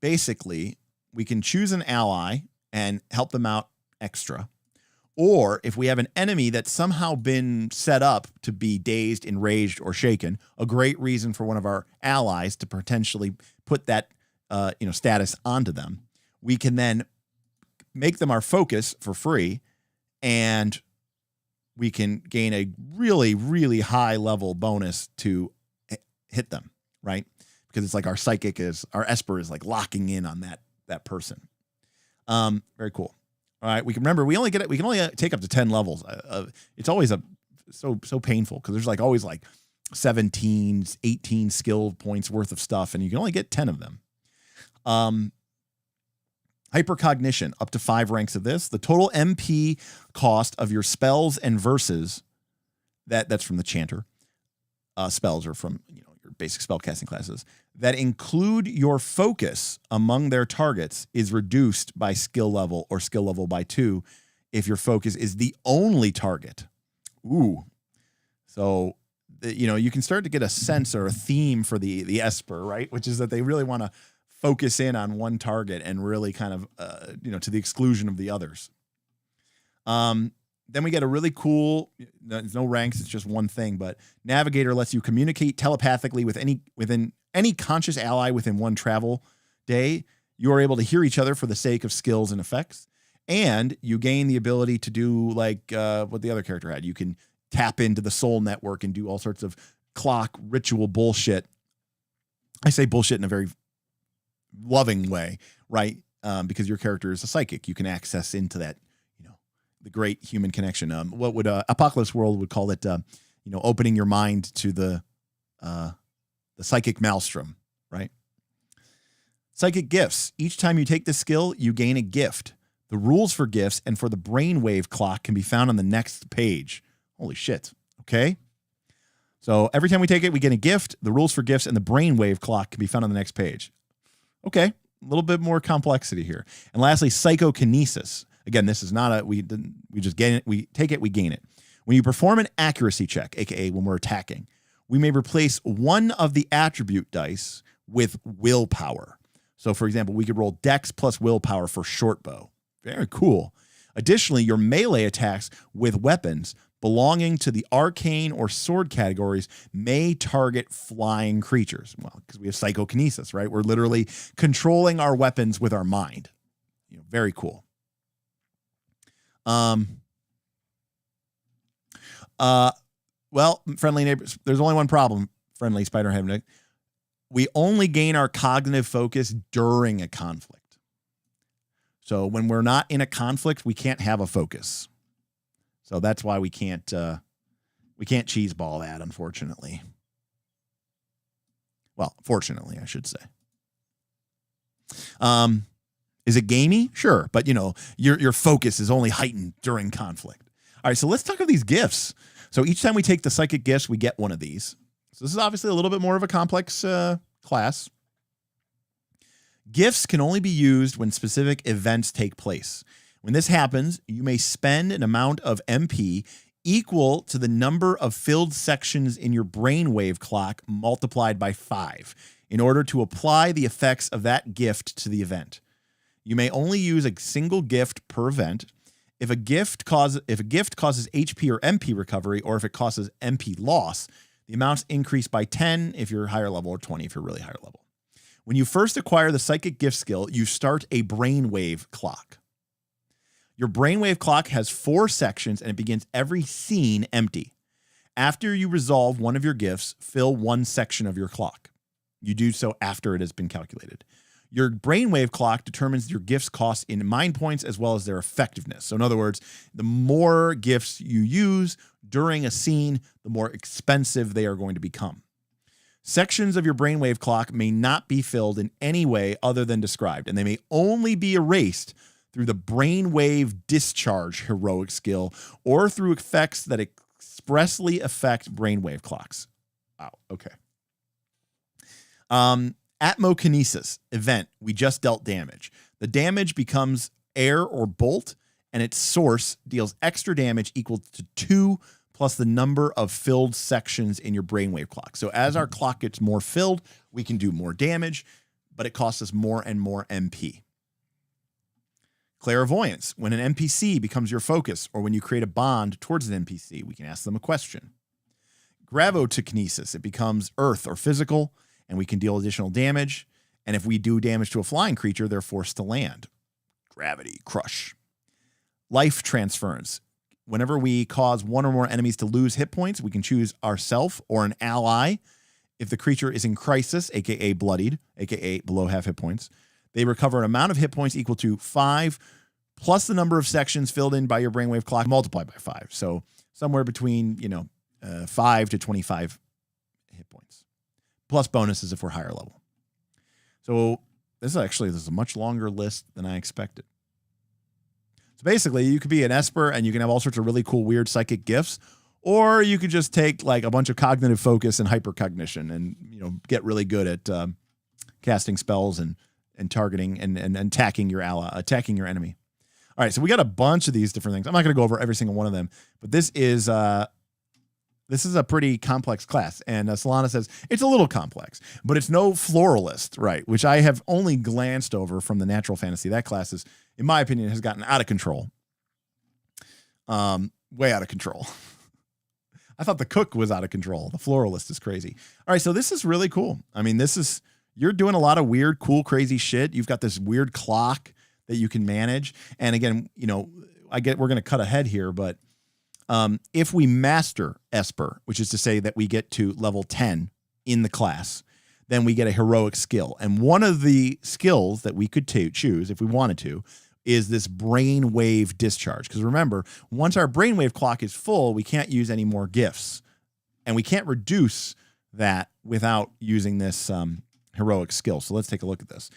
basically, we can choose an ally and help them out extra. Or if we have an enemy that's somehow been set up to be dazed, enraged, or shaken, a great reason for one of our allies to potentially put that status onto them, we can then make them our focus for free, and we can gain a really, really high level bonus to hit them, right? Because it's like our Esper is like locking in on that person. Very cool. All right, we can only take up to 10 levels. It's always so painful because there's like always like 17, 18 skill points worth of stuff, and you can only get 10 of them. Hypercognition, up to 5 ranks of this. The total MP cost of your spells and verses, that's from the Chanter. Spells are from your basic spellcasting classes that include your focus among their targets is reduced by skill level or skill level by 2 if your focus is the only target. Ooh. So, you can start to get a sense or a theme for the Esper, right? Which is that they really want to focus in on one target and really kind of, to the exclusion of the others. Then we get a really cool, there's no ranks, it's just one thing, but Navigator lets you communicate telepathically within any conscious ally within one travel day. You are able to hear each other for the sake of skills and effects. And you gain the ability to do like what the other character had. You can tap into the soul network and do all sorts of clock ritual bullshit. I say bullshit in a very loving way, right? Because your character is a psychic. You can access into that, the great human connection. What would Apocalypse World would call it, opening your mind to the psychic maelstrom, right? Psychic gifts. Each time you take this skill, you gain a gift. The rules for gifts and for the brainwave clock can be found on the next page. Holy shit. Okay. So every time we take it, we get a gift. The rules for gifts and the brainwave clock can be found on the next page. Okay. A little bit more complexity here. And lastly, psychokinesis. Again, this is not we just gain it. We take it, we gain it. When you perform an accuracy check, aka when we're attacking, we may replace one of the attribute dice with willpower. So, for example, we could roll Dex plus willpower for short bow. Very cool. Additionally, your melee attacks with weapons belonging to the arcane or sword categories may target flying creatures. Well, because we have psychokinesis, right? We're literally controlling our weapons with our mind. Very cool. Well, friendly neighbors, there's only one problem, friendly Spider-Head. We only gain our cognitive focus during a conflict. So when we're not in a conflict, we can't have a focus. So that's why we can't cheeseball that, unfortunately. Well, fortunately, I should say. Is it gamey? Sure, but your focus is only heightened during conflict. All right, so let's talk about these gifts. So each time we take the psychic gifts, we get one of these. So this is obviously a little bit more of a complex class. Gifts can only be used when specific events take place. When this happens, you may spend an amount of MP equal to the number of filled sections in your brainwave clock multiplied by 5 in order to apply the effects of that gift to the event. You may only use a single gift per event. If a gift causes HP or MP recovery, or if it causes MP loss, the amounts increase by 10 if you're higher level or 20 if you're really higher level. When you first acquire the psychic gift skill, you start a brainwave clock. Your brainwave clock has 4 sections and it begins every scene empty. After you resolve one of your gifts, fill one section of your clock. You do so after it has been calculated. Your brainwave clock determines your gifts cost in mind points as well as their effectiveness. So in other words, the more gifts you use during a scene, the more expensive they are going to become. Sections of your brainwave clock may not be filled in any way other than described, and they may only be erased through the brainwave discharge heroic skill or through effects that expressly affect brainwave clocks. Wow, okay. Atmokinesis event, we just dealt damage. The damage becomes air or bolt, and its source deals extra damage equal to 2 plus the number of filled sections in your brainwave clock. So as our clock gets more filled, we can do more damage, but it costs us more and more MP. Clairvoyance, when an NPC becomes your focus, or when you create a bond towards an NPC, we can ask them a question. Gravitokinesis, it becomes earth or physical, and we can deal additional damage. And if we do damage to a flying creature, they're forced to land. Gravity, crush. Life transference. Whenever we cause one or more enemies to lose hit points, we can choose ourself or an ally. If the creature is in crisis, aka bloodied, aka below half hit points, they recover an amount of hit points equal to 5 plus the number of sections filled in by your brainwave clock multiplied by 5. So somewhere between 5 to 25 hit points, plus bonuses if we're higher level. So this is a much longer list than I expected. So basically, you could be an Esper and you can have all sorts of really cool, weird psychic gifts, or you could just take like a bunch of cognitive focus and hypercognition and get really good at casting spells and targeting and attacking your enemy. All right, so we got a bunch of these different things. I'm not going to go over every single one of them, but this is a pretty complex class. And Solana says it's a little complex, but it's no floralist, right? Which I have only glanced over from the natural fantasy. That class is, in my opinion, has gotten out of control. Way out of control. I thought the cook was out of control. The floralist is crazy. All right, so this is really cool. I mean, you're doing a lot of weird, cool, crazy shit. You've got this weird clock that you can manage. And again, we're going to cut ahead here, but if we master Esper, which is to say that we get to level 10 in the class, then we get a heroic skill. And one of the skills that we could choose if we wanted to is this brainwave discharge. Because remember, once our brainwave clock is full, we can't use any more gifts. And we can't reduce that without using this heroic skill. So let's take a look at this.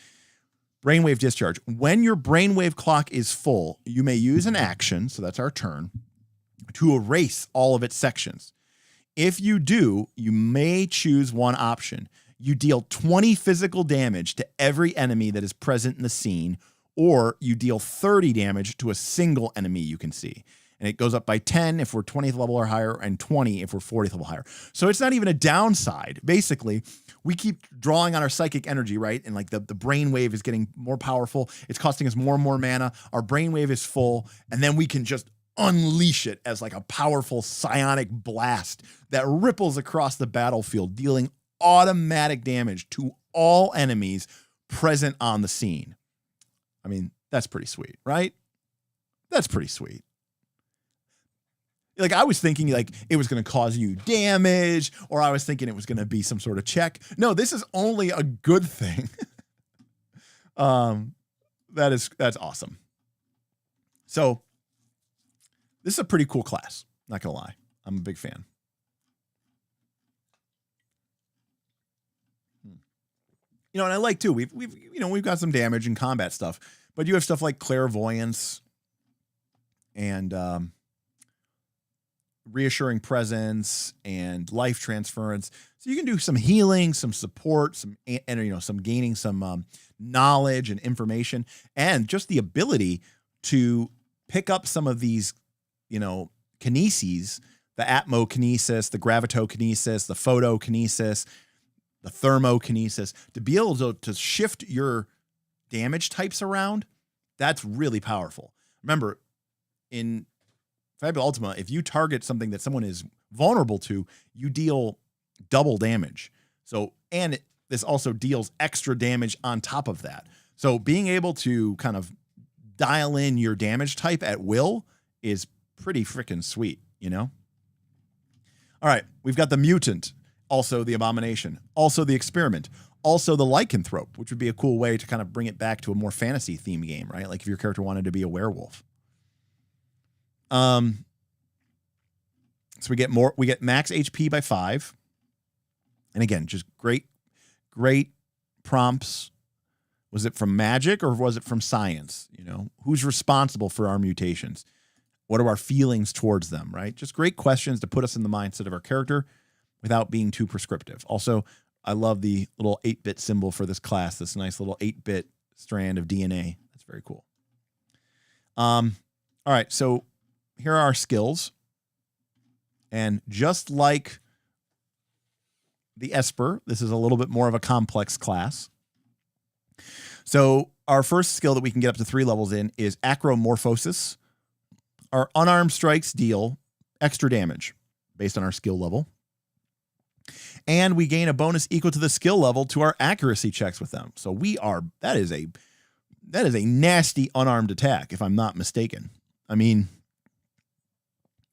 Brainwave discharge. When your brainwave clock is full, you may use an action, so that's our turn, to erase all of its sections. If you do, you may choose one option. You deal 20 physical damage to every enemy that is present in the scene, or you deal 30 damage to a single enemy you can see. And it goes up by 10 if we're 20th level or higher, and 20 if we're 40th level higher. So it's not even a downside. Basically, we keep drawing on our psychic energy, right? And like the brainwave is getting more powerful. It's costing us more and more mana. Our brainwave is full, and then we can just unleash it as like a powerful psionic blast that ripples across the battlefield, dealing automatic damage to all enemies present on the scene. I mean, that's pretty sweet, right? That's pretty sweet. Like I was thinking like it was going to cause you damage, or I was thinking it was going to be some sort of check. No, this is only a good thing. That's awesome. So this is a pretty cool class. Not going to lie. I'm a big fan. And I like too, we've got some damage and combat stuff, but you have stuff like clairvoyance and reassuring presence and life transference. So you can do some healing, some support, some gaining some knowledge and information, and just the ability to pick up some of these, kineses, the atmokinesis, the gravitokinesis, the photokinesis, the thermokinesis, to be able to shift your damage types around, that's really powerful. Remember, in Fabula Ultima, if you target something that someone is vulnerable to, you deal double damage. So, and this also deals extra damage on top of that. So being able to kind of dial in your damage type at will is pretty freaking sweet, you know? All right, we've got the mutant, also the abomination, also the experiment, also the lycanthrope, which would be a cool way to kind of bring it back to a more fantasy theme game, right? Like if your character wanted to be a werewolf. So we get max HP by 5. And again, just great prompts. Was it from magic or was it from science? You know, who's responsible for our mutations? What are our feelings towards them, right? Just great questions to put us in the mindset of our character without being too prescriptive. Also, I love the little 8-bit symbol for this class, this nice little 8-bit strand of DNA. That's very cool. All right, so here are our skills. And just like the Esper, this is a little bit more of a complex class. So our first skill that we can get up to 3 levels in is acromorphosis. Our unarmed strikes deal extra damage based on our skill level. And we gain a bonus equal to the skill level to our accuracy checks with them. So that is a nasty unarmed attack, if I'm not mistaken. I mean,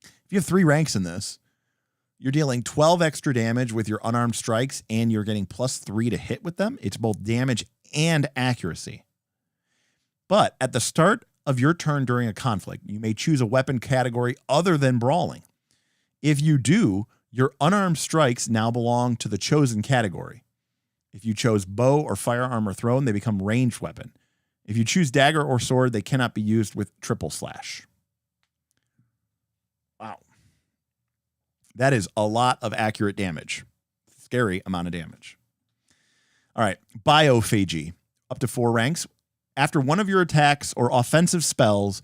if you have 3 ranks in this, you're dealing 12 extra damage with your unarmed strikes, and you're getting +3 to hit with them. It's both damage and accuracy. But at the start of your turn during a conflict, you may choose a weapon category other than brawling. If you do, your unarmed strikes now belong to the chosen category. If you chose bow or firearm or thrown, they become ranged weapon. If you choose dagger or sword, they cannot be used with triple slash. Wow. That is a lot of accurate damage. Scary amount of damage. All right, biophagy, up to 4 ranks. After one of your attacks or offensive spells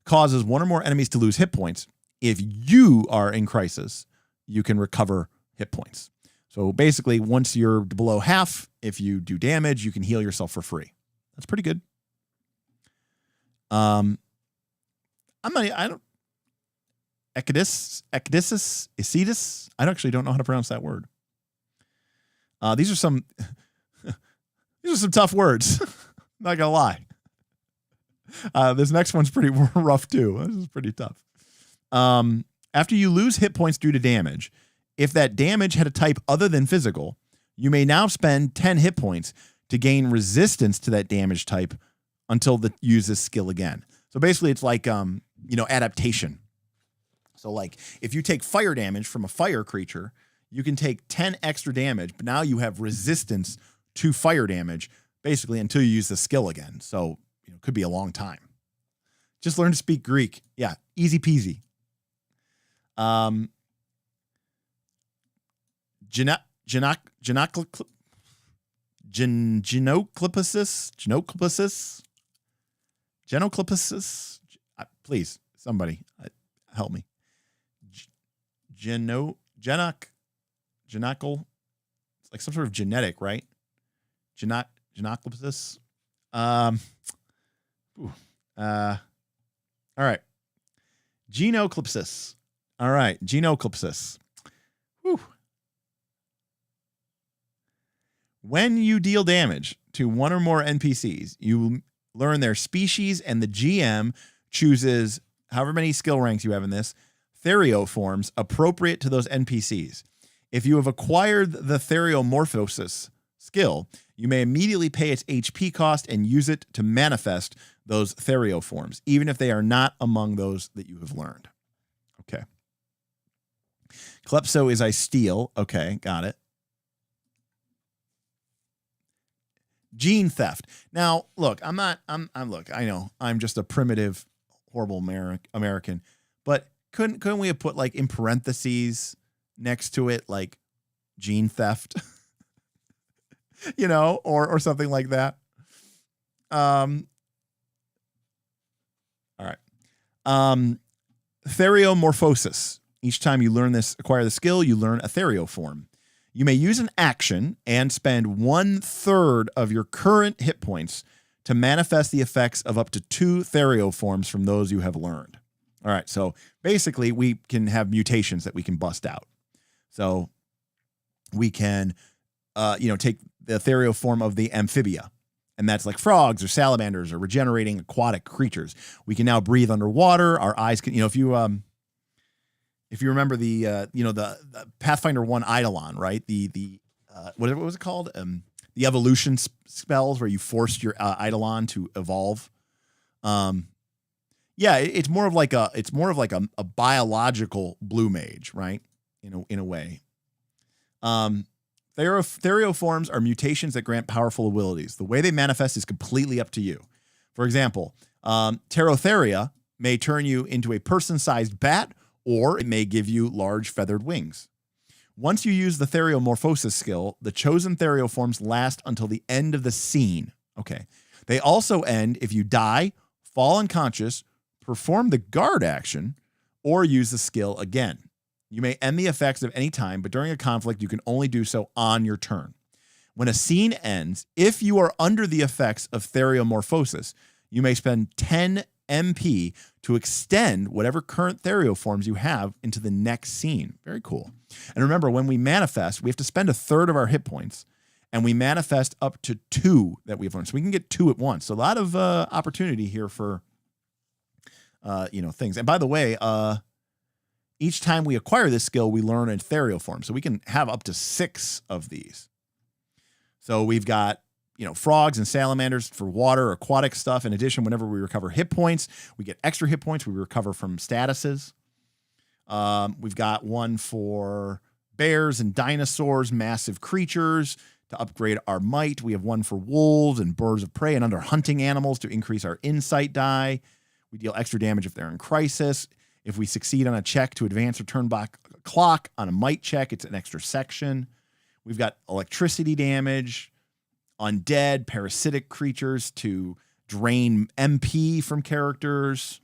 causes one or more enemies to lose hit points, if you are in crisis, you can recover hit points. So basically, once you're below half, if you do damage, you can heal yourself for free. That's pretty good. Ecdysis, I actually don't know how to pronounce that word. These are some tough words. Not gonna lie. This next one's pretty rough too. This is pretty tough. After you lose hit points due to damage, if that damage had a type other than physical, you may now spend 10 hit points to gain resistance to that damage type until use this skill again. So basically, it's like adaptation. So like if you take fire damage from a fire creature, you can take 10 extra damage, but now you have resistance to fire damage basically until you use the skill again. So it could be a long time. Just learn to speak Greek. Yeah, easy peasy. Genocliposis. Please, somebody help me. Genocal. It's like some sort of genetic, right? Genocliposis. All right. Genoclipsis. All right. Genoclipsis. Whew. When you deal damage to one or more NPCs, you learn their species, and the GM chooses however many skill ranks you have in this, thereoforms appropriate to those NPCs. If you have acquired the theriomorphosis skill, you may immediately pay its HP cost and use it to manifest those thereoforms, even if they are not among those that you have learned. Okay. Klepso is I steal. Okay, got it. Gene theft. Now, look, I know I'm just a primitive, horrible American, but couldn't we have put like in parentheses next to it, like gene theft? Or something like that. All right. Theriomorphosis. Each time you acquire the skill, you learn a therioform. You may use an action and spend 1/3 of your current hit points to manifest the effects of up to 2 therioforms from those you have learned. All right, so basically we can have mutations that we can bust out. So we can, take the therioform of the amphibia, and that's like frogs or salamanders or regenerating aquatic creatures. We can now breathe underwater. Our eyes can, if you remember the Pathfinder 1 Eidolon, right? What was it called? The evolution spells where you forced your Eidolon to evolve. It's more of like a biological blue mage, right? In a way. Therioforms are mutations that grant powerful abilities. The way they manifest is completely up to you. For example, Pterotheria may turn you into a person-sized bat, or it may give you large feathered wings. Once you use the Theriomorphosis skill, the chosen therioforms last until the end of the scene. Okay. They also end if you die, fall unconscious, perform the guard action, or use the skill again. You may end the effects at any time, but during a conflict, you can only do so on your turn. When a scene ends, if you are under the effects of Theriomorphosis, you may spend 10 MP to extend whatever current therioforms you have into the next scene. Very cool. And remember, when we manifest, we have to spend 1/3 of our hit points, and we manifest up to 2 that we've learned. So we can get 2 at once. So a lot of opportunity here for, things. And by the way, each time we acquire this skill, we learn a therioform. So we can have up to 6 of these. So we've got, frogs and salamanders for water, aquatic stuff. In addition, whenever we recover hit points, we get extra hit points. We recover from statuses. We've got one for bears and dinosaurs, massive creatures, to upgrade our might. We have one for wolves and birds of prey and under hunting animals to increase our insight die. We deal extra damage if they're in crisis. If we succeed on a check to advance or turn back a clock on a might check, it's an extra section. We've got electricity damage, undead, parasitic creatures to drain MP from characters,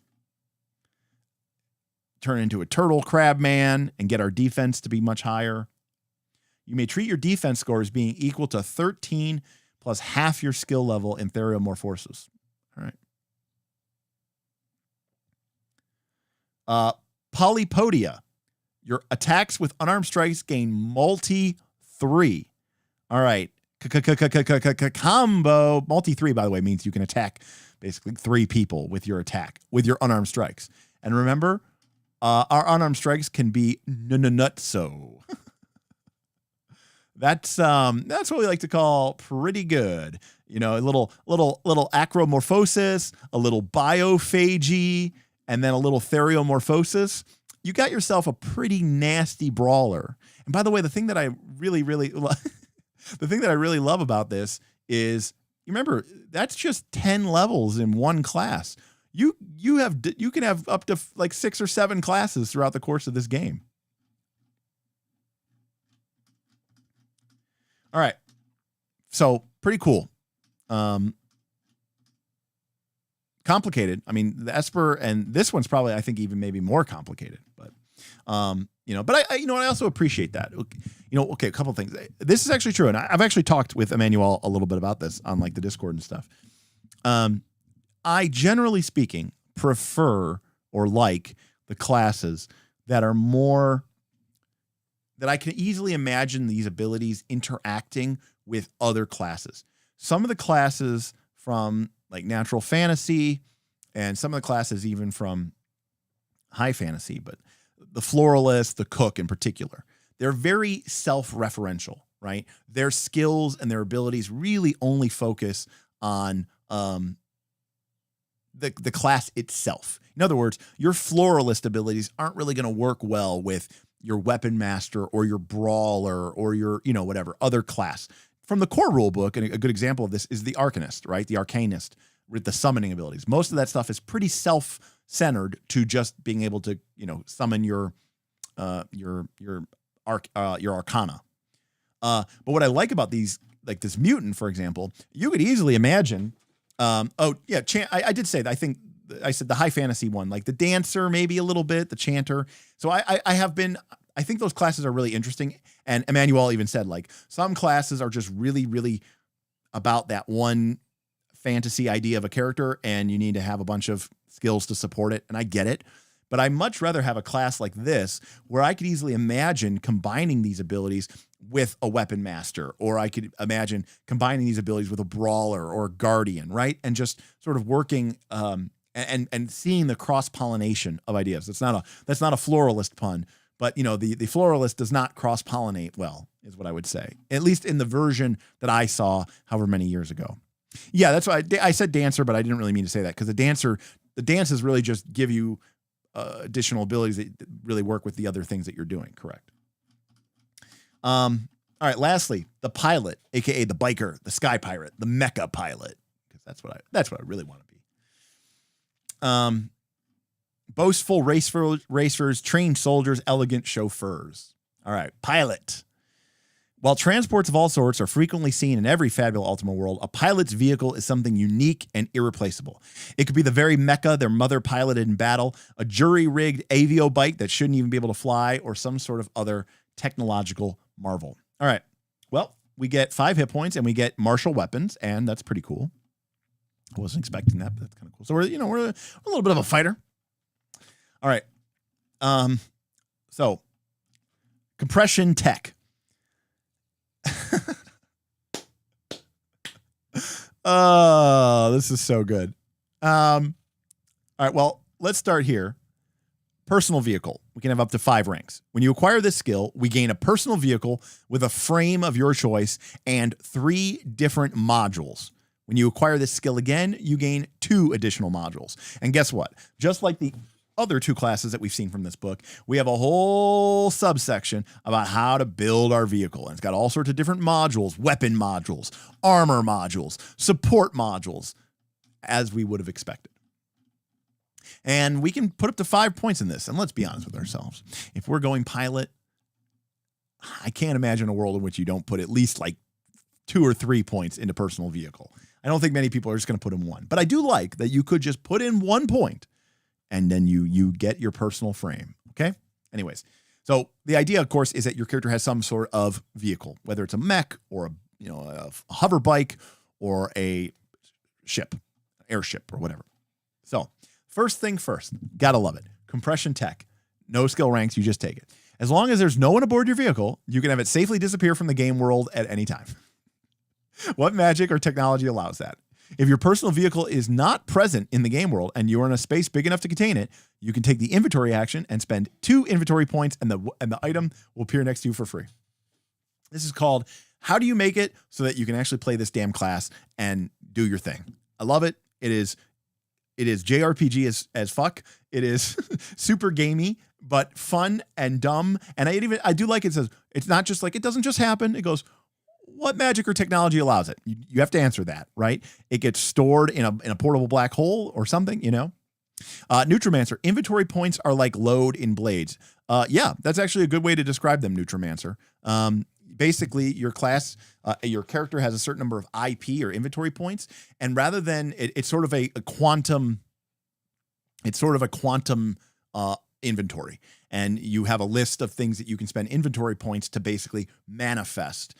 turn into a turtle crab man and get our defense to be much higher. You may treat your defense score as being equal to 13 plus half your skill level in Theriomorphosis. All right. Polypodia. Your attacks with unarmed strikes gain multi 3. All right. Combo. Multi 3, by the way, means you can attack basically 3 people with your attack, with your unarmed strikes. And remember, our unarmed strikes can be nutso. That's what we like to call pretty good. A little acromorphosis, a little biophagy, and then a little theriomorphosis. You got yourself a pretty nasty brawler. And by the way, the thing that I really love about this is, you remember, that's just 10 levels in one class. You can have up to like 6 or 7 classes throughout the course of this game. All right. So pretty cool. Complicated. I mean, the Esper, and this one's probably, I think, even maybe more complicated, but but I also appreciate that. Okay, a couple of things. This is actually true. And I've actually talked with Emmanuel a little bit about this on like the Discord and stuff. I generally speaking prefer or like the classes that are more, that I can easily imagine these abilities interacting with other classes. Some of the classes from like natural fantasy and some of the classes even from high fantasy, but the floralist, the cook in particular, they're very self-referential, right? Their skills and their abilities really only focus on the class itself. In other words, your floralist abilities aren't really going to work well with your weapon master or your brawler or your, whatever other class. From the core rulebook, and a good example of this is the arcanist, right? The arcanist with the summoning abilities. Most of that stuff is pretty self-centered to just being able to, summon your arcana. But what I like about these, like this mutant, for example, you could easily imagine. I did say that I think I said the high fantasy one, like the dancer, maybe a little bit, the chanter. So I think those classes are really interesting. And Emmanuel even said, like, some classes are just really, really about that one fantasy idea of a character, and you need to have a bunch of skills to support it. And I get it. But I much rather have a class like this where I could easily imagine combining these abilities with a weapon master, or I could imagine combining these abilities with a brawler or a guardian, right? And just sort of working and seeing the cross-pollination of ideas. That's not a floralist pun, but the floralist does not cross-pollinate well, is what I would say. At least in the version that I saw however many years ago. Yeah, that's why I said dancer, but I didn't really mean to say that, because the dances really just give you additional abilities that really work with the other things that you're doing. Correct. All right. Lastly, the pilot, aka the biker, the sky pirate, the mecha pilot, because that's what I really want to be. Boastful racers, trained soldiers, elegant chauffeurs. All right. Pilot. While transports of all sorts are frequently seen in every Fabula Ultima world, a pilot's vehicle is something unique and irreplaceable. It could be the very mecha their mother piloted in battle, a jury-rigged avio bike that shouldn't even be able to fly, or some sort of other technological marvel. All right. Well, we get 5 hit points and we get martial weapons, and that's pretty cool. I wasn't expecting that, but that's kind of cool. So we're a little bit of a fighter. All right. So compression tech. Oh, this is so good. All right, well, let's start here. Personal vehicle. We can have up to 5 ranks. When you acquire this skill, we gain a personal vehicle with a frame of your choice and 3 different modules. When you acquire this skill again, you gain 2 additional modules. And guess what? Just like the other 2 classes that we've seen from this book, we have a whole subsection about how to build our vehicle. And it's got all sorts of different modules, weapon modules, armor modules, support modules, as we would have expected. And we can put up to 5 points in this. And let's be honest with ourselves. If we're going pilot, I can't imagine a world in which you don't put at least like 2 or 3 points into personal vehicle. I don't think many people are just going to put in 1. But I do like that you could just put in 1 point and then you get your personal frame. Okay? Anyways, so the idea, of course, is that your character has some sort of vehicle, whether it's a mech or a hover bike or a ship, airship or whatever. So first thing first, gotta love it. Compression tech. No skill ranks, you just take it. As long as there's no one aboard your vehicle, you can have it safely disappear from the game world at any time. What magic or technology allows that? If your personal vehicle is not present in the game world and you're in a space big enough to contain it, you can take the inventory action and spend 2 inventory points, and the item will appear next to you for free. This is called How Do You Make It So That You Can Actually Play This Damn Class and Do Your Thing. I love it. It is JRPG as fuck. It is super gamey, but fun and dumb. And I do like it says, it's not just like, it doesn't just happen. It goes, what magic or technology allows it? You have to answer that, right? It gets stored in a portable black hole or something, Neutromancer, inventory points are like load in Blades. Yeah, that's actually a good way to describe them, Neutromancer. Basically, your class, your character has a certain number of IP or inventory points, and rather than it's sort of a quantum inventory, and you have a list of things that you can spend inventory points to basically manifest.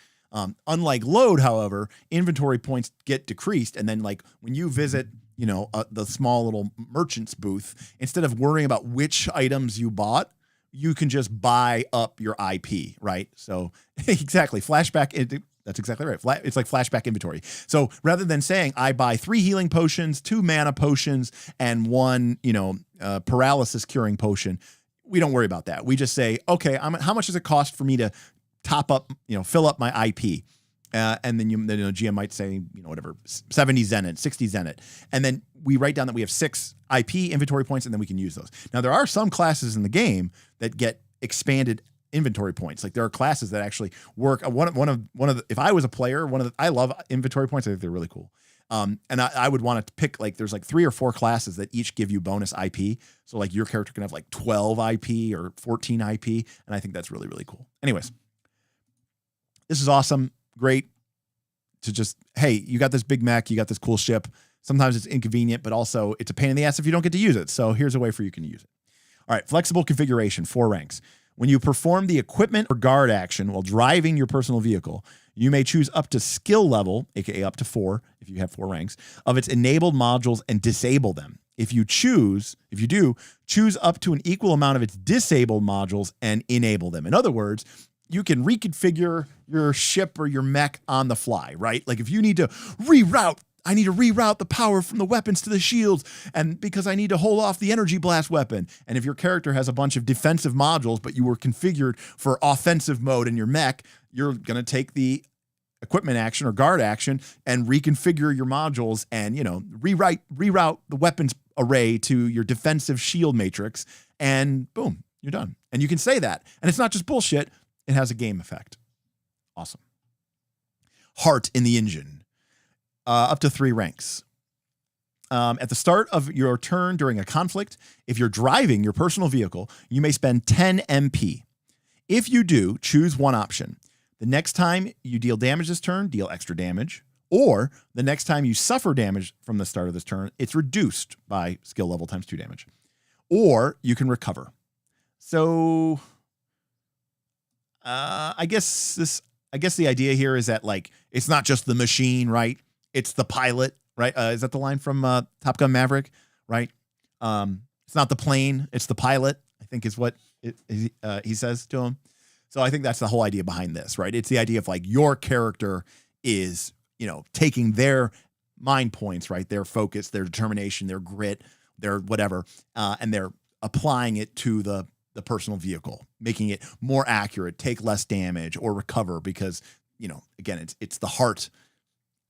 Unlike load, however, inventory points get decreased, and then like when you visit, the small little merchant's booth, instead of worrying about which items you bought, you can just buy up your IP, right? So exactly, flashback. That's exactly right. It's like flashback inventory. So rather than saying I buy 3 healing potions, 2 mana potions, and 1, paralysis curing potion, we don't worry about that. We just say, okay, how much does it cost for me to top up, fill up my IP? And then GM might say, whatever, 70 Zenit, 60 Zenit. And then we write down that we have 6 IP inventory points, and then we can use those. Now, there are some classes in the game that get expanded inventory points. Like there are classes that actually work. If I was a player, I love inventory points. I think they're really cool. And I would want to pick, like, there's like 3 or 4 classes that each give you bonus IP. So like your character can have like 12 IP or 14 IP. And I think that's really, really cool. Anyways, this is awesome. Great to just, hey, you got this big mech, you got this cool ship. Sometimes it's inconvenient, but also it's a pain in the ass if you don't get to use it. So here's a way for you can use it. All right, flexible configuration, 4 ranks. When you perform the equipment or guard action while driving your personal vehicle, you may choose up to skill level, aka up to 4, if you have 4 ranks, of its enabled modules and disable them. If you do, choose up to an equal amount of its disabled modules and enable them. In other words, you can reconfigure your ship or your mech on the fly, right? Like if you need to I need to reroute the power from the weapons to the shields, and because I need to hold off the energy blast weapon. And if your character has a bunch of defensive modules, but you were configured for offensive mode in your mech, you're going to take the equipment action or guard action and reconfigure your modules and, reroute the weapons array to your defensive shield matrix, and boom, you're done. And you can say that. And it's not just bullshit. It has a game effect. Awesome. Heart in the engine. Up to 3 ranks. At the start of your turn during a conflict, if you're driving your personal vehicle, you may spend 10 MP. If you do, choose one option. The next time you deal damage this turn, deal extra damage. Or the next time you suffer damage from the start of this turn, it's reduced by skill level times 2 damage. Or you can recover. So I guess the idea here is that, like, it's not just the machine, right? It's the pilot, right? Is that the line from Top Gun Maverick, right? It's not the plane, it's the pilot, I think is what he says to him. So I think that's the whole idea behind this, right? It's the idea of, like, your character is, taking their mind points, right? Their focus, their determination, their grit, their whatever, and they're applying it to the personal vehicle, making it more accurate, take less damage, or recover because, again, it's the heart.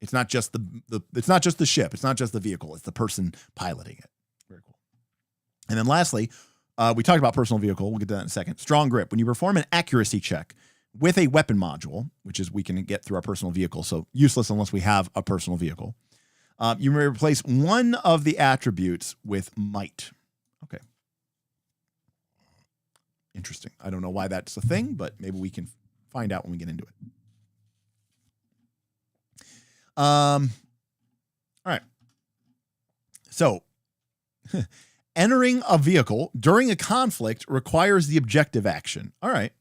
It's not just it's not just the ship. It's not just the vehicle. It's the person piloting it. Very cool. And then lastly, we talked about personal vehicle. We'll get to that in a second. Strong grip. When you perform an accuracy check with a weapon module, which is we can get through our personal vehicle, so useless unless we have a personal vehicle, you may replace one of the attributes with might. Okay. Interesting. I don't know why that's a thing, but maybe we can find out when we get into it. All right. So entering a vehicle during a conflict requires the objective action. All right.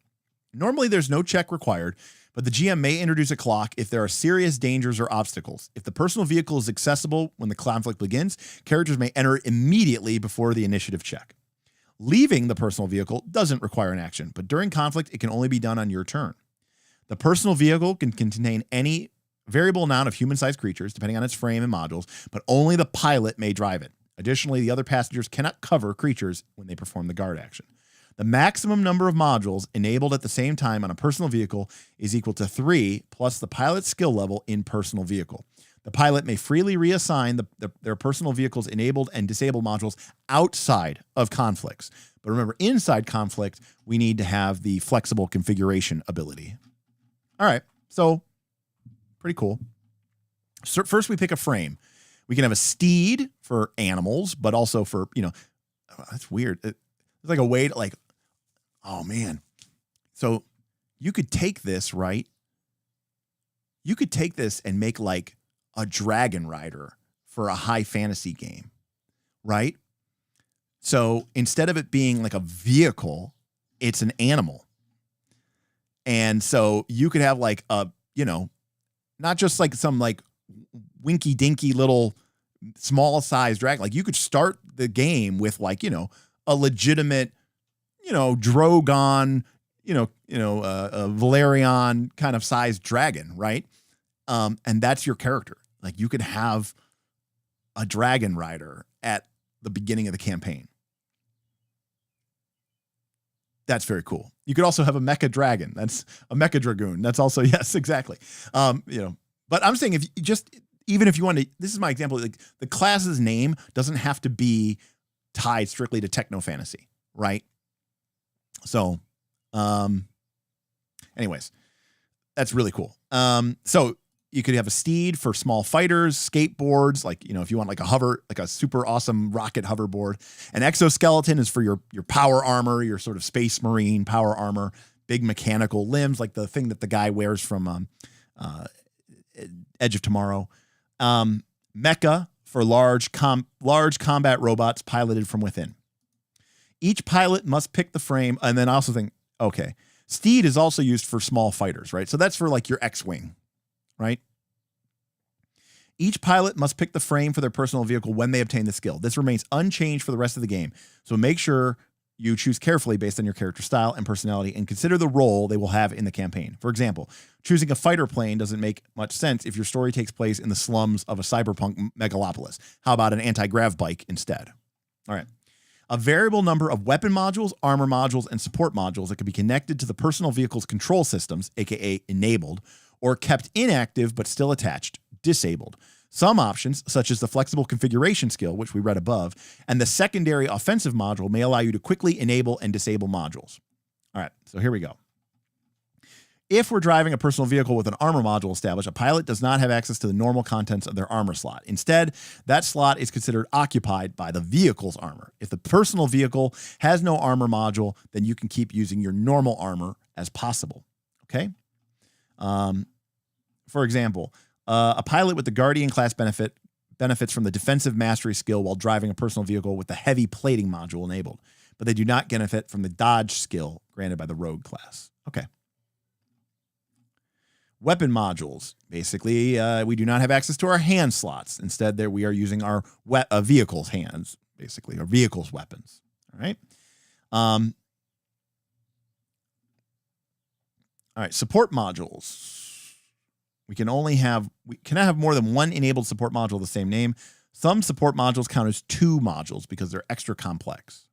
Normally there's no check required, but the GM may introduce a clock if there are serious dangers or obstacles. If the personal vehicle is accessible when the conflict begins, characters may enter immediately before the initiative check. Leaving the personal vehicle doesn't require an action, but during conflict, it can only be done on your turn. The personal vehicle can contain any variable amount of human-sized creatures, depending on its frame and modules, but only the pilot may drive it. Additionally, the other passengers cannot cover creatures when they perform the guard action. The maximum number of modules enabled at the same time on a personal vehicle is equal to 3 plus the pilot's skill level in personal vehicle. The pilot may freely reassign their personal vehicle's enabled and disabled modules outside of conflicts. But remember, inside conflict, we need to have the flexible configuration ability. All right, so pretty cool. So first, we pick a frame. We can have a steed for animals, but also for, that's weird. It's like a way to, like, oh, man. So you could take this, right? You could take this and make, like, a dragon rider for a high fantasy game, right? So instead of it being like a vehicle, it's an animal. And so you could have, like, a, not just like some, like, winky dinky little small size dragon. Like, you could start the game with, like, a legitimate, Drogon, a Valerian kind of sized dragon, right? And that's your character. Like, you could have a dragon rider at the beginning of the campaign. That's very cool. You could also have a mecha dragon. That's a mecha dragoon. That's also, yes, exactly. But I'm saying even if you want to, this is my example, like, the class's name doesn't have to be tied strictly to techno fantasy, right? So, anyways, that's really cool. So you could have a steed for small fighters, skateboards, like, if you want like a super awesome rocket hoverboard. An exoskeleton is for your power armor, your sort of space marine power armor, big mechanical limbs, like the thing that the guy wears from Edge of Tomorrow. Mecha for large combat robots piloted from within. Each pilot must pick the frame, and then I also think, okay, steed is also used for small fighters, right? So that's for like your X-Wing, right? Each pilot must pick the frame for their personal vehicle when they obtain the skill. This remains unchanged for the rest of the game, so make sure you choose carefully based on your character style and personality and consider the role they will have in the campaign. For example, choosing a fighter plane doesn't make much sense if your story takes place in the slums of a cyberpunk megalopolis. How about an anti-grav bike instead? All right. A variable number of weapon modules, armor modules, and support modules that can be connected to the personal vehicle's control systems, aka enabled, or kept inactive but still attached, disabled. Some options, such as the flexible configuration skill, which we read above, and the secondary offensive module may allow you to quickly enable and disable modules. All right, so here we go. If we're driving a personal vehicle with an armor module established, a pilot does not have access to the normal contents of their armor slot. Instead, that slot is considered occupied by the vehicle's armor. If the personal vehicle has no armor module, then you can keep using your normal armor as possible. Okay? For example, a pilot with the Guardian class benefits from the defensive mastery skill while driving a personal vehicle with the heavy plating module enabled, but they do not benefit from the dodge skill granted by the Rogue class. Okay. Weapon modules. Basically, we do not have access to our hand slots. Instead, there we are using our vehicle's hands, basically, our vehicle's weapons. All right. All right. Support modules. We cannot have more than one enabled support module of the same name. Some support modules count as two modules because they're extra complex.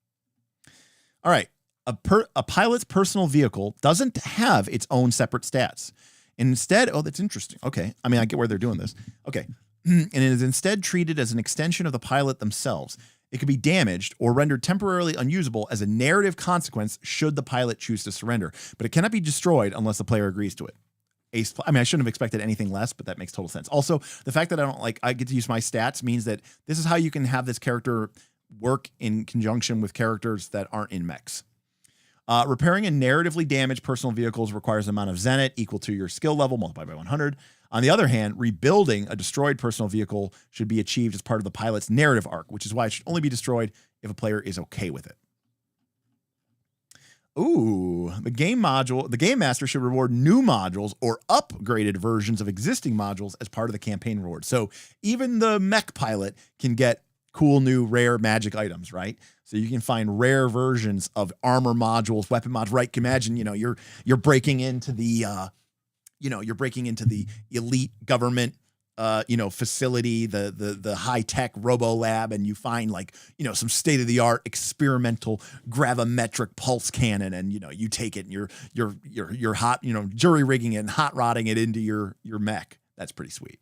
All right. A pilot's personal vehicle doesn't have its own separate stats. Instead, oh, that's interesting. Okay. I mean, I get where they're doing this. Okay. And it is instead treated as an extension of the pilot themselves. It could be damaged or rendered temporarily unusable as a narrative consequence should the pilot choose to surrender, but it cannot be destroyed unless the player agrees to it. I shouldn't have expected anything less, but that makes total sense. Also, the fact that I get to use my stats means that this is how you can have this character work in conjunction with characters that aren't in mechs. Repairing a narratively damaged personal vehicles requires an amount of Zenit equal to your skill level multiplied by 100. On the other hand, rebuilding a destroyed personal vehicle should be achieved as part of the pilot's narrative arc, which is why it should only be destroyed if a player is okay with it. Ooh, the game master should reward new modules or upgraded versions of existing modules as part of the campaign reward. So even the mech pilot can get cool new rare magic items, right? So you can find rare versions of armor modules, weapon modules, right? Imagine, you're breaking into the elite government facility, the high-tech robo lab, and you find some state-of-the-art experimental gravimetric pulse cannon, and you take it and you're hot, jury rigging it and hot rodding it into your mech. That's pretty sweet.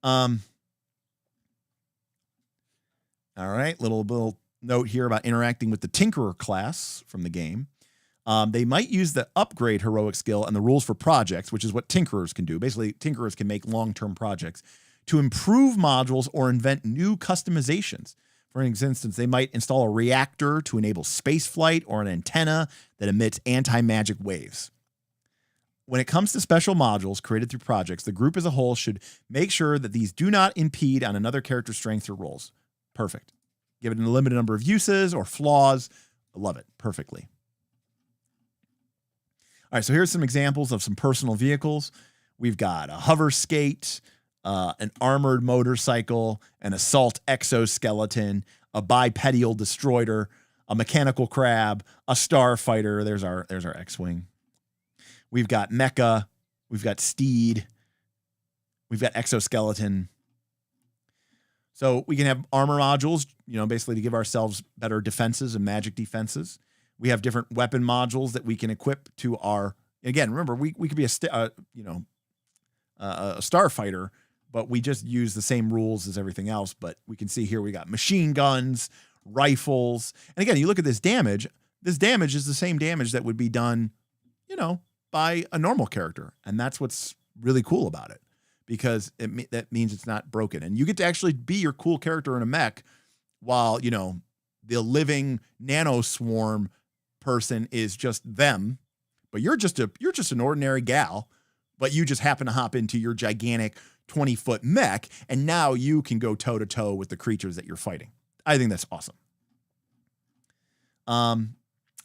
All right, little note here about interacting with the Tinkerer class from the game. They might use the upgrade heroic skill and the rules for projects, which is what Tinkerers can do. Basically, Tinkerers can make long-term projects to improve modules or invent new customizations. For instance, they might install a reactor to enable space flight or an antenna that emits anti-magic waves. When it comes to special modules created through projects, the group as a whole should make sure that these do not impede on another character's strengths or roles. Perfect. Give it a limited number of uses or flaws. I love it. Perfectly. All right, so here's some examples of some personal vehicles. We've got a hover skate, an armored motorcycle, an assault exoskeleton, a bipedal destroyer, a mechanical crab, a starfighter. There's our X-Wing. We've got mecha. We've got steed. We've got exoskeleton. So we can have armor modules, basically to give ourselves better defenses and magic defenses. We have different weapon modules that we can equip to our. Again, remember, we could be a starfighter, but we just use the same rules as everything else. But we can see here we got machine guns, rifles, and again, you look at this damage. This damage is the same damage that would be done, by a normal character, and that's what's really cool about it, because that means it's not broken, and you get to actually be your cool character in a mech, while the living nano swarm person is just them, but you're just an ordinary gal but you just happen to hop into your gigantic 20-foot mech, and now you can go toe-to-toe with the creatures that you're fighting. I think that's awesome. And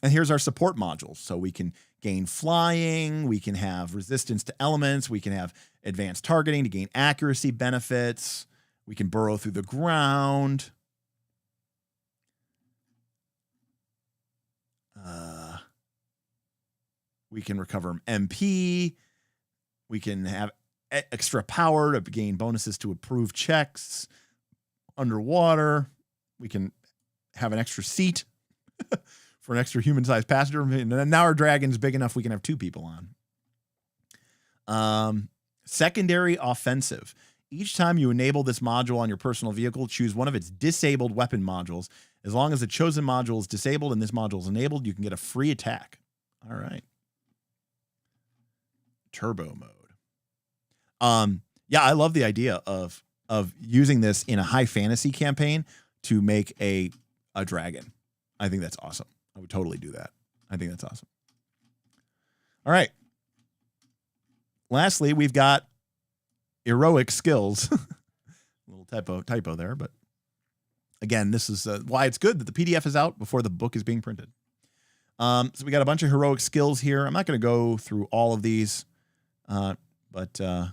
here's our support modules. So we can gain flying, we can have resistance to elements, we can have advanced targeting to gain accuracy benefits, we can burrow through the ground. We can recover MP. We can have extra power to gain bonuses to approve checks underwater. We can have an extra seat for an extra human-sized passenger. And now our dragon's big enough we can have 2 people on. Secondary offensive. Each time you enable this module on your personal vehicle, choose one of its disabled weapon modules. As long as the chosen module is disabled and this module is enabled, you can get a free attack. All right. Turbo mode. Yeah, I love the idea of using this in a high fantasy campaign to make a dragon. I think that's awesome. I would totally do that. I think that's awesome. All right. Lastly, we've got heroic skills. A little typo there, but again, this is why it's good that the PDF is out before the book is being printed. So we got a bunch of heroic skills here. I'm not going to go through all of these, but we'll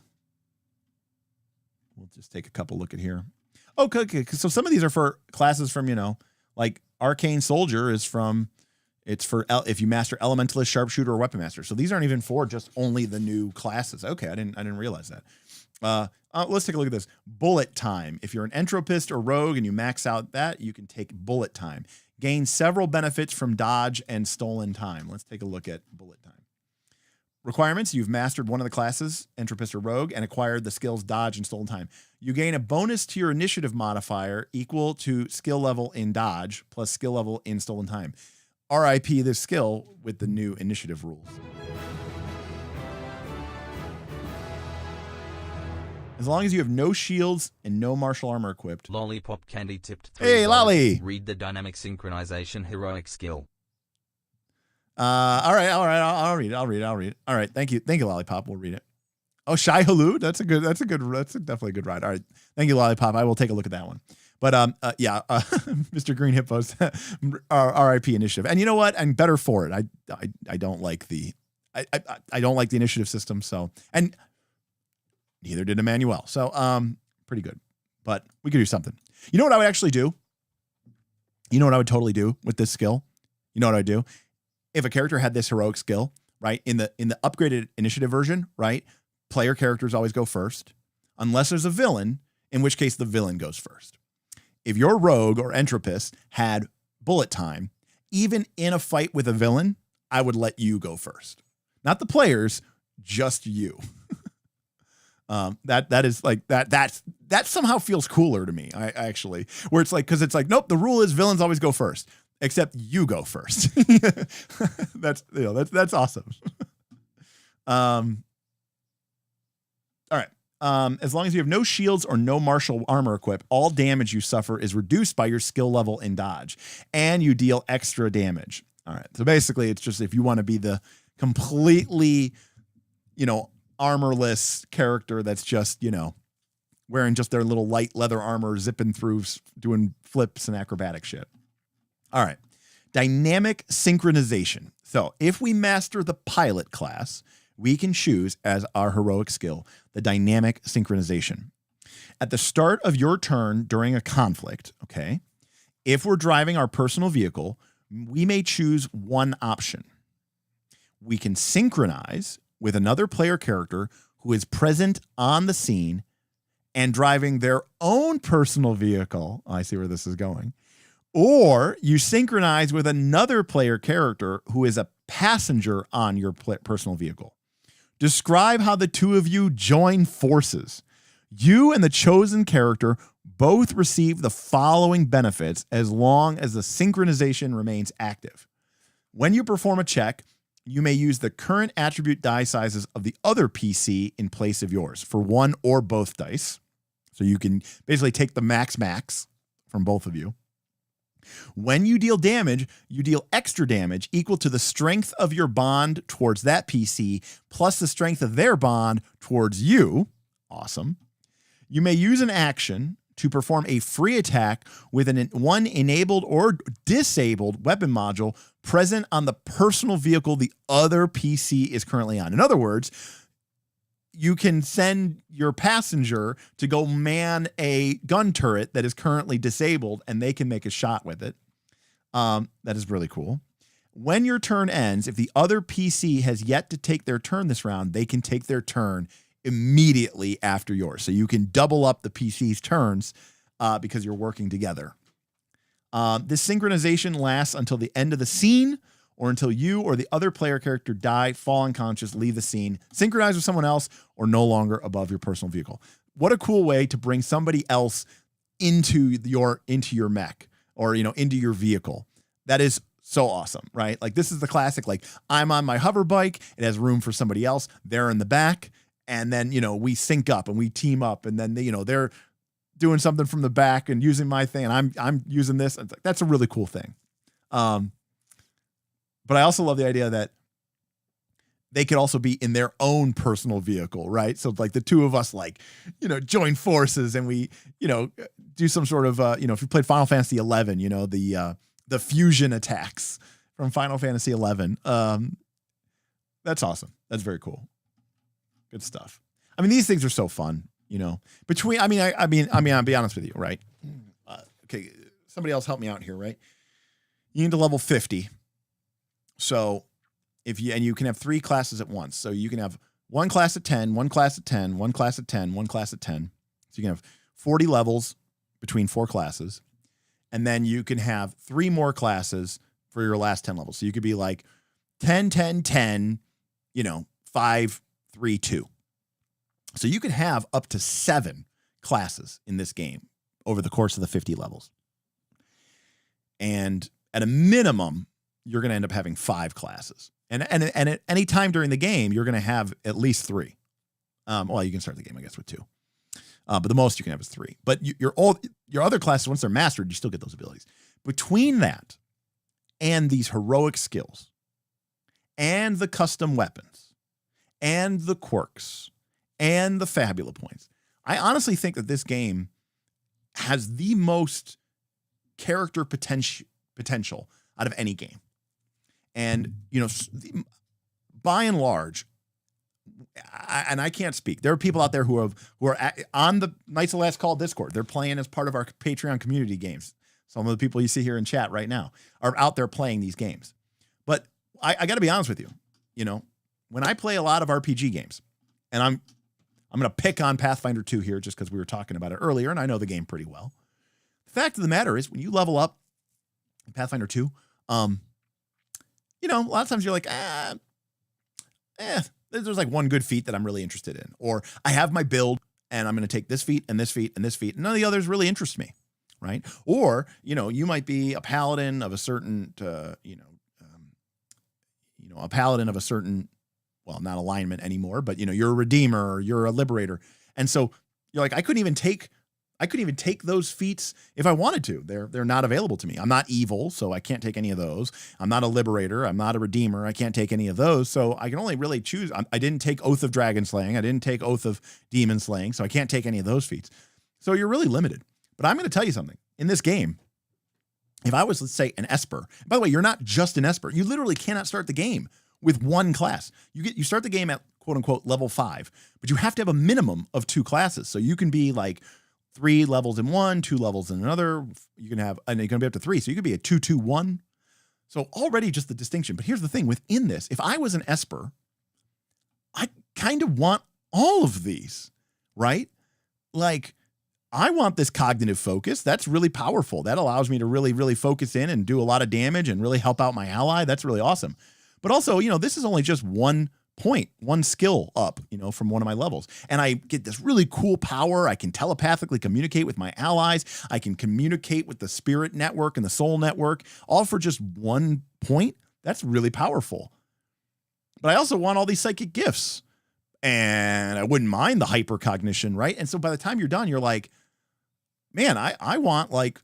just take a couple look at here. Okay. So some of these are for classes from, like Arcane Soldier is it's for if you master Elementalist, Sharpshooter, or Weapon Master. So these aren't even for just only the new classes. Okay, I didn't realize that. Let's take a look at this. Bullet time. If you're an Entropist or Rogue and you max out that, you can take Bullet time. Gain several benefits from dodge and stolen time. Let's take a look at Bullet time. Requirements. You've mastered one of the classes, Entropist or Rogue, and acquired the skills dodge and stolen time. You gain a bonus to your initiative modifier equal to skill level in dodge plus skill level in stolen time. RIP this skill with the new initiative rules. As long as you have no shields and no martial armor equipped. Lollipop Candy tipped $3. Hey, Lolly! Read the dynamic synchronization heroic skill. All right. I'll read it. All right. Thank you, Lollipop. We'll read it. Oh, Shy Halud. That's definitely a good ride. All right. Thank you, Lollipop. I will take a look at that one. But Mr. Green Hippos, RIP initiative. And you know what? I'm better for it. I don't like the I don't like the initiative system. So, and neither did Emmanuel. So pretty good. But we could do something. You know what I would actually do? You know what I would totally do with this skill? You know what I'd do? If a character had this heroic skill, right? In the upgraded initiative version, right? Player characters always go first, unless there's a villain, in which case the villain goes first. If your Rogue or Entropist had bullet time, even in a fight with a villain, I would let you go first. Not the players, just you. That is like that somehow feels cooler to me. I actually, where it's like, because it's like, nope, the rule is villains always go first. Except you go first. That's awesome. All right. As long as you have no shields or no martial armor equipped, all damage you suffer is reduced by your skill level in dodge, and you deal extra damage. All right. So basically, it's just if you want to be the completely, armorless character that's just, wearing just their little light leather armor, zipping through, doing flips and acrobatic shit. All right. Dynamic synchronization. So if we master the pilot class, we can choose as our heroic skill the dynamic synchronization. At the start of your turn during a conflict, okay, if we're driving our personal vehicle, we may choose one option. We can synchronize with another player character who is present on the scene and driving their own personal vehicle. Oh, I see where this is going. Or you synchronize with another player character who is a passenger on your personal vehicle. Describe how the two of you join forces. You and the chosen character both receive the following benefits as long as the synchronization remains active. When you perform a check, you may use the current attribute die sizes of the other PC in place of yours for one or both dice. So you can basically take the max from both of you. When you deal damage, you deal extra damage equal to the strength of your bond towards that PC plus the strength of their bond towards you. Awesome. You may use an action to perform a free attack with one enabled or disabled weapon module present on the personal vehicle the other PC is currently on. In other words, you can send your passenger to go man a gun turret that is currently disabled, and they can make a shot with it. That is really cool. When your turn ends, if the other PC has yet to take their turn this round, they can take their turn immediately after yours. So you can double up the PC's turns because you're working together. This synchronization lasts until the end of the scene or until you or the other player character die, fall unconscious, leave the scene, synchronize with someone else, or no longer above your personal vehicle. What a cool way to bring somebody else into your mech or, into your vehicle. That is so awesome, right? Like, this is the classic, like, I'm on my hover bike, it has room for somebody else, they're in the back, and then, we sync up and we team up, and then, they're doing something from the back and using my thing, and I'm using this. That's a really cool thing. But I also love the idea that they could also be in their own personal vehicle, right? So like the two of us, join forces and we, do some sort of, if you played Final Fantasy 11, the fusion attacks from Final Fantasy 11. That's awesome. That's very cool. Good stuff. I mean, these things are so fun, I'll be honest with you, right? Okay. Somebody else help me out here, right? You need to level 50. So you can have 3 classes at once. So you can have one class at 10, one class at 10, one class at 10, one class at 10. So you can have 40 levels between 4 classes. And then you can have 3 more classes for your last 10 levels. So you could be like 10, 10, 10, 5, 3, 2. So you could have up to 7 classes in this game over the course of the 50 levels. And at a minimum, you're going to end up having 5 classes. And at any time during the game, you're going to have at least 3. Well, you can start the game, I guess, with 2. But the most you can have is 3. But your other classes, once they're mastered, you still get those abilities. Between that and these heroic skills and the custom weapons and the quirks and the Fabula points, I honestly think that this game has the most character potential out of any game. And, by and large, I can't speak. There are people out there who are on the Knights of Last Call Discord. They're playing as part of our Patreon community games. Some of the people you see here in chat right now are out there playing these games. But I got to be honest with you. When I play a lot of RPG games, and I'm going to pick on Pathfinder 2 here just because we were talking about it earlier, and I know the game pretty well. The fact of the matter is, when you level up in Pathfinder 2, a lot of times you're like, there's like one good feat that I'm really interested in. Or I have my build and I'm going to take this feat and this feat and this feat. And none of the others really interest me, right? Or, you might be a paladin of a certain, a paladin of a certain, well, not alignment anymore, but, you're a redeemer or you're a liberator. And so you're like, I couldn't even take those feats if I wanted to. They're not available to me. I'm not evil, so I can't take any of those. I'm not a liberator. I'm not a redeemer. I can't take any of those. So I can only really choose. I didn't take Oath of Dragon Slaying. I didn't take Oath of Demon Slaying, so I can't take any of those feats. So you're really limited. But I'm going to tell you something. In this game, if I was, let's say, an Esper, by the way, you're not just an Esper. You literally cannot start the game with one class. You start the game at quote unquote level 5, but you have to have a minimum of 2 classes. So you can be like 3 levels in one, 2 levels in another. You can have, and you're going to be up to 3. So you could be a 2-2-1. So already just the distinction. But here's the thing within this, if I was an Esper, I kind of want all of these, right? Like, I want this cognitive focus. That's really powerful. That allows me to really, really focus in and do a lot of damage and really help out my ally. That's really awesome. But also, this is only just one skill up, from one of my levels. And I get this really cool power. I can telepathically communicate with my allies. I can communicate with the spirit network and the soul network, all for just 1 point. That's really powerful. But I also want all these psychic gifts. And I wouldn't mind the hypercognition, right? And so by the time you're done, you're like, man, I want like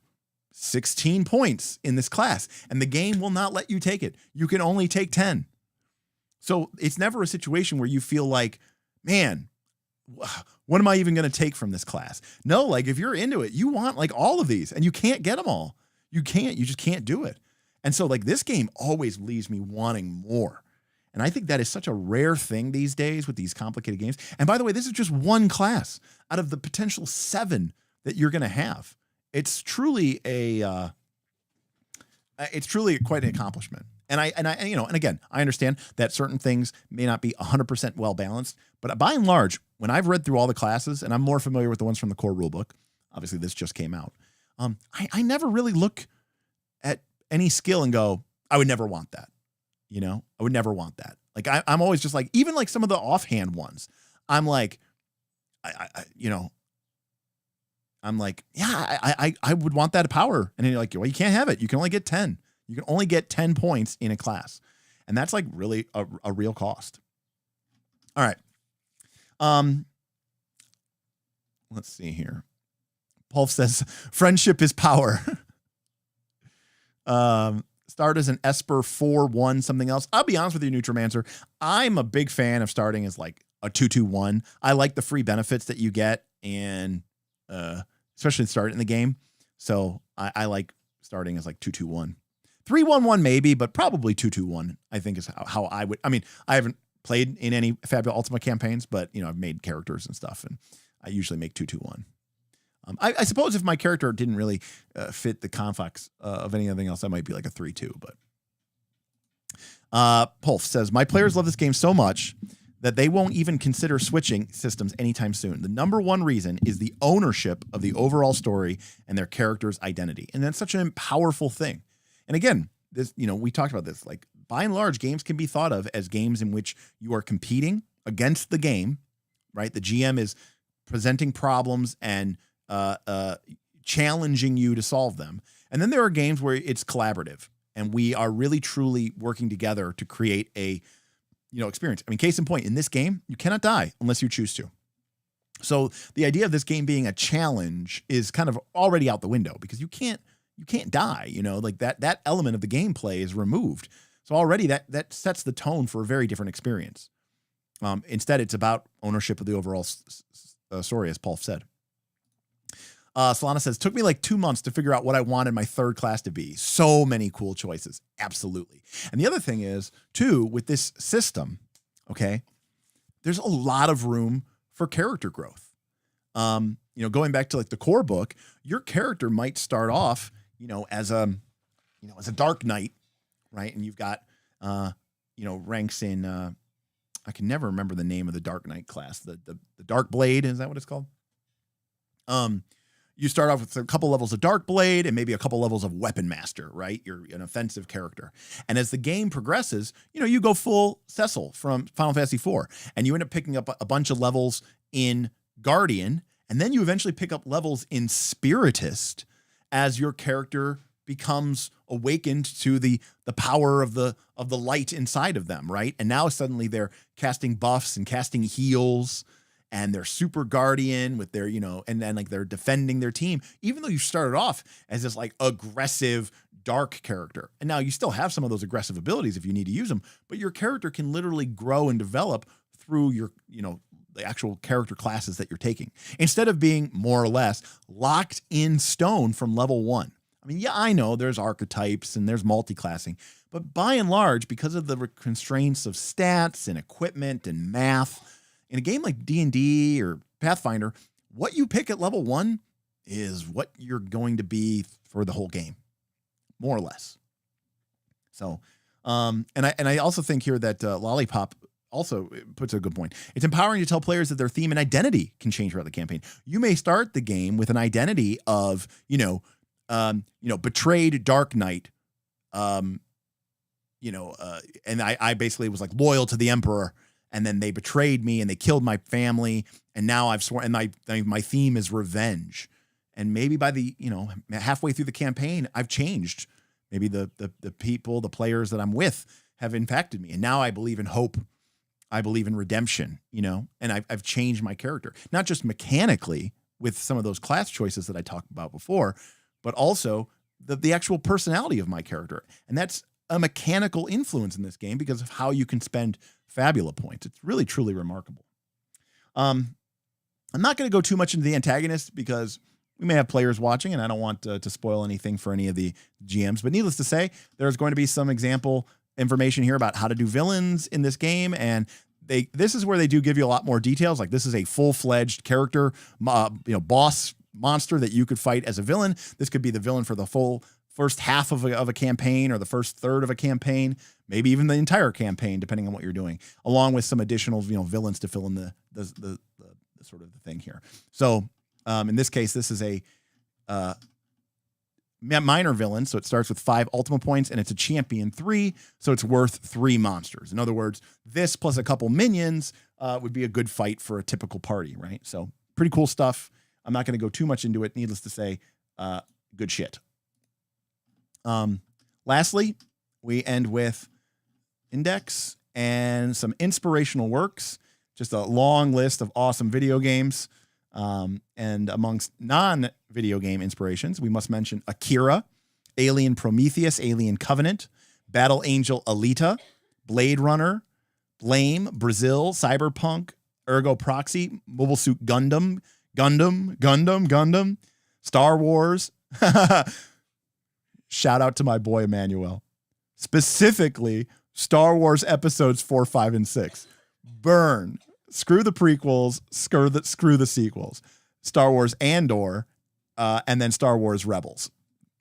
16 points in this class, and the game will not let you take it. You can only take 10. So it's never a situation where you feel like, man, what am I even going to take from this class? No, like if you're into it, you want like all of these, and you can't get them all. You just can't do it. And so like this game always leaves me wanting more. And I think that is such a rare thing these days with these complicated games. And by the way, this is just one class out of the potential 7 that you're going to have. It's truly quite an accomplishment. And again, I understand that certain things may not be 100% well balanced, but by and large, when I've read through all the classes, and I'm more familiar with the ones from the Core Rulebook, obviously this just came out. I never really look at any skill and go, I would never want that. I would never want that. Like I'm always just like, even like some of the offhand ones, I'm like, I'm like, yeah, I would want that power. And then you're like, well, you can't have it. You can only get 10. You can only get 10 points in a class. And that's like really a real cost. All right. Let's see here. Pulf says, friendship is power. Start as an Esper 4-1 something else. I'll be honest with you, Nutrimancer. I'm a big fan of starting as like a 2-2-1. I like the free benefits that you get, and especially starting in the game. So I like starting as like 2-2-1. 3-1-1 maybe, but probably 2-2-1, I think is how I would. I mean, I haven't played in any Fabula Ultima campaigns, but I've made characters and stuff, and I usually make 2-2-1. I suppose if my character didn't really fit the conflicts of anything else, I might be like a 3-2. But Pulf says, my players love this game so much that they won't even consider switching systems anytime soon. The number one reason is the ownership of the overall story and their character's identity. And that's such a powerful thing. And again, this, we talked about this, like by and large, games can be thought of as games in which you are competing against the game, right? The GM is presenting problems and challenging you to solve them. And then there are games where it's collaborative and we are really truly working together to create a, experience. I mean, case in point, in this game, you cannot die unless you choose to. So the idea of this game being a challenge is kind of already out the window because you can't die, like that element of the gameplay is removed. So already that sets the tone for a very different experience. Instead, it's about ownership of the overall story, as Paul said. Solana says, took me like 2 months to figure out what I wanted my third class to be. So many cool choices. Absolutely. And the other thing is, too, with this system, okay, there's a lot of room for character growth. Going back to like the core book, your character might start off, as a dark knight, right? And you've got, ranks in, I can never remember the name of the dark knight class, the dark blade. Is that what it's called? You start off with a couple levels of Dark Blade and maybe a couple levels of Weapon Master, right? You're an offensive character. And as the game progresses, you go full Cecil from Final Fantasy IV, and you end up picking up a bunch of levels in Guardian, and then you eventually pick up levels in Spiritist as your character becomes awakened to the power of the light inside of them, right? And now suddenly they're casting buffs and casting heals, and they're super guardian with their, and then like they're defending their team, even though you started off as this like aggressive dark character. And now you still have some of those aggressive abilities if you need to use them, but your character can literally grow and develop through your, the actual character classes that you're taking, instead of being more or less locked in stone from level 1. I mean, yeah, I know there's archetypes and there's multi-classing, but by and large, because of the constraints of stats and equipment and math, in a game like D&D or Pathfinder, what you pick at level 1 is what you're going to be for the whole game, more or less. So, and I also think here that Lollipop also puts a good point. It's empowering to tell players that their theme and identity can change throughout the campaign. You may start the game with an identity of, betrayed Dark Knight, and I basically was like loyal to the Emperor. And then they betrayed me and they killed my family. And now I've sworn, and my theme is revenge. And maybe by the, halfway through the campaign, I've changed. Maybe the people, the players that I'm with have impacted me. And now I believe in hope. I believe in redemption, and I've changed my character, not just mechanically with some of those class choices that I talked about before, but also the actual personality of my character. And that's a mechanical influence in this game because of how you can spend Fabula points. It's really, truly remarkable. I'm not going to go too much into the antagonist because we may have players watching and I don't want to spoil anything for any of the GMs, but needless to say, there's going to be some example information here about how to do villains in this game. And this is where they do give you a lot more details. Like this is a full-fledged character, boss monster that you could fight as a villain. This could be the villain for the full first half of a campaign or the first third of a campaign, maybe even the entire campaign, depending on what you're doing, along with some additional, villains to fill in the sort of the thing here. So in this case, this is a minor villain. So it starts with 5 Ultima points and it's a champion 3. So it's worth 3 monsters. In other words, this plus a couple minions would be a good fight for a typical party, right? So pretty cool stuff. I'm not going to go too much into it. Needless to say, good shit. Lastly, we end with index and some inspirational works, just a long list of awesome video games. And amongst non-video game inspirations, we must mention Akira, Alien Prometheus, Alien Covenant, Battle Angel Alita, Blade Runner, Blame, Brazil, Cyberpunk, Ergo Proxy, Mobile Suit Gundam, Star Wars. Shout out to my boy Emmanuel. Specifically, Star Wars episodes 4, 5, and 6. Burn. Screw the prequels, screw the sequels. Star Wars Andor, and then Star Wars Rebels.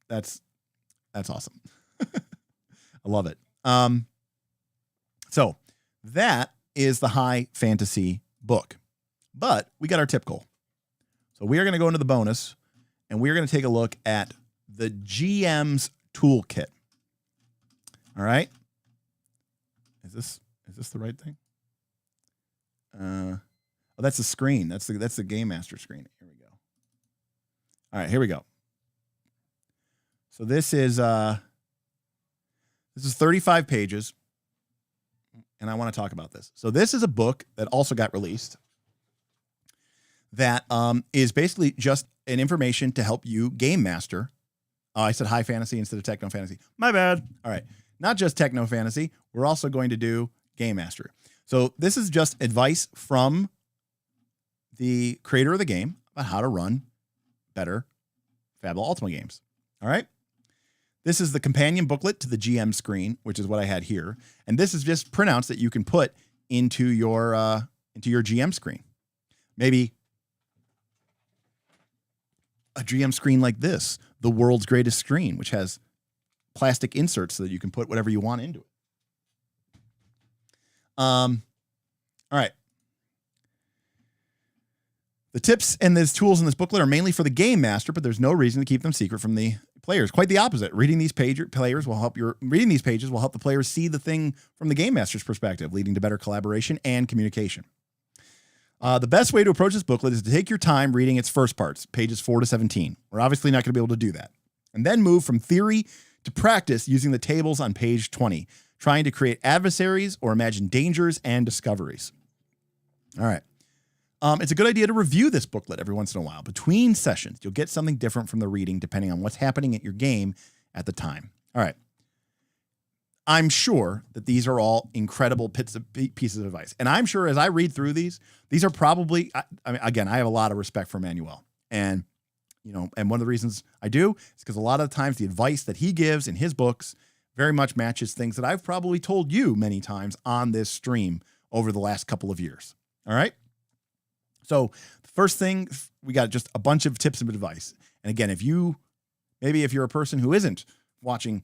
That's awesome. I love it. So that is the high fantasy book. But we got our tip goal. So we are going to go into the bonus, and we are going to take a look at the GM's toolkit. All right. Is this the right thing? Oh, that's the screen. That's the Game Master screen. Here we go. All right, here we go. So this is 35 pages, and I want to talk about this. So this is a book that also got released that is basically just an information to help you game master. Oh, I said high fantasy instead of techno fantasy. My bad. All right, not just techno fantasy. We're also going to do game mastery. So this is just advice from the creator of the game about how to run better Fabula Ultima games. All right. This is the companion booklet to the GM screen, which is what I had here. And this is just printouts that you can put into your GM screen. Maybe a GM screen like this, the world's greatest screen, which has plastic inserts so that you can put whatever you want into it. All right. The tips and the tools in this booklet are mainly for the game master, but there's no reason to keep them secret from the players. Quite the opposite. Reading these pages will help the players see the thing from the game master's perspective, leading to better collaboration and communication. The best way to approach this booklet is to take your time reading its first parts, pages 4 to 17. We're obviously not going to be able to do that. And then move from theory to practice using the tables on page 20, trying to create adversaries or imagine dangers and discoveries. All right. It's a good idea to review this booklet every once in a while. Between sessions, you'll get something different from the reading depending on what's happening at your game at the time. All right. I'm sure that these are all incredible pieces of advice. And I'm sure as I read through these are probably, I mean, again, I have a lot of respect for Manuel. And, and one of the reasons I do is because a lot of the times the advice that he gives in his books very much matches things that I've probably told you many times on this stream over the last couple of years. All right. So the first thing, we got just a bunch of tips and advice. And again, if you're a person who isn't watching,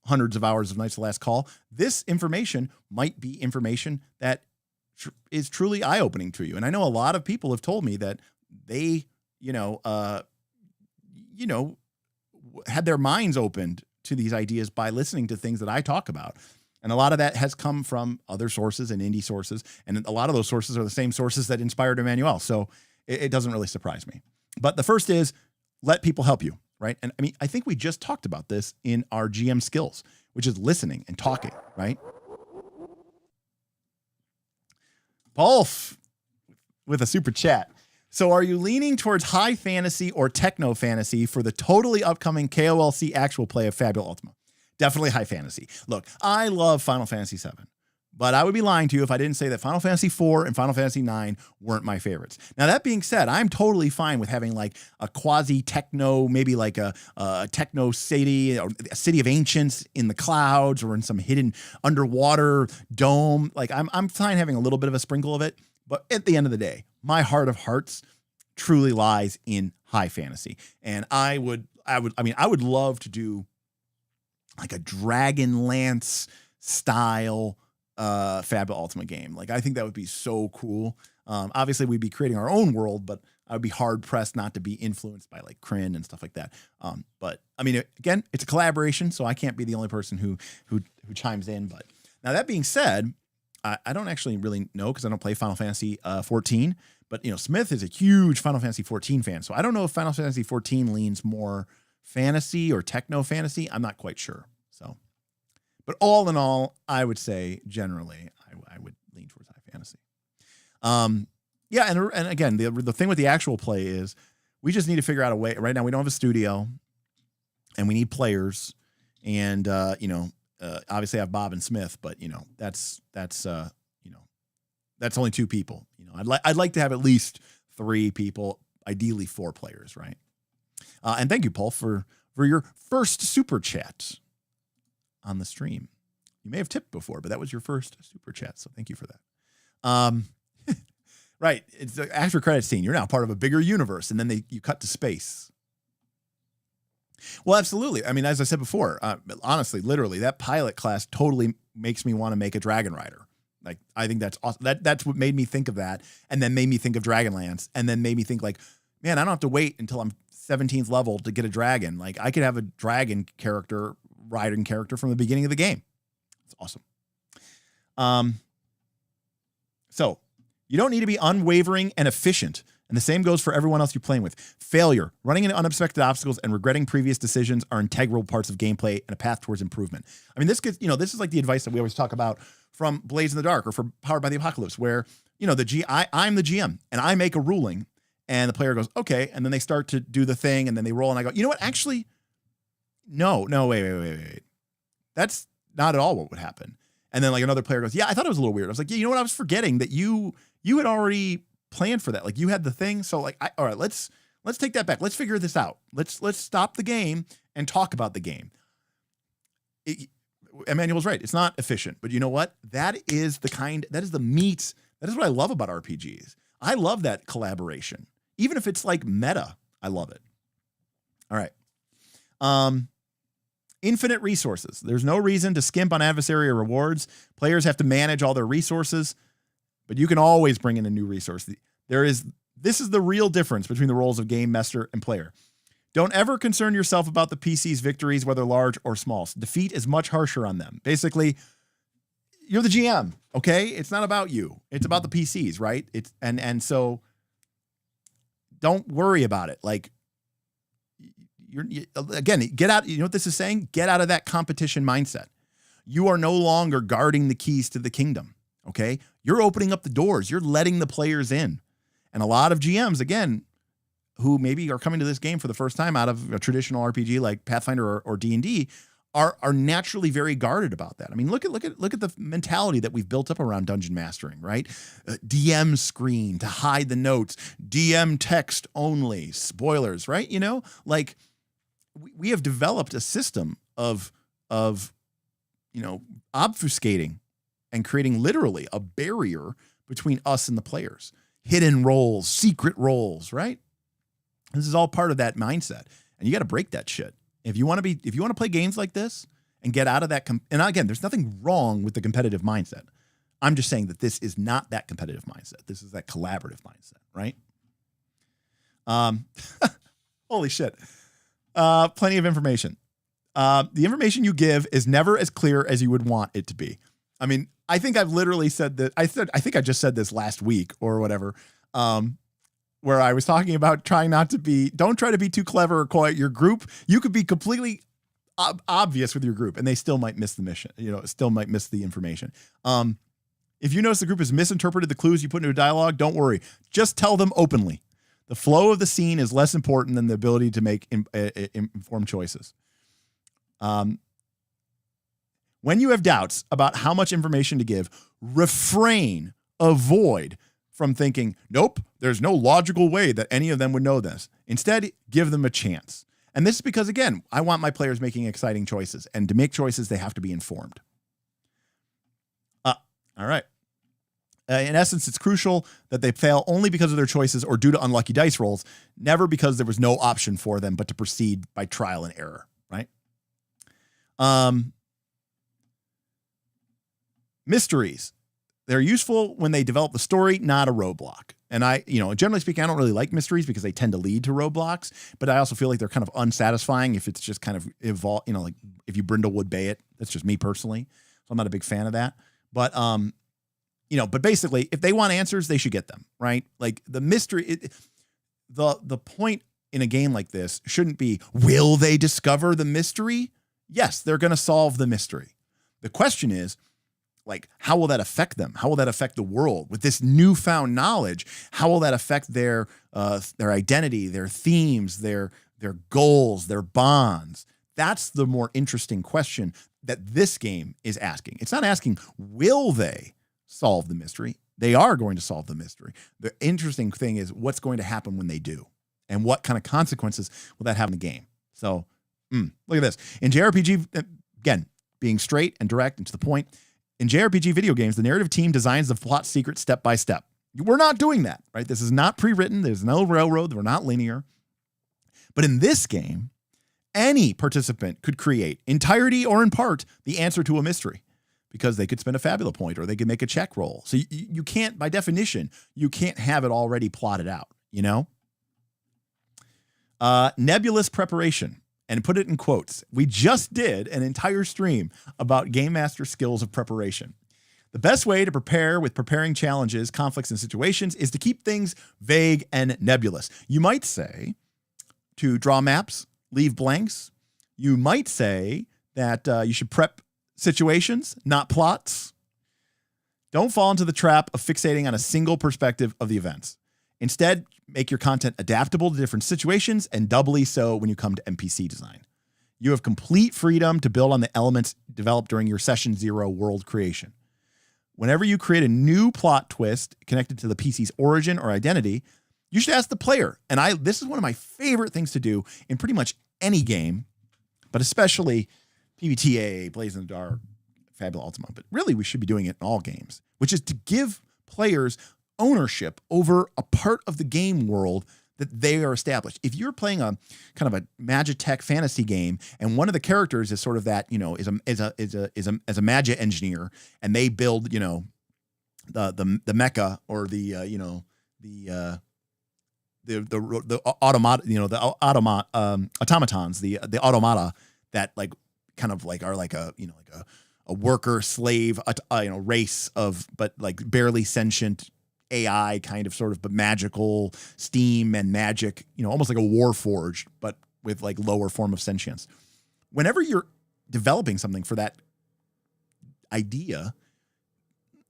hundreds of hours of Knights of the Last Call, this information might be information that is truly eye-opening to you. And I know a lot of people have told me that they, had their minds opened to these ideas by listening to things that I talk about. And a lot of that has come from other sources and indie sources. And a lot of those sources are the same sources that inspired Emmanuel. So it doesn't really surprise me. But the first is let people help you, right? And I mean, I think we just talked about this in our GM skills, which is listening and talking, right? Paul with a super chat So are you leaning towards high fantasy or techno fantasy for the totally upcoming KOLC actual play of Fabula Ultima? Definitely high fantasy. Look, I love Final Fantasy VII, but I would be lying to you if I didn't say that Final Fantasy IV and Final Fantasy IX weren't my favorites. Now, that being said, I'm totally fine with having like a quasi-techno, maybe like a techno city, or a city of ancients in the clouds or in some hidden underwater dome. Like I'm fine having a little bit of a sprinkle of it, but at the end of the day, my heart of hearts truly lies in high fantasy. And I would love to do like a Dragonlance style Fabula Ultima game. Like, I think that would be so cool. Obviously we'd be creating our own world, but I would be hard pressed not to be influenced by like Kryn and stuff like that. But I mean, again, it's a collaboration, so I can't be the only person who chimes in. But now, that being said, I don't actually really know, because I don't play Final Fantasy 14. But, you know, Smith is a huge Final Fantasy 14 fan. So I don't know if Final Fantasy 14 leans more fantasy or techno fantasy. I'm not quite sure. So, but all in all, I would say generally I would lean towards high fantasy. Yeah. And again, the thing with the actual play is we just need to figure out a way. Right now, we don't have a studio and we need players. And, obviously I have Bob and Smith, but that's only 2 people. I'd like to have at least 3 people, ideally 4 players, right? And thank you, Paul, for your first super chat on the stream. You may have tipped before, but that was your first super chat, so thank you for that. Right, it's the after credits scene. You're now part of a bigger universe, and then you cut to space. Well, absolutely. I mean, as I said before, honestly, literally, that pilot class totally makes me want to make a Dragon Rider. Like, I think that's awesome. That's what made me think of that, and then made me think of Dragonlance, and then made me think like, man, I don't have to wait until I'm 17th level to get a dragon. Like, I could have a dragon character, riding character from the beginning of the game. It's awesome. So you don't need to be unwavering and efficient. And the same goes for everyone else you're playing with. Failure, running into unexpected obstacles, and regretting previous decisions are integral parts of gameplay and a path towards improvement. I mean, this is like the advice that we always talk about from Blades in the Dark or from Powered by the Apocalypse, where, I'm the GM and I make a ruling and the player goes, okay. And then they start to do the thing and then they roll and I go, you know what? Actually, no, wait. That's not at all what would happen. And then like another player goes, yeah, I thought it was a little weird. I was like, yeah, you know what? I was forgetting that you had already planned for that. Like, you had the thing. So like, all right, let's take that back. Let's figure this out. Let's stop the game and talk about the game. Emmanuel's right. It's not efficient, but you know what? That is the meat. That is what I love about RPGs. I love that collaboration. Even if it's like meta, I love it. All right. Infinite resources. There's no reason to skimp on adversary or rewards. Players have to manage all their resources, but you can always bring in a new resource. This is the real difference between the roles of game master and player. Don't ever concern yourself about the PC's victories, whether large or small. Defeat is much harsher on them. Basically, you're the GM, okay? It's not about you. It's about the PCs, right? And so don't worry about it. Like, again, get out. You know what this is saying? Get out of that competition mindset. You are no longer guarding the keys to the kingdom, okay? You're opening up the doors. You're letting the players in. And a lot of GMs, again, who maybe are coming to this game for the first time out of a traditional RPG like Pathfinder or D&D, are naturally very guarded about that. I mean, look at the mentality that we've built up around dungeon mastering, right? DM screen to hide the notes, DM text only, spoilers, right? Like we have developed a system of obfuscating and creating literally a barrier between us and the players. Hidden roles, secret roles, right? This is all part of that mindset, and you got to break that shit. If you want to play games like this and get out of that, and again, there's nothing wrong with the competitive mindset. I'm just saying that this is not that competitive mindset. This is that collaborative mindset, right? Holy shit. Plenty of information. The information you give is never as clear as you would want it to be. I mean, I think I've literally said that. I think I just said this last week or whatever, where I was talking about don't try to be too clever or coy. Your group, you could be completely obvious with your group and they still might miss the mission, still might miss the information. If you notice the group has misinterpreted the clues you put into a dialogue, don't worry. Just tell them openly. The flow of the scene is less important than the ability to make informed choices. When you have doubts about how much information to give, avoid from thinking, nope, there's no logical way that any of them would know this. Instead, give them a chance. And this is because, again, I want my players making exciting choices. And to make choices, they have to be informed. All right. In essence, it's crucial that they fail only because of their choices or due to unlucky dice rolls, never because there was no option for them but to proceed by trial and error, right? Mysteries. They're useful when they develop the story, not a roadblock. And generally speaking, I don't really like mysteries because they tend to lead to roadblocks, but I also feel like they're kind of unsatisfying if it's just kind of like if you Brindlewood Bay it. That's just me personally. So I'm not a big fan of that. But, but basically, if they want answers, they should get them, right? Like the mystery, the point in a game like this shouldn't be, will they discover the mystery? Yes, they're going to solve the mystery. The question is, like, how will that affect them? How will that affect the world? With this newfound knowledge, how will that affect their identity, their themes, their goals, their bonds? That's the more interesting question that this game is asking. It's not asking, will they solve the mystery? They are going to solve the mystery. The interesting thing is what's going to happen when they do, and what kind of consequences will that have in the game? So, look at this. In JRPG, again, being straight and direct and to the point, in JRPG video games, the narrative team designs the plot secret step by step. We're not doing that, right? This is not pre-written. There's no railroad. We're not linear. But in this game, any participant could create, entirety or in part, the answer to a mystery because they could spend a Fabula point or they could make a check roll. So you can't, by definition, you can't have it already plotted out, Nebulous preparation. And put it in quotes. We just did an entire stream about Game Master skills of preparation. The best way to prepare with preparing challenges, conflicts, and situations is to keep things vague and nebulous. You might say to draw maps, leave blanks. You might say that you should prep situations, not plots. Don't fall into the trap of fixating on a single perspective of the events. Instead, make your content adaptable to different situations and doubly so when you come to NPC design. You have complete freedom to build on the elements developed during your Session 0 world creation. Whenever you create a new plot twist connected to the PC's origin or identity, you should ask the player. And this is one of my favorite things to do in pretty much any game, but especially PBTA, Blaze in the Dark, Fabula Ultima. But really, we should be doing it in all games, which is to give players ownership over a part of the game world that they are established. If you're playing a kind of a Magitech fantasy game and one of the characters is sort of that, is a Magi engineer and they build, the mecha or the automatons, the automata that like kind of like are like a worker slave, race of, but like barely sentient AI kind of sort of, but magical steam and magic, almost like a Warforged, but with like lower form of sentience. Whenever you're developing something for that idea,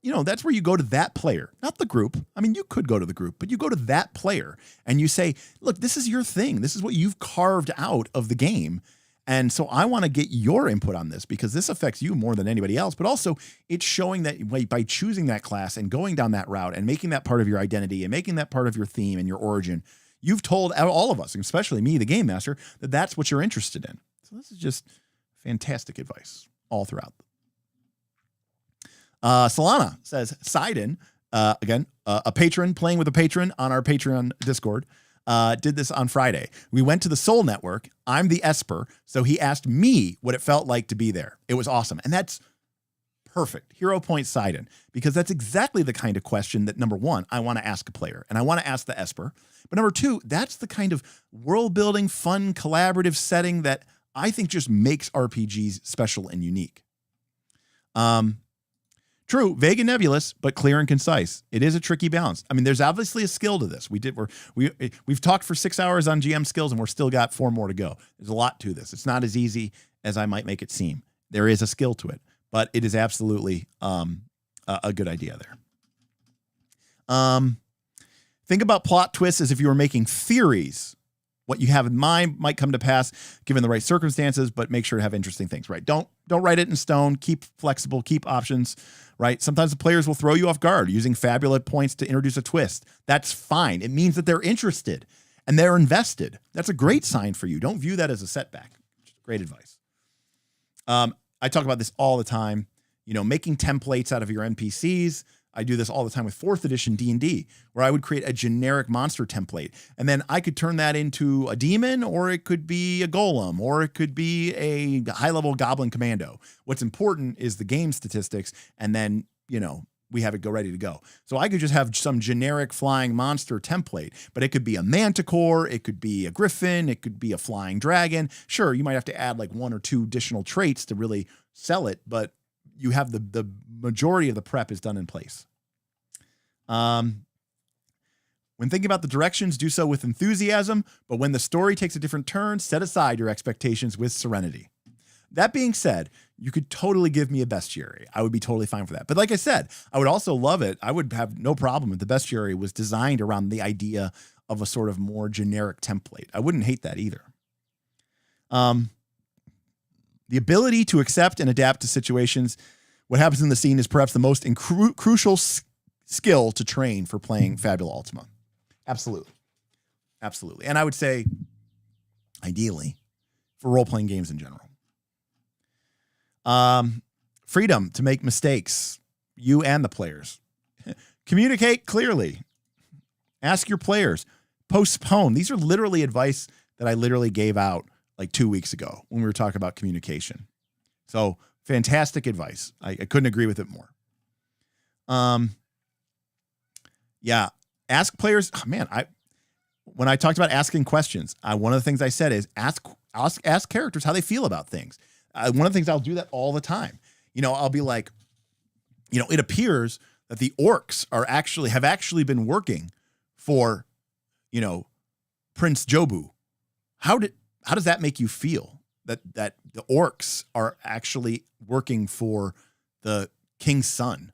that's where you go to that player, not the group. I mean, you could go to the group, but you go to that player and you say, look, this is your thing. This is what you've carved out of the game. And so I want to get your input on this because this affects you more than anybody else. But also it's showing that by choosing that class and going down that route and making that part of your identity and making that part of your theme and your origin, you've told all of us, especially me, the game master, that that's what you're interested in. So this is just fantastic advice all throughout. Solana says, Sidon, again, a patron playing with a patron on our Patreon Discord, did this on Friday. We went to the Soul Network. I'm the Esper, so he asked me what it felt like to be there. It was awesome. And that's perfect. Hero point Sidon, because that's exactly the kind of question that, number one, I want to ask a player, and I want to ask the Esper. But number two, that's the kind of world-building, fun, collaborative setting that I think just makes RPGs special and unique. True, vague and nebulous, but clear and concise. It is a tricky balance. I mean, there's obviously a skill to this. We've talked for 6 hours on GM skills, and we're still got 4 more to go. There's a lot to this. It's not as easy as I might make it seem. There is a skill to it, but it is absolutely a good idea there. Think about plot twists as if you were making theories. What you have in mind might come to pass given the right circumstances, but make sure to have interesting things, right? Don't write it in stone. Keep flexible, keep options, right? Sometimes the players will throw you off guard using Fabula points to introduce a twist. That's fine. It means that they're interested and they're invested. That's a great sign for you. Don't view that as a setback. Great advice. I talk about this all the time, making templates out of your NPCs. I do this all the time with 4th edition D&D, where I would create a generic monster template. And then I could turn that into a demon, or it could be a golem, or it could be a high-level goblin commando. What's important is the game statistics, and then, we have it ready to go. So I could just have some generic flying monster template, but it could be a manticore, it could be a griffin, it could be a flying dragon. Sure, you might have to add like 1 or 2 additional traits to really sell it, but you have the majority of the prep is done in place. When thinking about the directions, do so with enthusiasm, but when the story takes a different turn, set aside your expectations with serenity. That being said, you could totally give me a bestiary. I would be totally fine for that. But like I said, I would also love it. I would have no problem if the bestiary was designed around the idea of a sort of more generic template. I wouldn't hate that either. The ability to accept and adapt to situations, what happens in the scene, is perhaps the most crucial skill to train for playing Fabula Ultima. Absolutely. Absolutely. And I would say, ideally, for role-playing games in general. Freedom to make mistakes, you and the players. Communicate clearly. Ask your players. Postpone. These are literally advice that I literally gave out like 2 weeks ago when we were talking about communication. So fantastic advice. I couldn't agree with it more. Yeah. Ask players. Oh, man, when I talked about asking questions, one of the things I said is ask characters how they feel about things. One of the things I'll do that all the time. I'll be like, it appears that the orcs have actually been working for, Prince Jobu. How does that make you feel that the orcs are actually working for the king's son?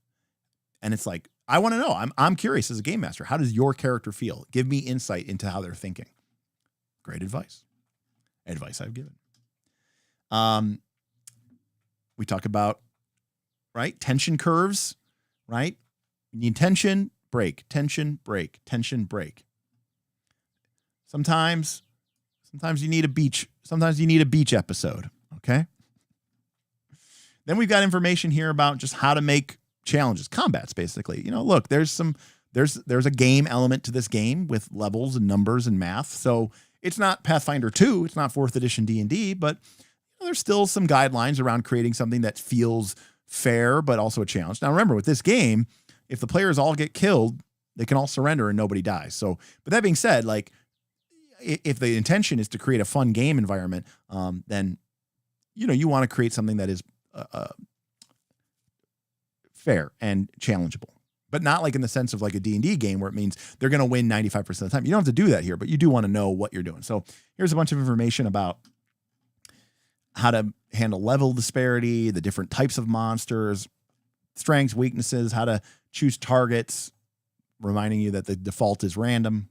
And it's like, I want to know. I'm curious as a game master. How does your character feel? Give me insight into how they're thinking. Great advice. Advice I've given. We talk about, right? Tension curves, right? You need tension, break, tension, break, tension, break. Sometimes you need a beach. Sometimes you need a beach episode. Okay. Then we've got information here about just how to make challenges, combats, basically. Look, there's a game element to this game with levels and numbers and math. So it's not Pathfinder 2, it's not 4th edition D&D, but there's still some guidelines around creating something that feels fair, but also a challenge. Now, remember, with this game, if the players all get killed, they can all surrender and nobody dies. So, but that being said, like, if the intention is to create a fun game environment, then, you want to create something that is fair and challengeable, but not like in the sense of like a D&D game where it means they're going to win 95% of the time. You don't have to do that here, but you do want to know what you're doing. So here's a bunch of information about how to handle level disparity, the different types of monsters, strengths, weaknesses, how to choose targets, reminding you that the default is random.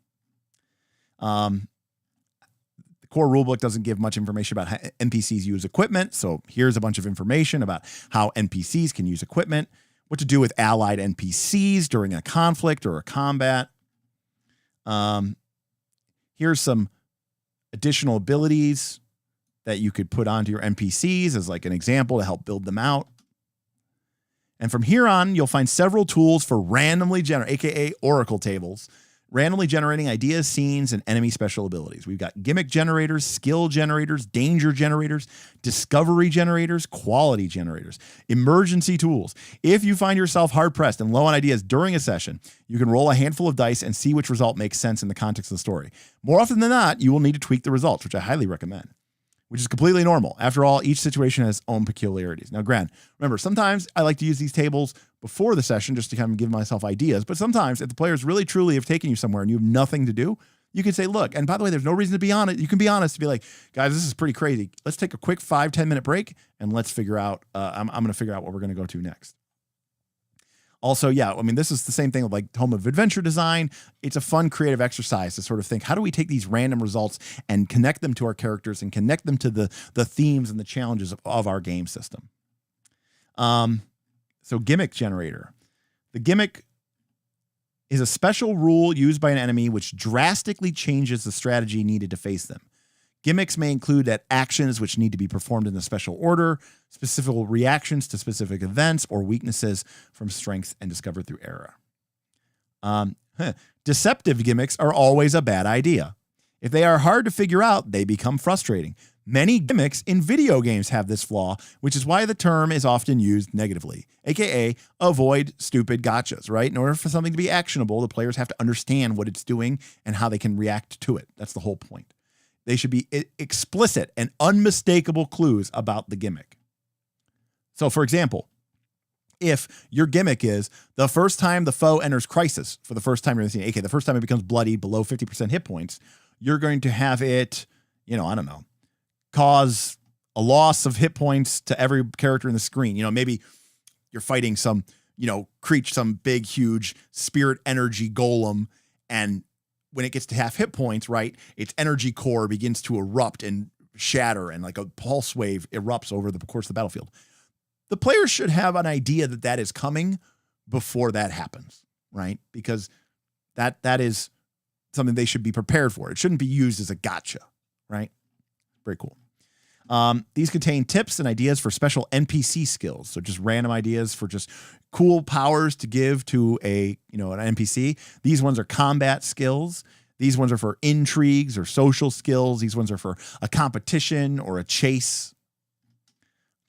The Core Rulebook doesn't give much information about how NPCs use equipment. So here's a bunch of information about how NPCs can use equipment, what to do with allied NPCs during a conflict or a combat. Here's some additional abilities that you could put onto your NPCs as like an example to help build them out. And from here on, you'll find several tools for randomly aka Oracle tables, randomly generating ideas, scenes, and enemy special abilities. We've got gimmick generators, skill generators, danger generators, discovery generators, quality generators, emergency tools. If you find yourself hard-pressed and low on ideas during a session, you can roll a handful of dice and see which result makes sense in the context of the story. More often than not, you will need to tweak the results, which I highly recommend, which is completely normal. After all, each situation has its own peculiarities. Now, remember, sometimes I like to use these tables before the session just to kind of give myself ideas. But sometimes if the players really truly have taken you somewhere and you have nothing to do, you can say, look, and by the way, there's no reason to be honest. You can be honest to be like, guys, this is pretty crazy. Let's take a quick 5-10 minute break and let's figure out, I'm going to figure out what we're going to go to next. Also, yeah, I mean, this is the same thing with like Home of Adventure Design. It's a fun creative exercise to sort of think, how do we take these random results and connect them to our characters and connect them to the themes and the challenges of our game system? So gimmick generator. The gimmick is a special rule used by an enemy which drastically changes the strategy needed to face them. Gimmicks may include that actions which need to be performed in a special order, specific reactions to specific events, or weaknesses from strengths and discovered through error. Deceptive gimmicks are always a bad idea. If they are hard to figure out, they become frustrating. Many gimmicks in video games have this flaw, which is why the term is often used negatively, aka avoid stupid gotchas, right? In order for something to be actionable, the players have to understand what it's doing and how they can react to it. That's the whole point. They should be explicit and unmistakable clues about the gimmick. So, for example, if your gimmick is the first time the foe enters crisis for the first time you're in the scene, aka the first time it becomes bloody below 50% hit points, you're going to have it, cause a loss of hit points to every character in the screen. Maybe you're fighting some, some big, huge spirit energy golem, and when it gets to half hit points, right, its energy core begins to erupt and shatter, and like a pulse wave erupts over the course of the battlefield. The players should have an idea that that is coming before that happens, right? Because that is something they should be prepared for. It shouldn't be used as a gotcha, right? Very cool. These contain tips and ideas for special NPC skills. So just random ideas for just cool powers to give to an NPC. These ones are combat skills. These ones are for intrigues or social skills. These ones are for a competition or a chase.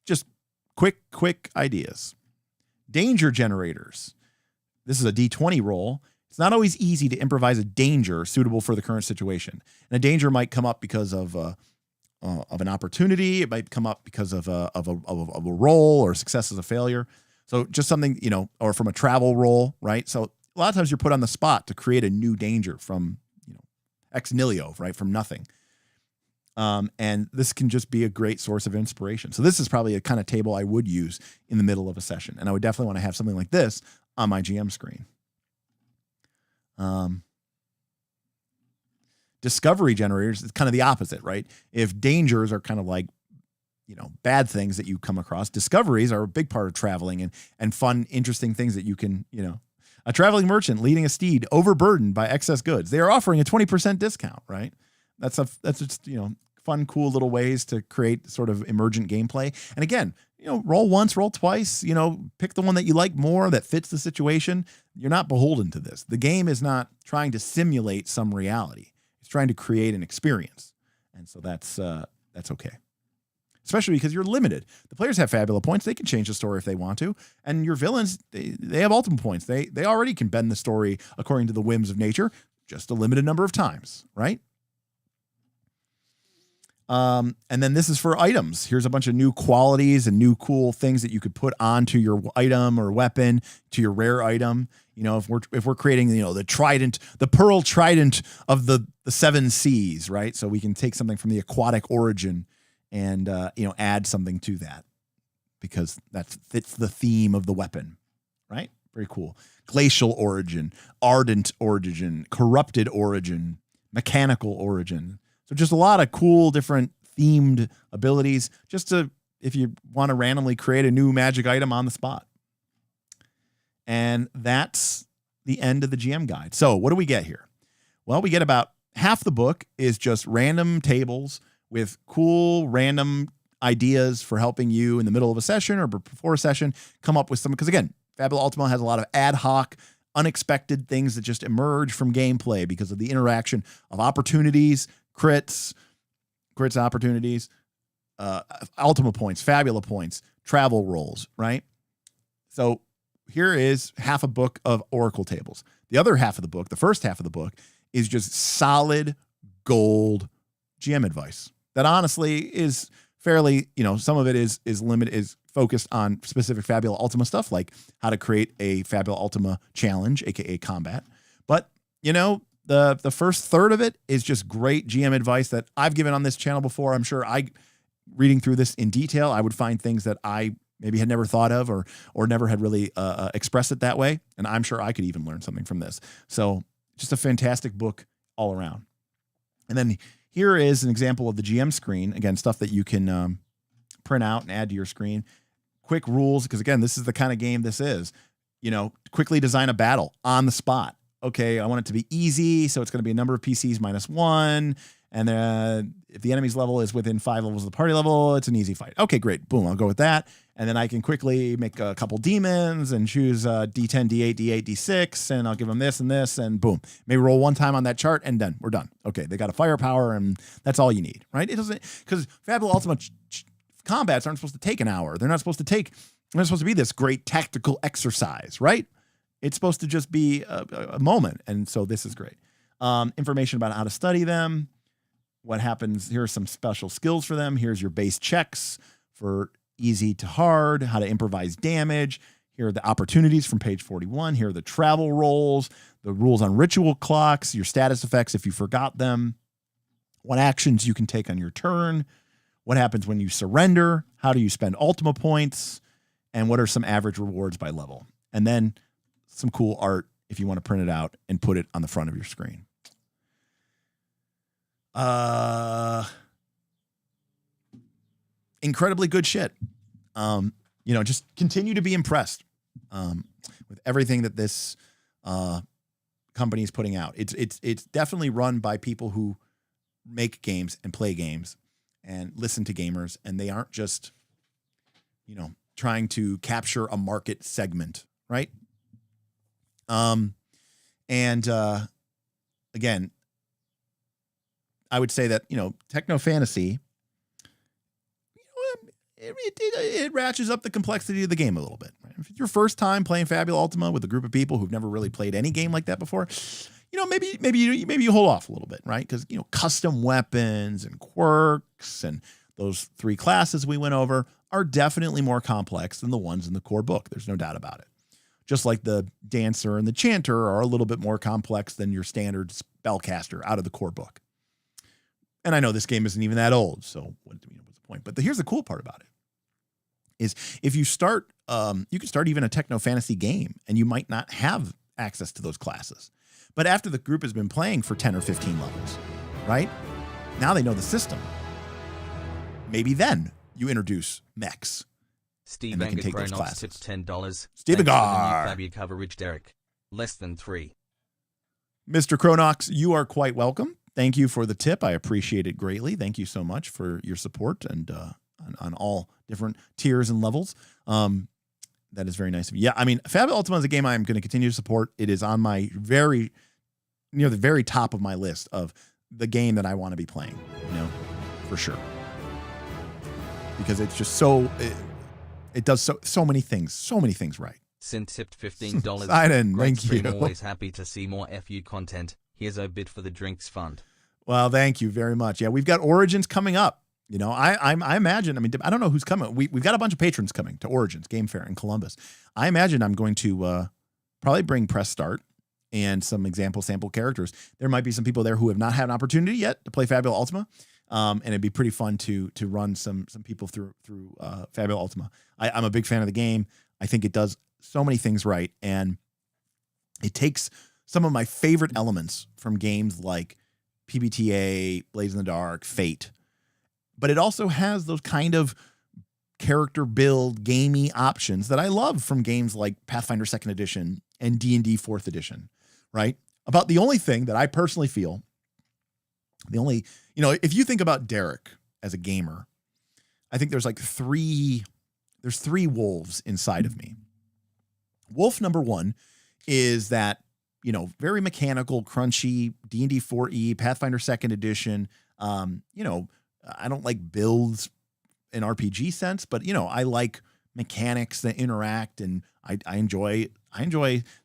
Just quick ideas. Danger generators. This is a D20 roll. It's not always easy to improvise a danger suitable for the current situation. And a danger might come up because of an opportunity. It might come up because of a roll or success as a failure. So just something, or from a travel roll, right? So a lot of times you're put on the spot to create a new danger from, ex nihilo, right? From nothing. And this can just be a great source of inspiration. So this is probably a kind of table I would use in the middle of a session. And I would definitely want to have something like this on my GM screen. Discovery generators is kind of the opposite, right? If dangers are kind of like, bad things that you come across, discoveries are a big part of traveling and fun, interesting things that you can, a traveling merchant leading a steed overburdened by excess goods. They are offering a 20% discount, right? That's just, fun, cool little ways to create sort of emergent gameplay. And again, roll once, roll twice, pick the one that you like more that fits the situation. You're not beholden to this. The game is not trying to simulate some reality. It's trying to create an experience. And so that's okay. Especially because you're limited. The players have Fabula points. They can change the story if they want to. And your villains, they have Ultima points. They already can bend the story according to the whims of nature, just a limited number of times, right? And then this is for items. Here's a bunch of new qualities and new cool things that you could put onto your item or weapon, to your rare item. If we're creating, the trident, the pearl trident of the seven seas, right? So we can take something from the aquatic origin and, add something to that because that fits the theme of the weapon, right? Very cool. Glacial origin, ardent origin, corrupted origin, mechanical origin. So just a lot of cool, different themed abilities just to, if you want to randomly create a new magic item on the spot. And that's the end of the GM guide. So what do we get here? Well, we get about half the book is just random tables with cool random ideas for helping you in the middle of a session or before a session come up with some, because again, Fabula Ultima has a lot of ad hoc, unexpected things that just emerge from gameplay because of the interaction of opportunities, crits, opportunities, Ultima points, Fabula points, travel rolls, right? So here is half a book of Oracle tables. The other half of the book, the first half of the book, is just solid gold GM advice that honestly is fairly, some of it is limited, is focused on specific Fabula Ultima stuff, like how to create a Fabula Ultima challenge, aka combat. But, the first third of it is just great GM advice that I've given on this channel before. I'm sure reading through this in detail, I would find things that I maybe had never thought of or never had really expressed it that way. And I'm sure I could even learn something from this. So just a fantastic book all around. And then here is an example of the GM screen. Again, stuff that you can print out and add to your screen. Quick rules, because again, this is the kind of game this is. Quickly design a battle on the spot. Okay, I want it to be easy, so it's going to be a number of PCs -1. And then if the enemy's level is within 5 levels of the party level, it's an easy fight. Okay, great. Boom, I'll go with that. And then I can quickly make a couple demons and choose D10, D8, D8, D6, and I'll give them this and this, and boom. Maybe roll one time on that chart, and done. We're done. Okay, they got a firepower, and that's all you need, right? It doesn't, because Fabula Ultima combats aren't supposed to take an hour. They're not supposed to be this great tactical exercise, right? It's supposed to just be a moment, and so this is great. Information about how to study them, what happens. Here are some special skills for them. Here's your base checks for easy to hard, how to improvise damage. Here are the opportunities from page 41. Here are the travel rolls, the rules on ritual clocks, your status effects if you forgot them, what actions you can take on your turn, what happens when you surrender, how do you spend Ultima points, and what are some average rewards by level. And then some cool art if you want to print it out and put it on the front of your screen. Incredibly good shit. Just continue to be impressed with everything that this company is putting out. It's definitely run by people who make games and play games and listen to gamers, and they aren't just, trying to capture a market segment, right? Again, I would say that, Techno Fantasy, it ratchets up the complexity of the game a little bit. Right? If it's your first time playing Fabula Ultima with a group of people who've never really played any game like that before, maybe you hold off a little bit, right? Because custom weapons and quirks and those 3 classes we went over are definitely more complex than the ones in the core book. There's no doubt about it. Just like the dancer and the chanter are a little bit more complex than your standard spellcaster out of the core book. And I know this game isn't even that old, so what's the point? But here's the cool part about it. Is if you start, you can start even a Techno Fantasy game, and you might not have access to those classes. But after the group has been playing for 10 or 15 levels, right? Now they know the system. Maybe then you introduce mechs. Steve Angar tips $10. Steve Angar. Fabia coverage, Derek. Less than 3. Mr. Cronox, you are quite welcome. Thank you for the tip. I appreciate it greatly. Thank you so much for your support and on all different tiers and levels. That is very nice of you. Yeah, I mean, Fabula Ultima is a game I am going to continue to support. It is on my the very top of my list of the game that I want to be playing, for sure. Because it's just it does so many things right. Sin tipped $15. Sidon, thank you. Always happy to see more FU content. Here's a bit for the drinks fund. Well, thank you very much. Yeah, we've got Origins coming up. I imagine, I don't know who's coming. We've got a bunch of patrons coming to Origins Game Fair in Columbus. I imagine I'm going to probably bring Press Start and some sample characters. There might be some people there who have not had an opportunity yet to play Fabula Ultima. And it'd be pretty fun to run some people through Fabula Ultima. I'm a big fan of the game. I think it does so many things right. And it takes some of my favorite elements from games like PBTA, Blades in the Dark, Fate. But it also has those kind of character build, gamey options that I love from games like Pathfinder 2nd Edition and D&D 4th Edition, right? About the only thing that I personally feel, if you think about Derek as a gamer, I think there's three wolves inside of me. Wolf number 1 is that, very mechanical, crunchy D&D 4E, Pathfinder 2nd Edition. I don't like builds in RPG sense, but I like mechanics that interact, and I enjoy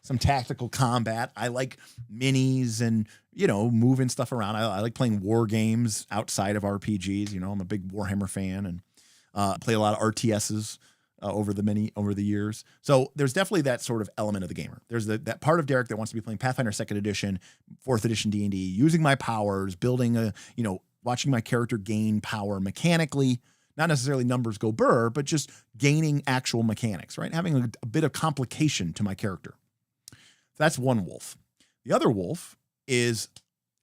some tactical combat. I like minis and moving stuff around. I like playing war games outside of RPGs. I'm a big Warhammer fan and play a lot of RTSs over the years. So there's definitely that sort of element of the gamer. There's that part of Derek that wants to be playing Pathfinder 2nd Edition, 4th Edition D&D, using my powers, building watching my character gain power mechanically, not necessarily numbers go burr, but just gaining actual mechanics, right? Having a bit of complication to my character. That's one wolf. The other wolf is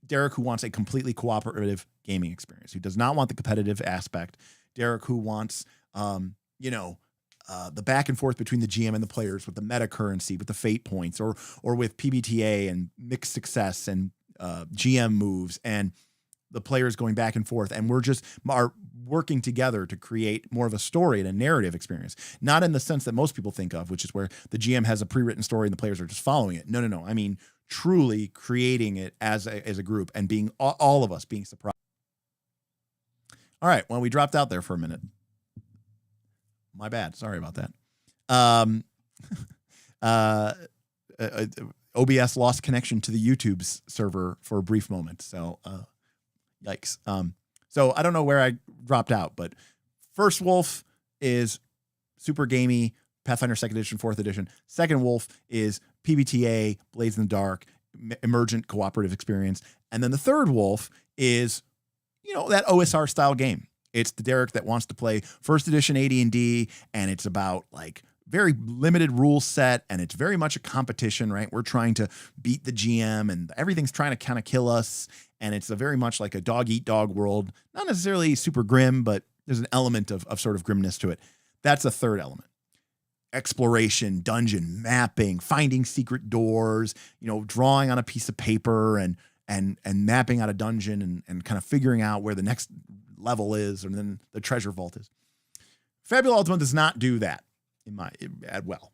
Derek, who wants a completely cooperative gaming experience, who does not want the competitive aspect. Derek, who wants, the back and forth between the GM and the players with the meta currency, with the fate points, or with PBTA and mixed success and GM moves and the players going back and forth. And we're just are working together to create more of a story and a narrative experience, not in the sense that most people think of, which is where the GM has a pre-written story and the players are just following it. No. I mean, truly creating it as a group and being all of us being surprised. All right. Well, we dropped out there for a minute. My bad. Sorry about that. OBS lost connection to the YouTube server for a brief moment. So, yikes. So I don't know where I dropped out, but first wolf is super gamey, Pathfinder 2nd edition, 4th edition. Second wolf is PBTA, Blades in the Dark, emergent cooperative experience. And then the third wolf is, that OSR style game. It's the Derek that wants to play first edition AD&D, and it's about like very limited rule set, and it's very much a competition, right? We're trying to beat the GM, and everything's trying to kind of kill us, and it's a very much like a dog-eat-dog world. Not necessarily super grim, but there's an element of sort of grimness to it. That's a third element. Exploration, dungeon, mapping, finding secret doors, drawing on a piece of paper and mapping out a dungeon and kind of figuring out where the next level is, and then the treasure vault is. Fabula Ultima does not do that at all.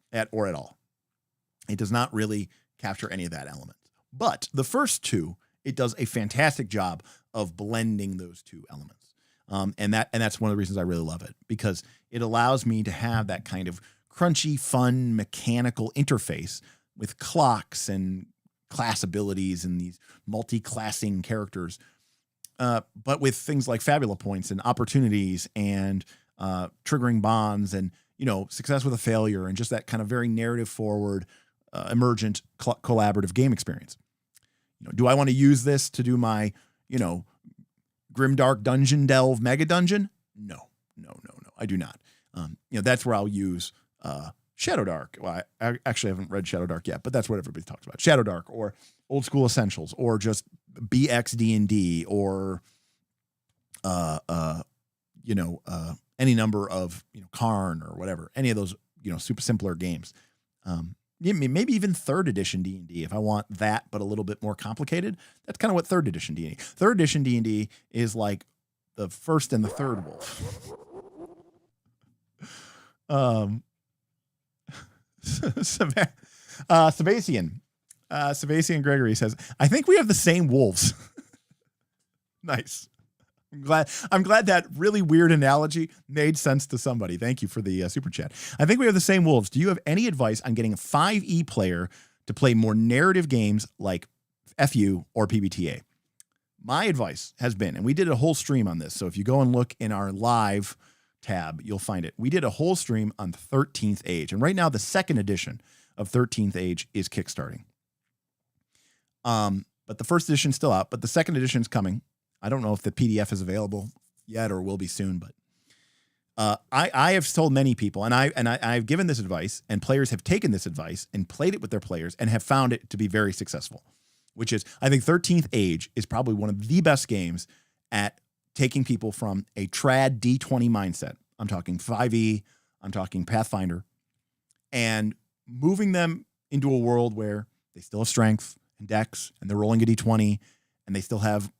It does not really capture any of that element. But the first two, it does a fantastic job of blending those two elements. And that's one of the reasons I really love it, because it allows me to have that kind of crunchy, fun, mechanical interface with clocks and class abilities and these multi-classing characters, but with things like Fabula points and opportunities and triggering bonds and, success with a failure and just that kind of very narrative forward, emergent collaborative game experience. Do I want to use this to do my, Grimdark Dungeon Delve Mega Dungeon? No, I do not. That's where I'll use Shadow Dark. Well, I actually haven't read Shadow Dark yet, but that's what everybody talks about. Shadow Dark or Old School Essentials or just BX D&D or any number of Karn or whatever, any of those super simpler games. Maybe even 3rd edition D&D if I want that, but a little bit more complicated. That's kind of what 3rd edition D&D. 3rd edition D&D is like the first and the third wolf. Sebastian Gregory says, I think we have the same wolves. Nice. I'm glad that really weird analogy made sense to somebody. Thank you for the super chat. I think we have the same wolves. Do you have any advice on getting a 5e player to play more narrative games like FU or PBTA? My advice has been, and we did a whole stream on this, so if you go and look in our live tab, you'll find it. We did a whole stream on 13th Age, and right now the 2nd edition of 13th Age is kickstarting. But the 1st edition's still out, but the 2nd edition's coming. I don't know if the PDF is available yet or will be soon, but I have told many people, and I've given this advice, and players have taken this advice and played it with their players and have found it to be very successful, which is, I think 13th Age is probably one of the best games at taking people from a trad D20 mindset. I'm talking 5e, I'm talking Pathfinder, and moving them into a world where they still have strength and dex, and they're rolling a D20, and they still have,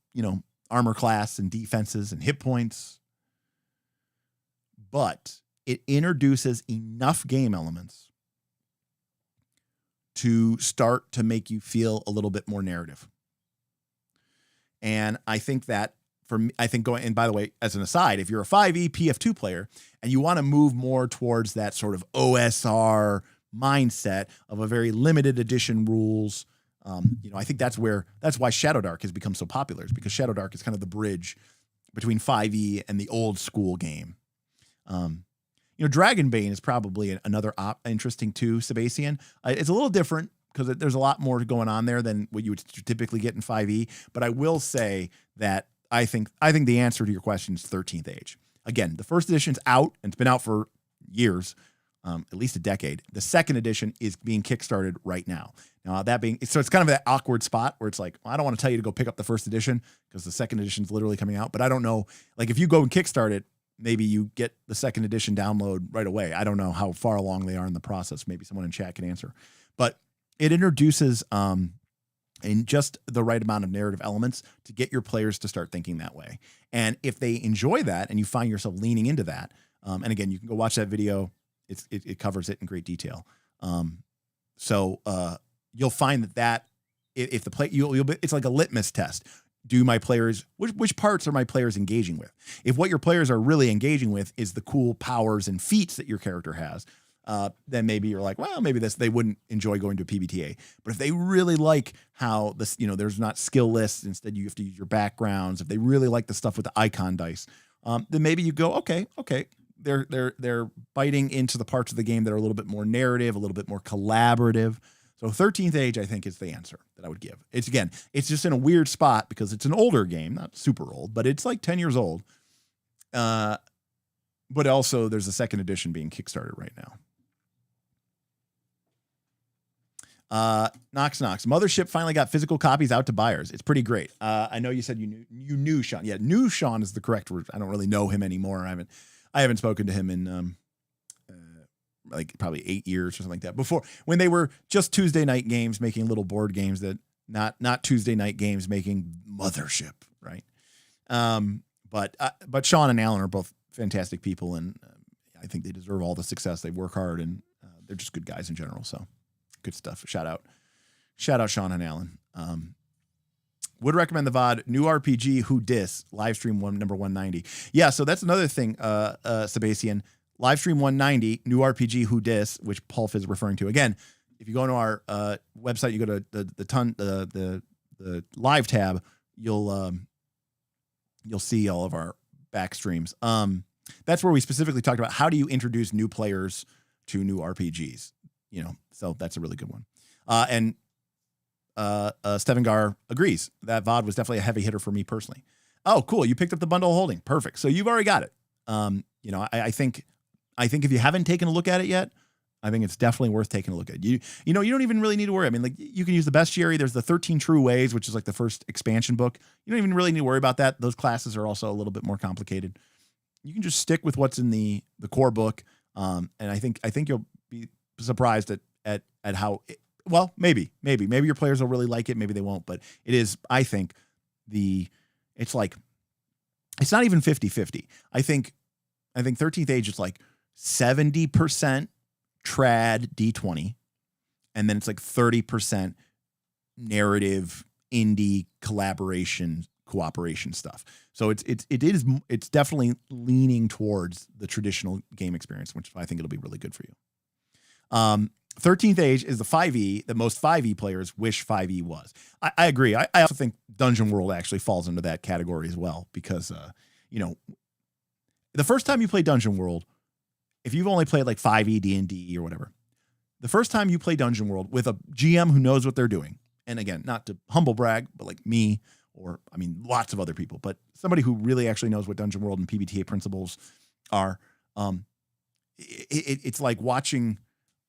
armor class and defenses and hit points. But it introduces enough game elements to start to make you feel a little bit more narrative. And I think that and by the way, as an aside, if you're a 5e PF2 player and you want to move more towards that sort of OSR mindset of a very limited edition rules, I think that's why Shadow Dark has become so popular, is because Shadow Dark is kind of the bridge between 5e and the old school game. Dragonbane is probably another interesting too, Sebastian. It's a little different because there's a lot more going on there than what you would typically get in 5e. But I will say that I think the answer to your question is 13th Age. Again, the first edition's out, and it's been out for years, at least a decade. The second edition is being kickstarted right now. Now, that being, so it's kind of that awkward spot where it's like, well, I don't want to tell you to go pick up the first edition because the second edition is literally coming out. But I don't know, like if you go and kickstart it, maybe you get the second edition download right away. I don't know how far along they are in the process. Maybe someone in chat can answer. But it introduces in just the right amount of narrative elements to get your players to start thinking that way. And if they enjoy that and you find yourself leaning into that, and again, you can go watch that video. It covers it in great detail. So you'll find that if the play, it's like a litmus test. Do my players, which parts are my players engaging with? If what your players are really engaging with is the cool powers and feats that your character has, then maybe you're like, well, maybe they wouldn't enjoy going to a PBTA. But if they really like how this, there's not skill lists, instead you have to use your backgrounds. If they really like the stuff with the icon dice, then maybe you go, okay. They're biting into the parts of the game that are a little bit more narrative, a little bit more collaborative. So 13th Age, I think, is the answer that I would give. It's just in a weird spot because it's an older game, not super old, but it's like 10 years old. But also there's a second edition being kickstarted right now. Knox. Mothership finally got physical copies out to buyers. It's pretty great. I know you said you knew Sean. Yeah, knew Sean is the correct word. I don't really know him anymore. I haven't spoken to him in like probably 8 years or something like that. Before, when they were just Tuesday night games making little board games that not Tuesday night games making Mothership, right? But Sean and Alan are both fantastic people, and I think they deserve all the success. They work hard, and they're just good guys in general. So good stuff. Shout out Sean and Alan. Would recommend the VOD New RPG Who Dis Livestream number 190. Yeah, so that's another thing, Sebastian. Livestream 190 New RPG Who Dis, which Pulf is referring to. Again, if you go into our website, you go to the live tab, you'll see all of our back streams. That's where we specifically talked about how do you introduce new players to new RPGs. So that's a really good one. And Stevengar agrees that VOD was definitely a heavy hitter for me personally. Oh, cool. You picked up the bundle holding. Perfect. So you've already got it. I think if you haven't taken a look at it yet, I think it's definitely worth taking a look at. You don't even really need to worry. I mean, like you can use the bestiary. There's the 13 True Ways, which is like the first expansion book. You don't even really need to worry about that. Those classes are also a little bit more complicated. You can just stick with what's in the core book. And I think you'll be surprised at how well, maybe your players will really like it. Maybe they won't, but it is, I think it's not even 50-50. I think 13th Age is like 70% trad D20. And then it's like 30% narrative, indie collaboration, cooperation stuff. So it's definitely leaning towards the traditional game experience, which I think it'll be really good for you. 13th Age is the 5e that most 5e players wish 5e was. I agree. I also think Dungeon World actually falls into that category as well, because, the first time you play Dungeon World, if you've only played like 5e D&D or whatever, the first time you play Dungeon World with a GM who knows what they're doing, and again, not to humble brag, but like me, or lots of other people, but somebody who really actually knows what Dungeon World and PBTA principles are, it's like watching,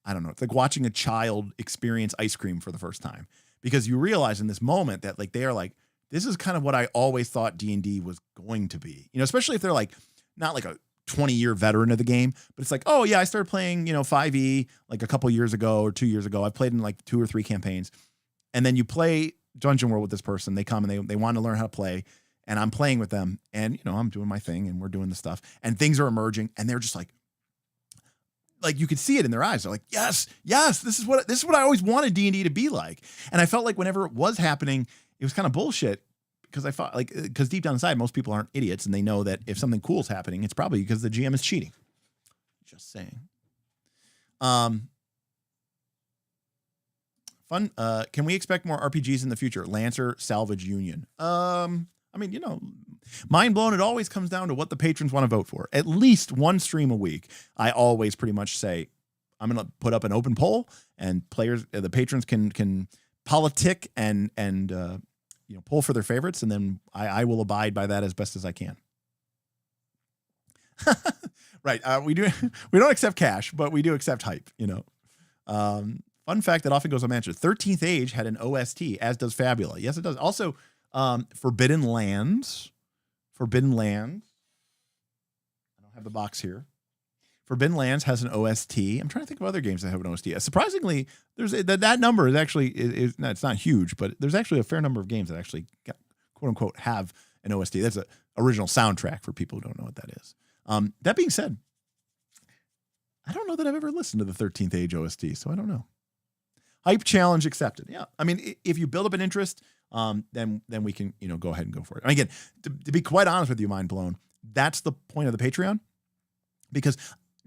I don't know, it's like watching a child experience ice cream for the first time, because you realize in this moment that like they are like, this is kind of what I always thought D&D was going to be, especially if they're like not like a 20-year veteran of the game, but it's like, oh yeah, I started playing 5e like a couple years ago or 2 years ago. I've played in like 2 or 3 campaigns, and then you play Dungeon World with this person. They come and they want to learn how to play, and I'm playing with them, and I'm doing my thing, and we're doing the stuff, and things are emerging, and they're just like you could see it in their eyes. They're like, yes, this is what I always wanted D&D to be like. And I felt like whenever it was happening, it was kind of bullshit, because I thought because deep down inside, most people aren't idiots, and they know that if something cool is happening, it's probably because the GM is cheating. Just saying. Fun. Can we expect more RPGs in the future? Lancer, Salvage, Union. Mind blown. It always comes down to what the patrons want to vote for. At least one stream a week. I always pretty much say, I'm going to put up an open poll, and the patrons can politic and poll for their favorites, and then I will abide by that as best as I can. Right. We don't accept cash, but we do accept hype, Fun fact that often goes unmentioned. 13th Age had an OST, as does Fabula. Yes, it does. Also, Forbidden Lands. I don't have the box here. Forbidden Lands has an OST. I'm trying to think of other games that have an OST. Surprisingly, that number is actually it's not huge, but there's actually a fair number of games that actually quote unquote have an OST. That's an original soundtrack for people who don't know what that is. That being said, I don't know that I've ever listened to the 13th Age OST, so I don't know. Hype challenge accepted. Yeah, I mean, if you build up an interest, then we can go ahead and go for it. And again, to be quite honest with you, mind blown, that's the point of the Patreon, because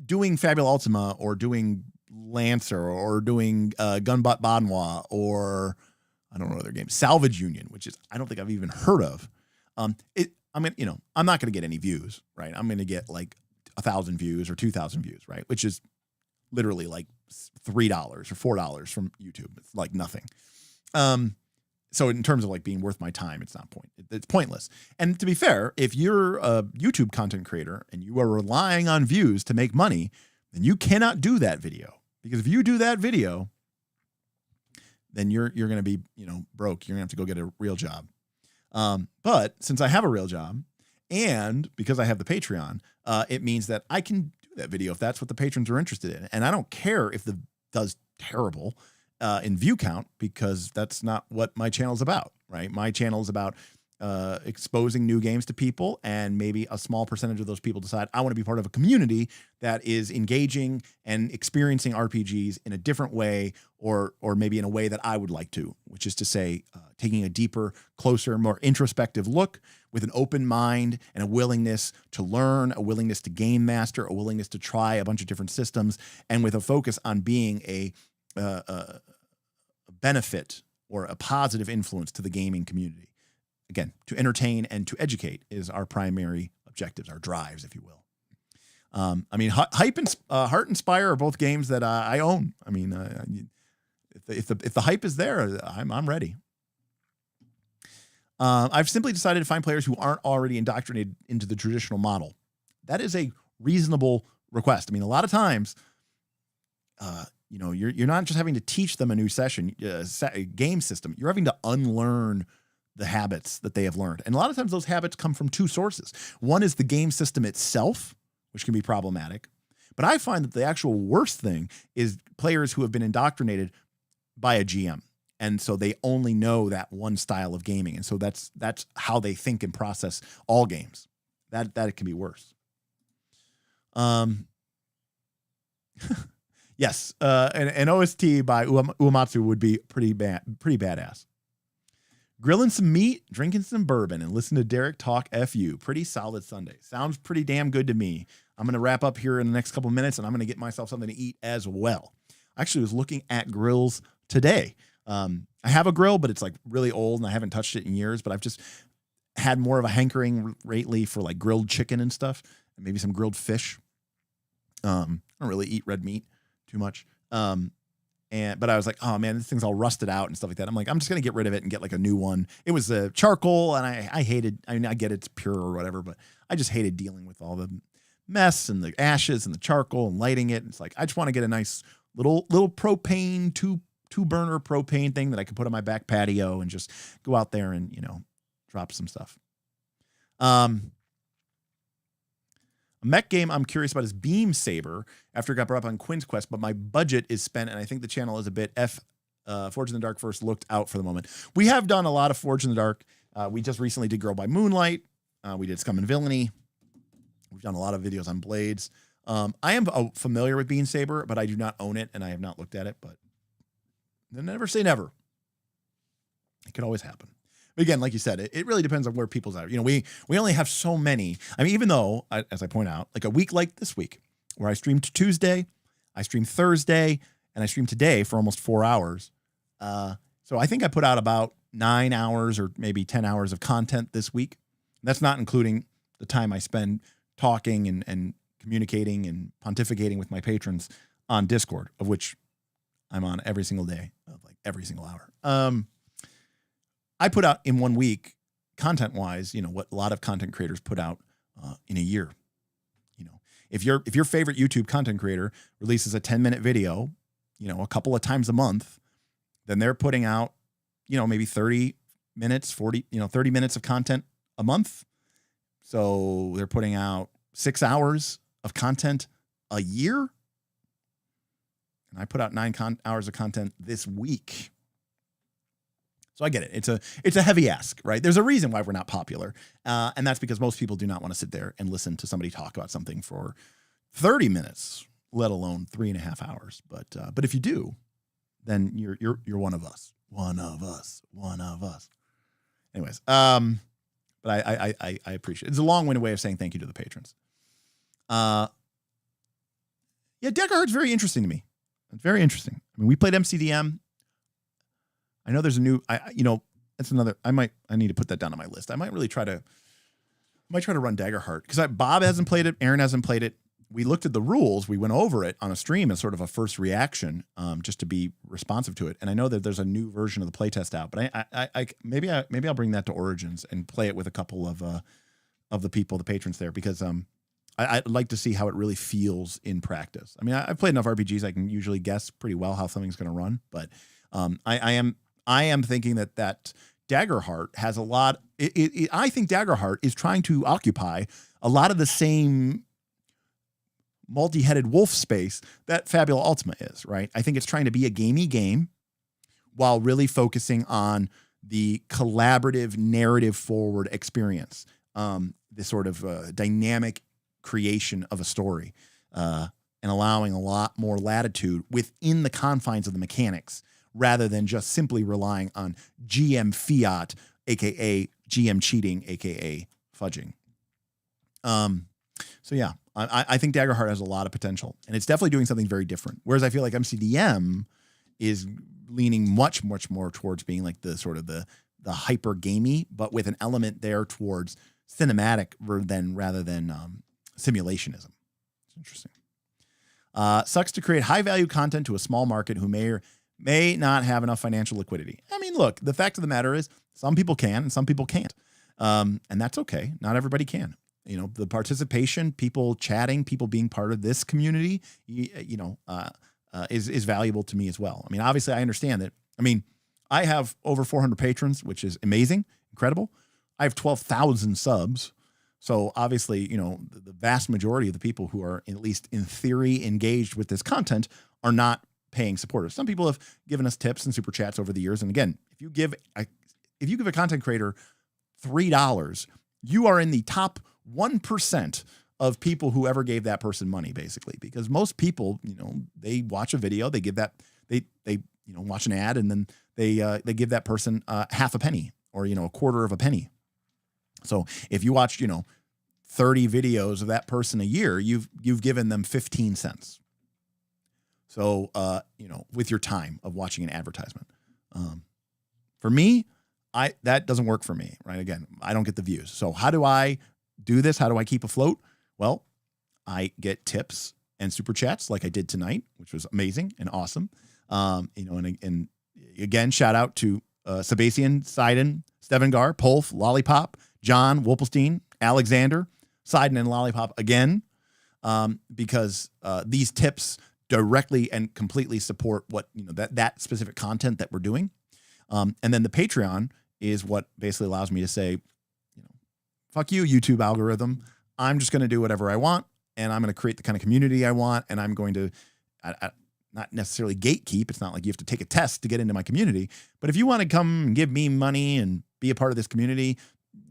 doing Fabula Ultima or doing Lancer or doing Gunbutt Badnois or I don't know other games, Salvage Union, which is I don't think I've even heard of. I'm not going to get any views, right? I'm going to get like 1,000 views or 2,000 views, right? Which is literally like $3 or $4 from YouTube. It's like nothing. So in terms of like being worth my time, it's pointless. And to be fair, if you're a YouTube content creator and you are relying on views to make money, then you cannot do that video, because if you do that video, then you're going to be, broke. You're gonna have to go get a real job. But since I have a real job and because I have the Patreon, it means that I can do that video if that's what the patrons are interested in. And I don't care if the does terrible in view count, because that's not what my channel is about, right? My channel is about exposing new games to people, and maybe a small percentage of those people decide I want to be part of a community that is engaging and experiencing RPGs in a different way, or maybe in a way that I would like to, which is to say, taking a deeper, closer, more introspective look with an open mind and a willingness to learn, a willingness to game master, a willingness to try a bunch of different systems, and with a focus on being a benefit or a positive influence to the gaming community. Again, to entertain and to educate is our primary objectives, our drives, if you will. I mean, Hype and Heart and Spire are both games that I own. I mean, if the hype is there, I'm ready. I've simply decided to find players who aren't already indoctrinated into the traditional model. That is a reasonable request. I mean, a lot of times, you're not just having to teach them a new game system. You're having to unlearn the habits that they have learned. And a lot of times those habits come from two sources. One is the game system itself, which can be problematic. But I find that the actual worst thing is players who have been indoctrinated by a GM. And so they only know that one style of gaming. And so that's how they think and process all games. That it can be worse. Yes. An OST by Uematsu would be pretty badass. Grilling some meat, drinking some bourbon, and listen to Derek talk FU. Pretty solid Sunday. Sounds pretty damn good to me. I'm going to wrap up here in the next couple of minutes, and I'm going to get myself something to eat as well. I actually was looking at grills today. I have a grill, but it's like really old, and I haven't touched it in years, but I've just had more of a hankering lately for like grilled chicken and stuff, and maybe some grilled fish. I don't really eat red meat too much. But I was like, oh man, this thing's all rusted out and stuff like that. I'm like, I'm just going to get rid of it and get like a new one. It was charcoal, and I hated, I mean, I get it's pure or whatever, but I just hated dealing with all the mess and the ashes and the charcoal and lighting it. It's like, I just want to get a nice little propane, two burner propane thing that I could put on my back patio and just go out there and, drop some stuff. A mech game I'm curious about is Beam Saber, after it got brought up on Quinn's Quest, but my budget is spent, and I think the channel is a bit Forge in the Dark first looked out for the moment. We have done a lot of Forge in the Dark. We just recently did Girl by Moonlight. We did Scum and Villainy. We've done a lot of videos on Blades. I am familiar with Beam Saber, but I do not own it, and I have not looked at it, but never say never. It could always happen. But again, like you said, it really depends on where people's at. We only have so many. I mean, even though, as I point out, like a week like this week, where I streamed Tuesday, I streamed Thursday, and I streamed today for almost 4 hours. So I think I put out about 9 hours or maybe 10 hours of content this week. That's not including the time I spend talking and communicating and pontificating with my patrons on Discord, of which I'm on every single day, like every single hour. I put out in 1 week, content-wise, what a lot of content creators put out in a year. if your favorite YouTube content creator releases a 10-minute video, a couple of times a month, then they're putting out, maybe 30 minutes, 30 minutes of content a month. So they're putting out 6 hours of content a year. And I put out 9 hours of content this week. So I get it. It's a heavy ask, right? There's a reason why we're not popular. And that's because most people do not want to sit there and listen to somebody talk about something for 30 minutes, let alone 3.5 hours. But if you do, then you're one of us. One of us. Anyways, but I appreciate it. It's a long-winded way of saying thank you to the patrons. Yeah, Degerhardt's very interesting to me. It's very interesting. I mean, we played MCDM. I know there's a new, that's another, I need to put that down on my list. I might try to run Daggerheart because Bob hasn't played it. Aaron hasn't played it. We looked at the rules. We went over it on a stream as sort of a first reaction, just to be responsive to it. And I know that there's a new version of the playtest out, but maybe I'll bring that to Origins and play it with a couple of the people, the patrons there, because, I'd like to see how it really feels in practice. I mean, I've played enough RPGs. I can usually guess pretty well how something's going to run, but, I am thinking that Daggerheart has a lot. I think Daggerheart is trying to occupy a lot of the same multi-headed wolf space that Fabula Ultima is, right? I think it's trying to be a gamey game while really focusing on the collaborative, narrative-forward experience, this sort of dynamic creation of a story, and allowing a lot more latitude within the confines of the mechanics, rather than just simply relying on GM fiat, aka GM cheating, aka fudging. So yeah, I think Daggerheart has a lot of potential, and it's definitely doing something very different. Whereas I feel like MCDM is leaning much, much more towards being like the sort of the hyper gamey, but with an element there towards cinematic rather than simulationism. It's interesting. Sucks to create high value content to a small market who may not have enough financial liquidity. I mean, look, the fact of the matter is some people can and some people can't. And that's okay. Not everybody can. The participation, people chatting, people being part of this community, is valuable to me as well. I mean, obviously I understand that. I mean, I have over 400 patrons, which is amazing, incredible. I have 12,000 subs. So obviously, the vast majority of the people who are at least in theory engaged with this content are not paying supporters. Some people have given us tips and super chats over the years. And again, if you give a content creator $3, you are in the top 1% of people who ever gave that person money, basically, because most people, they watch a video, they give that, they watch an ad, and then they give that person half a penny or, a quarter of a penny. So if you watch, 30 videos of that person a year, you've given them 15 cents. So, with your time of watching an advertisement, for me, that doesn't work for me, right? Again, I don't get the views. So how do I do this? How do I keep afloat? Well, I get tips and super chats like I did tonight, which was amazing and awesome. And again, shout out to Sebastian, Seiden, Stevengar, Polf, Lollipop, John, Wolpelstein, Alexander, Seiden, and Lollipop again, because these tips directly and completely support what, that specific content that we're doing. And then the Patreon is what basically allows me to say, fuck you, YouTube algorithm. I'm just going to do whatever I want, and I'm going to create the kind of community I want, and I'm going to not necessarily gatekeep. It's not like you have to take a test to get into my community, but if you want to come and give me money and be a part of this community,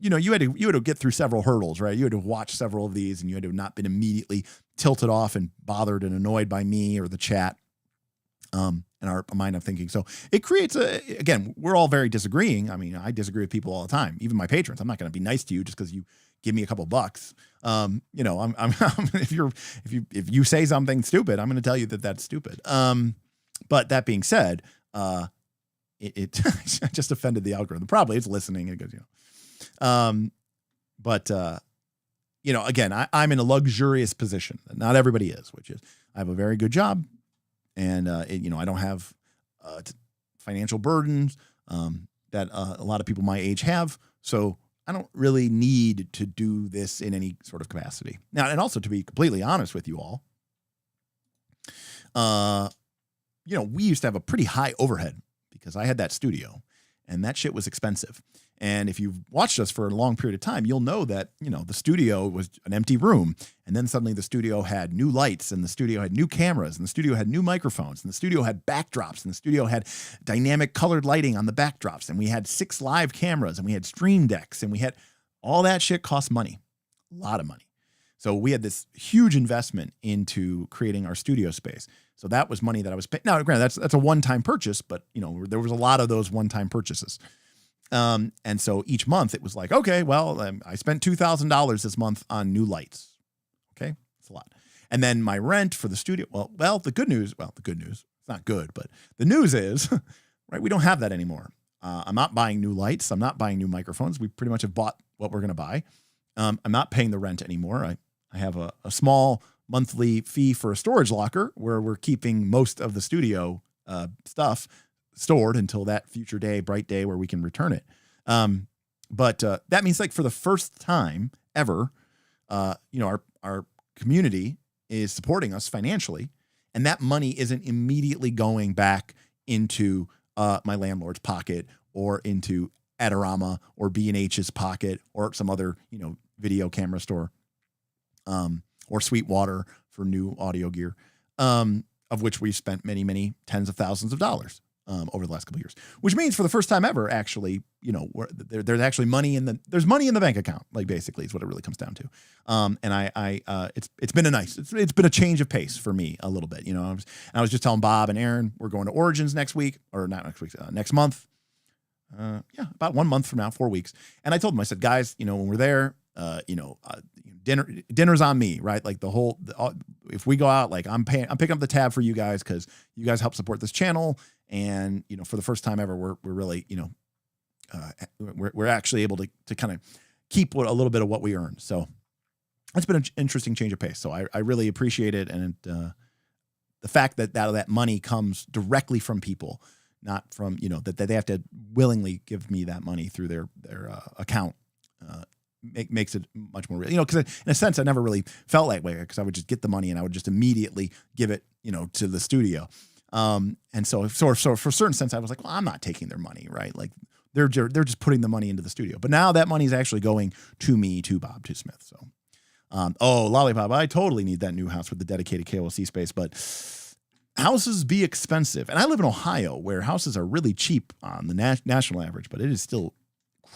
you had to get through several hurdles, right? You had to watch several of these, and you had to have not been immediately tilted off and bothered and annoyed by me or the chat, and our mind of thinking. So it creates again, we're all very disagreeing. I mean, I disagree with people all the time, even my patrons. I'm not going to be nice to you just because you give me a couple bucks. If you say something stupid, I'm going to tell you that that's stupid. But that being said, it I just offended the algorithm. Probably it's listening. It goes, again, I'm in a luxurious position that not everybody is, which is I have a very good job, and I don't have financial burdens that a lot of people my age have. So I don't really need to do this in any sort of capacity. Now, and also to be completely honest with you all, we used to have a pretty high overhead because I had that studio and that shit was expensive. And if you've watched us for a long period of time, you'll know that, the studio was an empty room. And then suddenly the studio had new lights and the studio had new cameras and the studio had new microphones and the studio had backdrops and the studio had dynamic colored lighting on the backdrops. And we had 6 live cameras and we had stream decks and we had all that shit cost money, a lot of money. So we had this huge investment into creating our studio space. So that was money that I was paying. Now, granted, that's a one-time purchase, but there was a lot of those one-time purchases. And so each month it was like, okay, well, I spent $2,000 this month on new lights. Okay. It's a lot. And then my rent for the studio. Well, the good news, it's not good, but the news is, right, we don't have that anymore. I'm not buying new lights. I'm not buying new microphones. We pretty much have bought what we're going to buy. I'm not paying the rent anymore. I have a small monthly fee for a storage locker where we're keeping most of the studio stuff stored until that future day, bright day where we can return it. But that means, like, for the first time ever, our community is supporting us financially, and that money isn't immediately going back into my landlord's pocket or into Adorama or B&H's pocket or some other, video camera store, or Sweetwater for new audio gear, of which we've spent many, many tens of thousands of dollars over the last couple of years, which means for the first time ever, actually, there's actually money there's money in the bank account, like, basically is what it really comes down to. And it's been it's been a change of pace for me a little bit. I was just telling Bob and Aaron, we're going to Origins next week, or not next week, next month. About 1 month from now, 4 weeks. And I told them, I said, guys, when we're there, dinner's on me, right? Like if we go out, like, I'm picking up the tab for you guys because you guys help support this channel. And, for the first time ever, we're really, we're actually able to kind of keep a little bit of what we earn. So it's been an interesting change of pace. So I really appreciate it. And the fact that money comes directly from people, not from, that they have to willingly give me that money through their account, makes it much more real, because in a sense, I never really felt that way, because I would just get the money and I would just immediately give it, to the studio. And so for a certain sense, I was like, well, I'm not taking their money, right? Like they're just putting the money into the studio, but now that money is actually going to me, to Bob, to Smith. So, Lollipop, I totally need that new house with the dedicated KOLC space, but houses be expensive. And I live in Ohio, where houses are really cheap on the national average, but it is still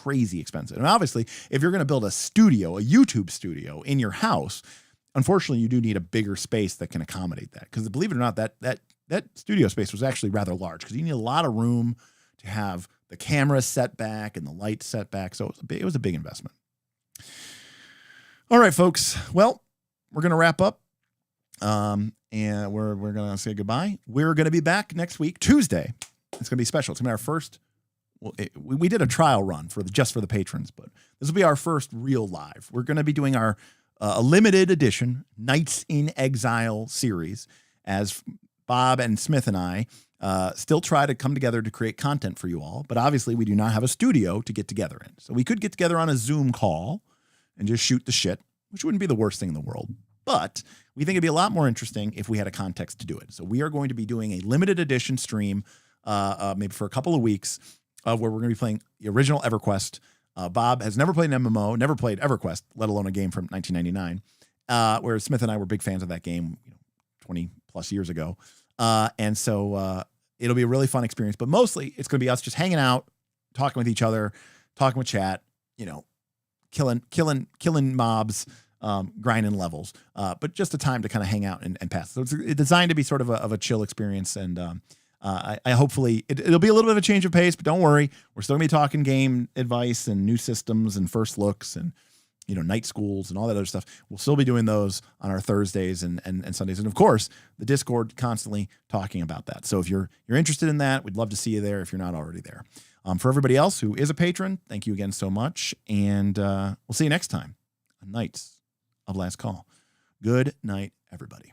crazy expensive. And obviously, if you're going to build a YouTube studio in your house, unfortunately, you do need a bigger space that can accommodate that. Because believe it or not, that studio space was actually rather large, because you need a lot of room to have the camera set back and the light set back. So it was a big investment. All right, folks. Well, we're going to wrap up. And we're going to say goodbye. We're going to be back next week, Tuesday. It's going to be special. It's going to be our first. Well, we did a trial run just for the patrons, but this will be our first real live. We're going to be doing our a limited edition Knights in Exile series, as Bob and Smith and I still try to come together to create content for you all. But obviously, we do not have a studio to get together in. So we could get together on a Zoom call and just shoot the shit, which wouldn't be the worst thing in the world. But we think it'd be a lot more interesting if we had a context to do it. So we are going to be doing a limited edition stream, maybe for a couple of weeks, where we're going to be playing the original EverQuest. Bob has never played an MMO, never played EverQuest, let alone a game from 1999, whereas Smith and I were big fans of that game 20 plus years ago. And so it'll be a really fun experience, but mostly it's going to be us just hanging out, talking with each other, talking with chat, killing mobs, grinding levels, but just a time to kind of hang out and pass. So it's designed to be sort of a chill experience. And I hopefully it'll be a little bit of a change of pace, but don't worry. We're still gonna be talking game advice and new systems and first looks and, night schools and all that other stuff. We'll still be doing those on our Thursdays and Sundays. And of course, the Discord constantly talking about that. So if you're interested in that, we'd love to see you there if you're not already there. For everybody else who is a patron, thank you again so much. And we'll see you next time on Knights of Last Call. Good night, everybody.